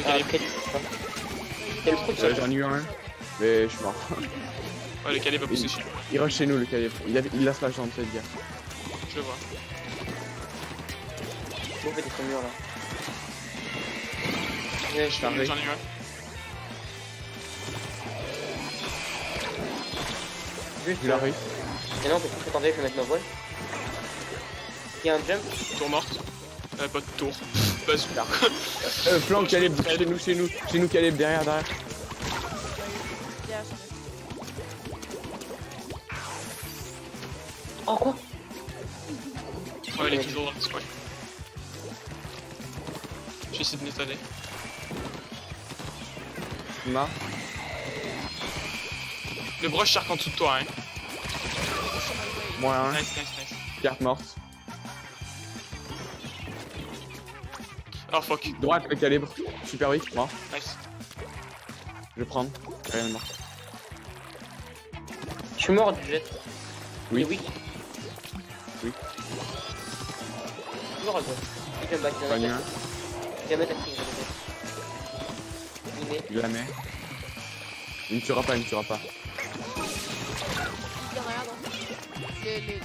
[SPEAKER 2] Ah,
[SPEAKER 1] calibre.
[SPEAKER 2] après, il y a le truc sur
[SPEAKER 3] J'en ai eu un, mais je suis mort.
[SPEAKER 1] Ouais, le calibre a poussé dessus.
[SPEAKER 3] Il rush chez nous, le calibre. Il a slash dans le fait, gars.
[SPEAKER 1] Je le vois.
[SPEAKER 2] On fait des son mur là.
[SPEAKER 3] Ouais, je suis arrivé.
[SPEAKER 1] J'en ai eu un.
[SPEAKER 2] Juste,
[SPEAKER 3] Il arrive.
[SPEAKER 2] Et non, attendez, je vais mettre ma voile. Il y a un jump.
[SPEAKER 1] Tour morte. Pas de tour. Bazooka.
[SPEAKER 3] Flanc calibre, chez nous calibre, derrière.
[SPEAKER 4] Y'a
[SPEAKER 2] Oh quoi?
[SPEAKER 1] Ouais, il est toujours dans ce coin. J'ai essayé de m'étaler.
[SPEAKER 3] Non.
[SPEAKER 1] Le brush shark en dessous de toi, hein.
[SPEAKER 3] Moins un.
[SPEAKER 1] Nice.
[SPEAKER 3] Carte morte.
[SPEAKER 1] Oh fuck.
[SPEAKER 3] Droite, le calibre. Super weak, mort.
[SPEAKER 1] Nice.
[SPEAKER 3] Je vais prendre. Rien de mort.
[SPEAKER 2] Je suis mort du jet.
[SPEAKER 3] Oui.
[SPEAKER 2] Il est weak.
[SPEAKER 3] Oui.
[SPEAKER 2] Toujours à gauche. Il vient back, il
[SPEAKER 3] Pas
[SPEAKER 2] vient
[SPEAKER 3] nu
[SPEAKER 2] back.
[SPEAKER 3] un.
[SPEAKER 2] Il vient mettre la prise. Il met.
[SPEAKER 3] Je la mets. Il me tuera pas.
[SPEAKER 4] Y'en a un dans. Les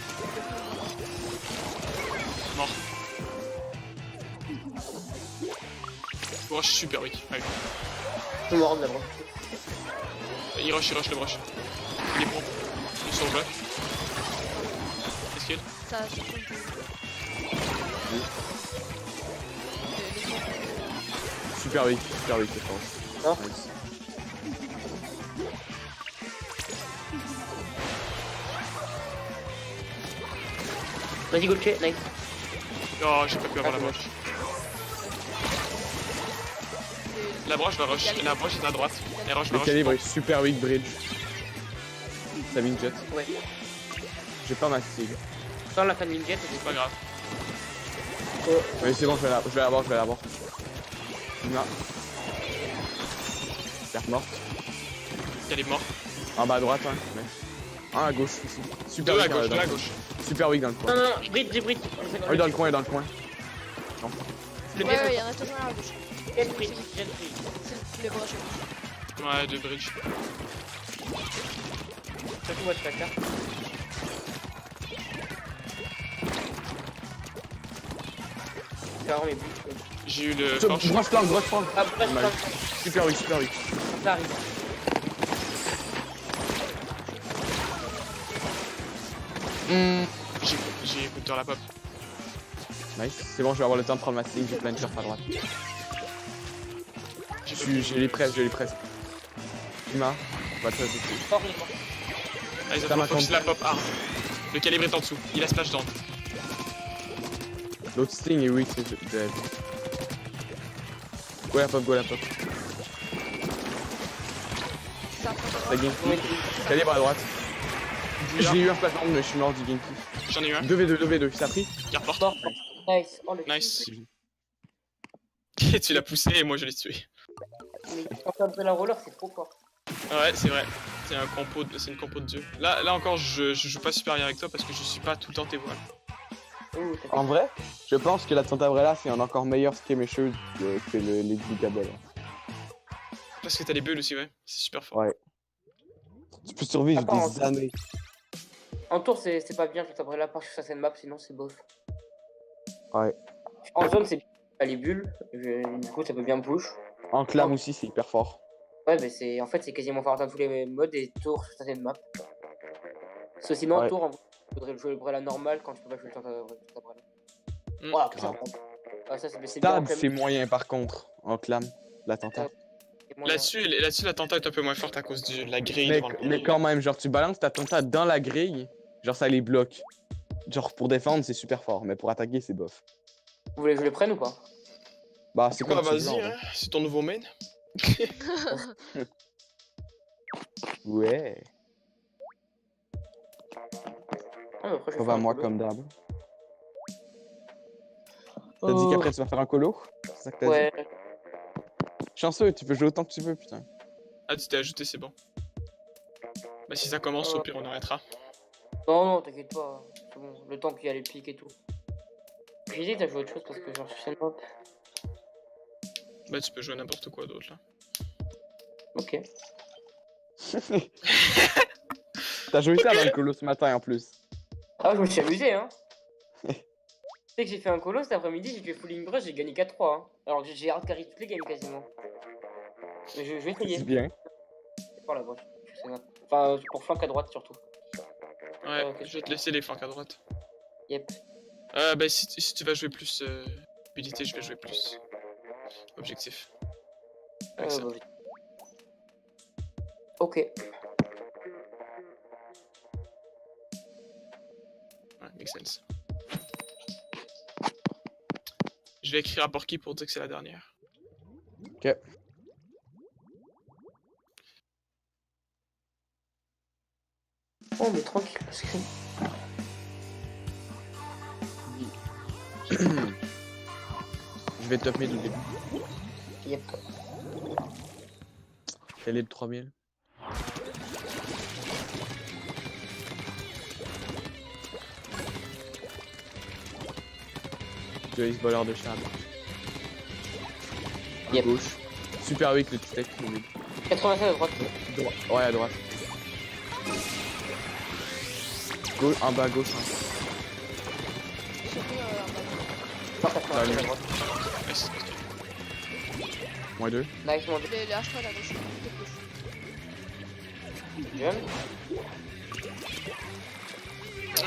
[SPEAKER 1] Mort. Brush super weak. Ouais.
[SPEAKER 2] Je suis mort de la branche.
[SPEAKER 1] Il rush le brush. Il est bon. Il est sur le bloc. Qu'est-ce qu'il y a?
[SPEAKER 4] Ça, c'est cool.
[SPEAKER 3] Super weak, je pense.
[SPEAKER 2] Non.
[SPEAKER 3] Nice.
[SPEAKER 2] Vas-y, go check, nice.
[SPEAKER 1] Oh, j'ai pas pu avoir la broche. La broche va rush. La broche est à droite. Elle rush,
[SPEAKER 3] Le
[SPEAKER 1] rush.
[SPEAKER 3] calibre est super weak bridge. Saving jet.
[SPEAKER 2] Ouais.
[SPEAKER 3] J'ai pas ma sig.
[SPEAKER 2] Dans la fin de jet,
[SPEAKER 1] C'est pas grave.
[SPEAKER 3] Oui, c'est bon, je vais l'avoir. Non. Carte morte.
[SPEAKER 1] Calibre mort.
[SPEAKER 3] En bas à droite, hein. Ouais. Un à gauche ici. Super
[SPEAKER 1] Deux à
[SPEAKER 3] weak,
[SPEAKER 1] gauche,
[SPEAKER 3] dans
[SPEAKER 1] deux à
[SPEAKER 3] le-
[SPEAKER 1] gauche.
[SPEAKER 3] Super weak dans le coin.
[SPEAKER 2] Non, j'ai bridge.
[SPEAKER 3] Ah, dans le coin.
[SPEAKER 2] Le
[SPEAKER 4] Ouais, y'en a toujours un à gauche.
[SPEAKER 2] jet bridge.
[SPEAKER 4] C'est les broches.
[SPEAKER 1] Ouais, deux bridge.
[SPEAKER 2] C'est tout, moi, je fais la carte. faire mes bouches.
[SPEAKER 1] J'ai eu le
[SPEAKER 3] Stop,
[SPEAKER 1] forge.
[SPEAKER 3] Grosse flanque, grosse flanque.
[SPEAKER 2] Ah, bref,
[SPEAKER 3] Mal. Super weak, super weak.
[SPEAKER 2] ça arrive.
[SPEAKER 1] J'ai écouté la pop.
[SPEAKER 3] Nice. C'est bon, je vais avoir le temps de prendre ma stick, j'ai plein de surf à droite. Je les presse, je les presse. Puma, va te faire dessus.
[SPEAKER 2] Fort, il est mort.
[SPEAKER 1] Ah, ils
[SPEAKER 3] Ça
[SPEAKER 1] ont
[SPEAKER 3] m'a
[SPEAKER 1] focus
[SPEAKER 3] compris.
[SPEAKER 1] la pop hard. Le calibre est en dessous. Il a splash down.
[SPEAKER 3] L'autre sting est weak, c'est de la vie. Go la pop, go la pop.
[SPEAKER 4] Ça
[SPEAKER 3] Ça game
[SPEAKER 2] Ouais,
[SPEAKER 3] kick. Calibre à droite.
[SPEAKER 1] Bouillard.
[SPEAKER 3] J'ai eu un splash down, mais je suis mort du game kick.
[SPEAKER 1] J'en ai eu un.
[SPEAKER 3] 2v2, 2v2, ça a pris.
[SPEAKER 1] Garde porte.
[SPEAKER 2] mort. Nice. Oh, le
[SPEAKER 1] Nice.
[SPEAKER 2] kill.
[SPEAKER 1] Tu l'as poussé et moi je l'ai tué.
[SPEAKER 2] Mais quand t'as de la roller, c'est trop fort.
[SPEAKER 1] Ouais, c'est vrai. C'est un compo, c'est une compo de dieu. Là encore, je joue pas super bien avec toi parce que je suis pas tout le temps tes voiles.
[SPEAKER 2] Ouh, t'as fait-
[SPEAKER 3] En vrai, je pense que la Tantabrella c'est un encore meilleur skirmisher que les Gigabell.
[SPEAKER 1] Parce que t'as les bulles aussi, ouais. C'est super fort.
[SPEAKER 3] Ouais. Tu peux survivre
[SPEAKER 2] Attends,
[SPEAKER 3] des années.
[SPEAKER 2] En tour, c'est pas bien, je t'apprends la part sur certaines maps, sinon c'est bof.
[SPEAKER 3] Ouais.
[SPEAKER 2] En zone, c'est bien. T'as les bulles, du coup, ça peut bien push.
[SPEAKER 3] En clam aussi, c'est hyper fort.
[SPEAKER 2] Ouais, mais c'est en fait, c'est quasiment fort dans tous les modes et tour sur certaines maps. Parce que sinon, en
[SPEAKER 3] Ouais.
[SPEAKER 2] tour, en vrai, il faudrait jouer le Brella normal quand tu peux pas jouer le Tantabrella.
[SPEAKER 1] Mm.
[SPEAKER 2] Voilà, ça,
[SPEAKER 3] grave.
[SPEAKER 2] ouais, ça, c'est bien.
[SPEAKER 3] Tab, c'est moyen par contre. En clam, la Tanta.
[SPEAKER 2] c'est moyen.
[SPEAKER 1] Là-dessus, la tenta est un peu moins forte à cause de la grille
[SPEAKER 3] Mais,
[SPEAKER 1] devant le
[SPEAKER 3] mais quand même, genre tu balances ta Tanta dans la grille, genre ça les bloque. Genre pour défendre, c'est super fort, mais pour attaquer, c'est bof.
[SPEAKER 2] Vous voulez que je le prenne ou pas?
[SPEAKER 3] Bah, c'est
[SPEAKER 1] Quoi,
[SPEAKER 3] comme tu veux,
[SPEAKER 1] vas-y,
[SPEAKER 3] en
[SPEAKER 1] hein. C'est ton nouveau main.
[SPEAKER 3] vrai. Ouais.
[SPEAKER 2] Ah, après, je vais
[SPEAKER 3] On
[SPEAKER 2] faire
[SPEAKER 3] va
[SPEAKER 2] un
[SPEAKER 3] moi
[SPEAKER 2] solo.
[SPEAKER 3] comme d'hab. T'as dit qu'après tu vas faire un colo? C'est ça que t'as dit?
[SPEAKER 2] Ouais,
[SPEAKER 3] Chanceux, tu peux jouer autant que tu veux, putain.
[SPEAKER 1] Ah, tu t'es ajouté, c'est bon. Bah, si ça commence, au pire, on arrêtera.
[SPEAKER 2] non, non, t'inquiète pas, c'est bon, le temps qu'il y a les pics et tout. J'hésite à jouer autre chose parce que j'en suis cette map.
[SPEAKER 1] Bah, tu peux jouer n'importe quoi d'autre là.
[SPEAKER 2] Ok.
[SPEAKER 3] T'as joué ça dans le colo ce matin en plus.
[SPEAKER 2] Ah, je me suis amusé, hein. Tu sais que j'ai fait un colo cet après-midi, j'ai fait Falling Brush, j'ai gagné 4-3. Hein. Alors que j'ai hard carry toutes les games quasiment. Mais je vais essayer.
[SPEAKER 3] C'est bien.
[SPEAKER 2] C'est par la gauche. Je sais pas. Enfin, pour flanc à droite surtout.
[SPEAKER 1] Ouais,
[SPEAKER 2] ok.
[SPEAKER 1] je vais te laisser les flancs à droite.
[SPEAKER 2] Yep.
[SPEAKER 1] Bah, si tu vas jouer plus abilité, je vais jouer plus objectif. Avec ça.
[SPEAKER 2] Bah, ok.
[SPEAKER 1] Ouais, make sense. Je vais écrire à Porky pour dire que c'est la dernière.
[SPEAKER 3] Ok.
[SPEAKER 2] Oh, mais tranquille, parce que.
[SPEAKER 3] Je vais top mid au début.
[SPEAKER 2] Yep.
[SPEAKER 3] Quel est le 3000? Joyce voleur de char. À
[SPEAKER 2] Yep.
[SPEAKER 3] gauche. Super weak le tech.
[SPEAKER 2] 96 à droite.
[SPEAKER 3] Ouais, à droite. En bas à gauche. Hein.
[SPEAKER 4] Surtout
[SPEAKER 2] Non, 96 à droite.
[SPEAKER 1] Nice.
[SPEAKER 3] Moins 2.
[SPEAKER 2] Nice, mon
[SPEAKER 4] les H3 là gauche. Côté gauche.
[SPEAKER 2] jeune.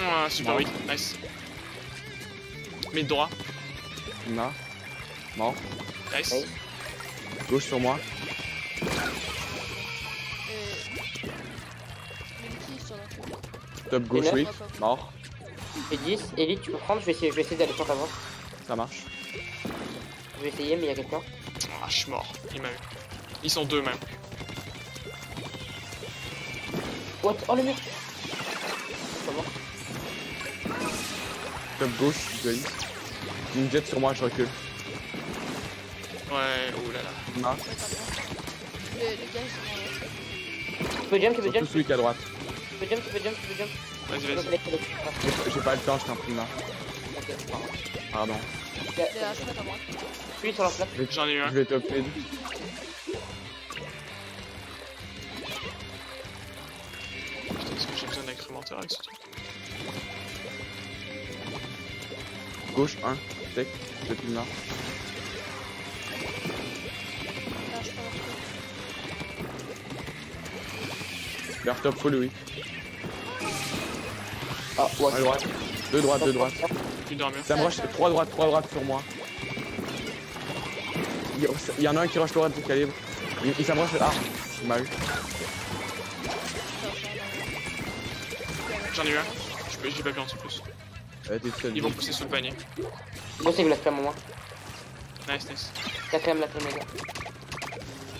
[SPEAKER 1] Ah, super
[SPEAKER 3] Non.
[SPEAKER 1] weak, nice. Mid droit,
[SPEAKER 3] Mort. Mort.
[SPEAKER 1] nice.
[SPEAKER 2] Nice.
[SPEAKER 3] Gauche sur moi.
[SPEAKER 4] Et. Milky sur la
[SPEAKER 3] Top gauche
[SPEAKER 2] Et là,
[SPEAKER 3] weak. Mort.
[SPEAKER 2] J'ai 10. Elite, tu peux prendre, je vais essayer d'aller sur ta droite.
[SPEAKER 3] Ça marche.
[SPEAKER 2] Je vais essayer, mais il y a quelqu'un.
[SPEAKER 1] Ah, je suis mort, il m'a eu. Ils sont deux même.
[SPEAKER 2] What? Oh le mur! Pas mort.
[SPEAKER 3] Top gauche. Joyce. Une jet sur moi, je recule.
[SPEAKER 1] Ouais, oh là là.
[SPEAKER 3] Mort.
[SPEAKER 4] Ouais, t'as droit. Les gars ils sont dans la.
[SPEAKER 2] Tu peux jump, tu
[SPEAKER 3] Ils
[SPEAKER 2] peux
[SPEAKER 3] sont
[SPEAKER 2] jump,
[SPEAKER 3] tous weak à droite.
[SPEAKER 2] tu peux jump, tu peux jump, tu peux jump.
[SPEAKER 1] Vas-y, vas-y.
[SPEAKER 3] J'ai pas le temps, je t'en prie, Mort.
[SPEAKER 2] Ok, pardon.
[SPEAKER 3] Pardon.
[SPEAKER 2] Il y a-
[SPEAKER 4] Les H3 à droite.
[SPEAKER 2] Je suis sur la plaque.
[SPEAKER 1] J'en ai eu un.
[SPEAKER 3] Je vais top mid.
[SPEAKER 1] Putain, est-ce que j'ai besoin d'incrémenteur avec ce truc?
[SPEAKER 3] Gauche, 1. Tech, le Pigma.
[SPEAKER 4] Là, je peux
[SPEAKER 3] Leur top full, oui.
[SPEAKER 2] Ah, ouais.
[SPEAKER 3] À droite. Deux droites, deux droites.
[SPEAKER 1] Plus dormir.
[SPEAKER 3] Ça me rush, 3 droites sur moi. Il y en a un qui rush l'oreille de calibre. Il ça me rush. Ah, il m'a eu.
[SPEAKER 1] J'en ai eu un. J'ai pas vu en plus.
[SPEAKER 3] T'es seul.
[SPEAKER 1] Ils vont pousser sous le panier.
[SPEAKER 2] Bon, c'est la clame, moi.
[SPEAKER 1] Nice, nice.
[SPEAKER 2] La clame, les gars.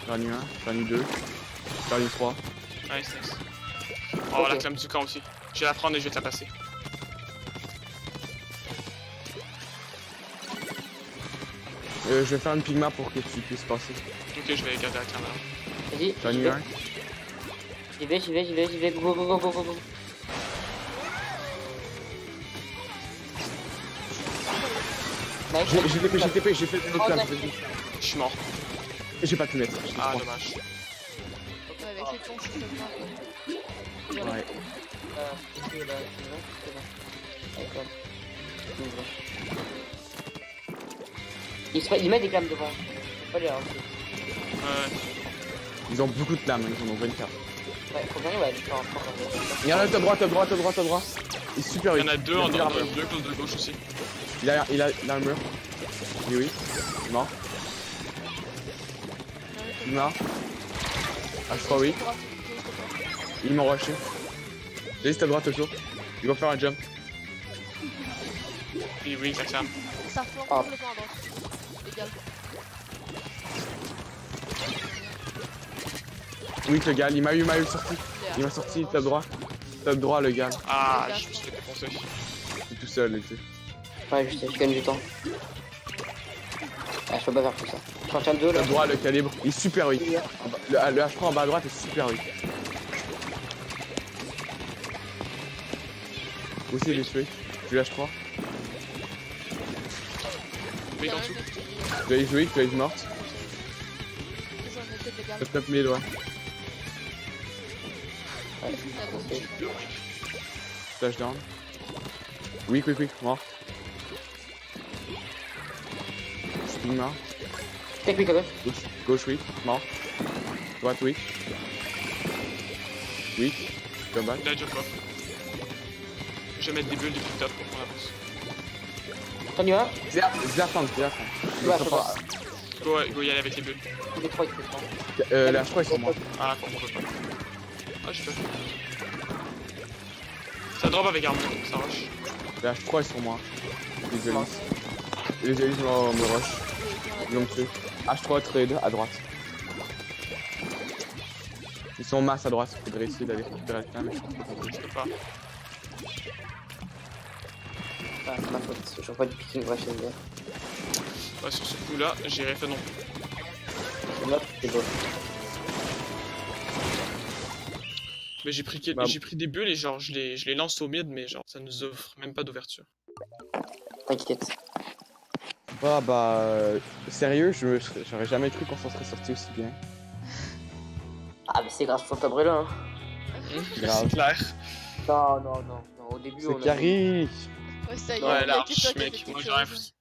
[SPEAKER 3] J'en ai eu un, j'en ai eu 2. J'en ai eu 3.
[SPEAKER 1] Nice, nice. Oh,
[SPEAKER 2] Ok.
[SPEAKER 1] la clame du camp aussi. Je vais la prendre et je vais te la passer.
[SPEAKER 3] Je vais faire une Pigma pour que tu puisses passer.
[SPEAKER 1] Ok, je vais garder la clame alors.
[SPEAKER 2] Vas-y,
[SPEAKER 3] J'en ai
[SPEAKER 2] j'y
[SPEAKER 3] eu
[SPEAKER 2] vais.
[SPEAKER 3] un.
[SPEAKER 2] J'y vais. Go, go, go, go, go, go. Nice.
[SPEAKER 3] J'ai TP, j'ai fait une autre
[SPEAKER 2] Oh,
[SPEAKER 3] clame.
[SPEAKER 2] nice.
[SPEAKER 1] Je suis mort.
[SPEAKER 3] J'ai pas pu mettre. j'ai
[SPEAKER 1] Ah,
[SPEAKER 3] trop.
[SPEAKER 1] dommage.
[SPEAKER 4] Ouais, avec les ponts, je suis seulement.
[SPEAKER 3] Ouais.
[SPEAKER 2] C'est là, d'accord. Il met des clames devant. Faut pas les ralentir.
[SPEAKER 1] Ouais.
[SPEAKER 3] Ils ont beaucoup de clames, ils en ont 24.
[SPEAKER 2] Ouais, faut bien arriver à les faire en France.
[SPEAKER 3] Il y en a un top droite. Il est super
[SPEAKER 1] Il y
[SPEAKER 3] vite.
[SPEAKER 1] en a deux
[SPEAKER 3] Il
[SPEAKER 1] en
[SPEAKER 3] a l'armure.
[SPEAKER 1] deux closes de gauche aussi.
[SPEAKER 3] Il a l'armure. Oui. Il est mort. Il est mort. Ah, je crois oui. Ils m'ont rushé. J'ai juste à droite autour. Ils vont faire un jump.
[SPEAKER 1] Et oui, la clame.
[SPEAKER 4] Ça flanque
[SPEAKER 2] Ah.
[SPEAKER 4] complètement à droite. Égal.
[SPEAKER 3] Oui, le gars, il m'a eu sorti. Il m'a sorti top droit. Top droit, le gars.
[SPEAKER 1] Ah, je me suis fait défoncer.
[SPEAKER 3] Il est tout seul, tu sais.
[SPEAKER 2] Ouais, je gagne du temps. Ah, je peux pas faire tout ça. Je suis en train de 2 là.
[SPEAKER 3] Top droit, le calibre. Il est super vite. Le H3 en bas à droite est super vite. Aussi, il est tué. Tu H3.
[SPEAKER 1] Oui, en dessous.
[SPEAKER 3] Tu as joué, tu as morte. Top top mid, ouais. Flash down. Weak, mort. Stigma.
[SPEAKER 2] Technique quand même.
[SPEAKER 3] Gauche weak, mort. Droite weak. Weak. Come back.
[SPEAKER 1] Il a jump off. Je vais mettre des bulles depuis le top pour qu'on avance.
[SPEAKER 2] T'en as un?
[SPEAKER 3] Zerfang.
[SPEAKER 2] Ouais, je sais pas.
[SPEAKER 1] Go y aller avec les bulles.
[SPEAKER 2] Il est 3, il fait 3.
[SPEAKER 3] La H3 est sur moi.
[SPEAKER 1] Ah, on peut pas. Ah, je peux. Ça drop avec armure, ça rush.
[SPEAKER 3] La H3 est sur moi. Les Elis. Les Elis me rush. Ils vont me tuer. H3 trade à droite. Ils sont en masse à droite. Faudrait essayer d'aller récupérer le clan, mais je pense que
[SPEAKER 1] Je peux pas.
[SPEAKER 2] Ah, c'est ma faute. Je vois pas du picking, ouais, chez eux.
[SPEAKER 1] Ouais, sur ce coup là, j'ai rien fait non plus.
[SPEAKER 2] C'est mort, c'est beau.
[SPEAKER 1] Mais j'ai pris,
[SPEAKER 3] Bah,
[SPEAKER 1] j'ai pris des bulles et genre je les lance au mid, mais genre ça nous offre même pas d'ouverture.
[SPEAKER 2] T'inquiète.
[SPEAKER 3] sérieux, j'aurais jamais cru qu'on s'en serait sorti aussi bien.
[SPEAKER 2] Ah, mais c'est grâce à ton tabré là. Hein.
[SPEAKER 3] Grave.
[SPEAKER 1] C'est clair.
[SPEAKER 2] Non. Au début,
[SPEAKER 3] C'est
[SPEAKER 2] on a.
[SPEAKER 3] carré.
[SPEAKER 4] Ouais, ça y est,
[SPEAKER 1] Ouais,
[SPEAKER 4] il y a
[SPEAKER 1] large,
[SPEAKER 4] que toi qui a
[SPEAKER 1] mec,
[SPEAKER 4] fait
[SPEAKER 1] moi
[SPEAKER 4] quelque
[SPEAKER 1] j'aurais
[SPEAKER 4] chose.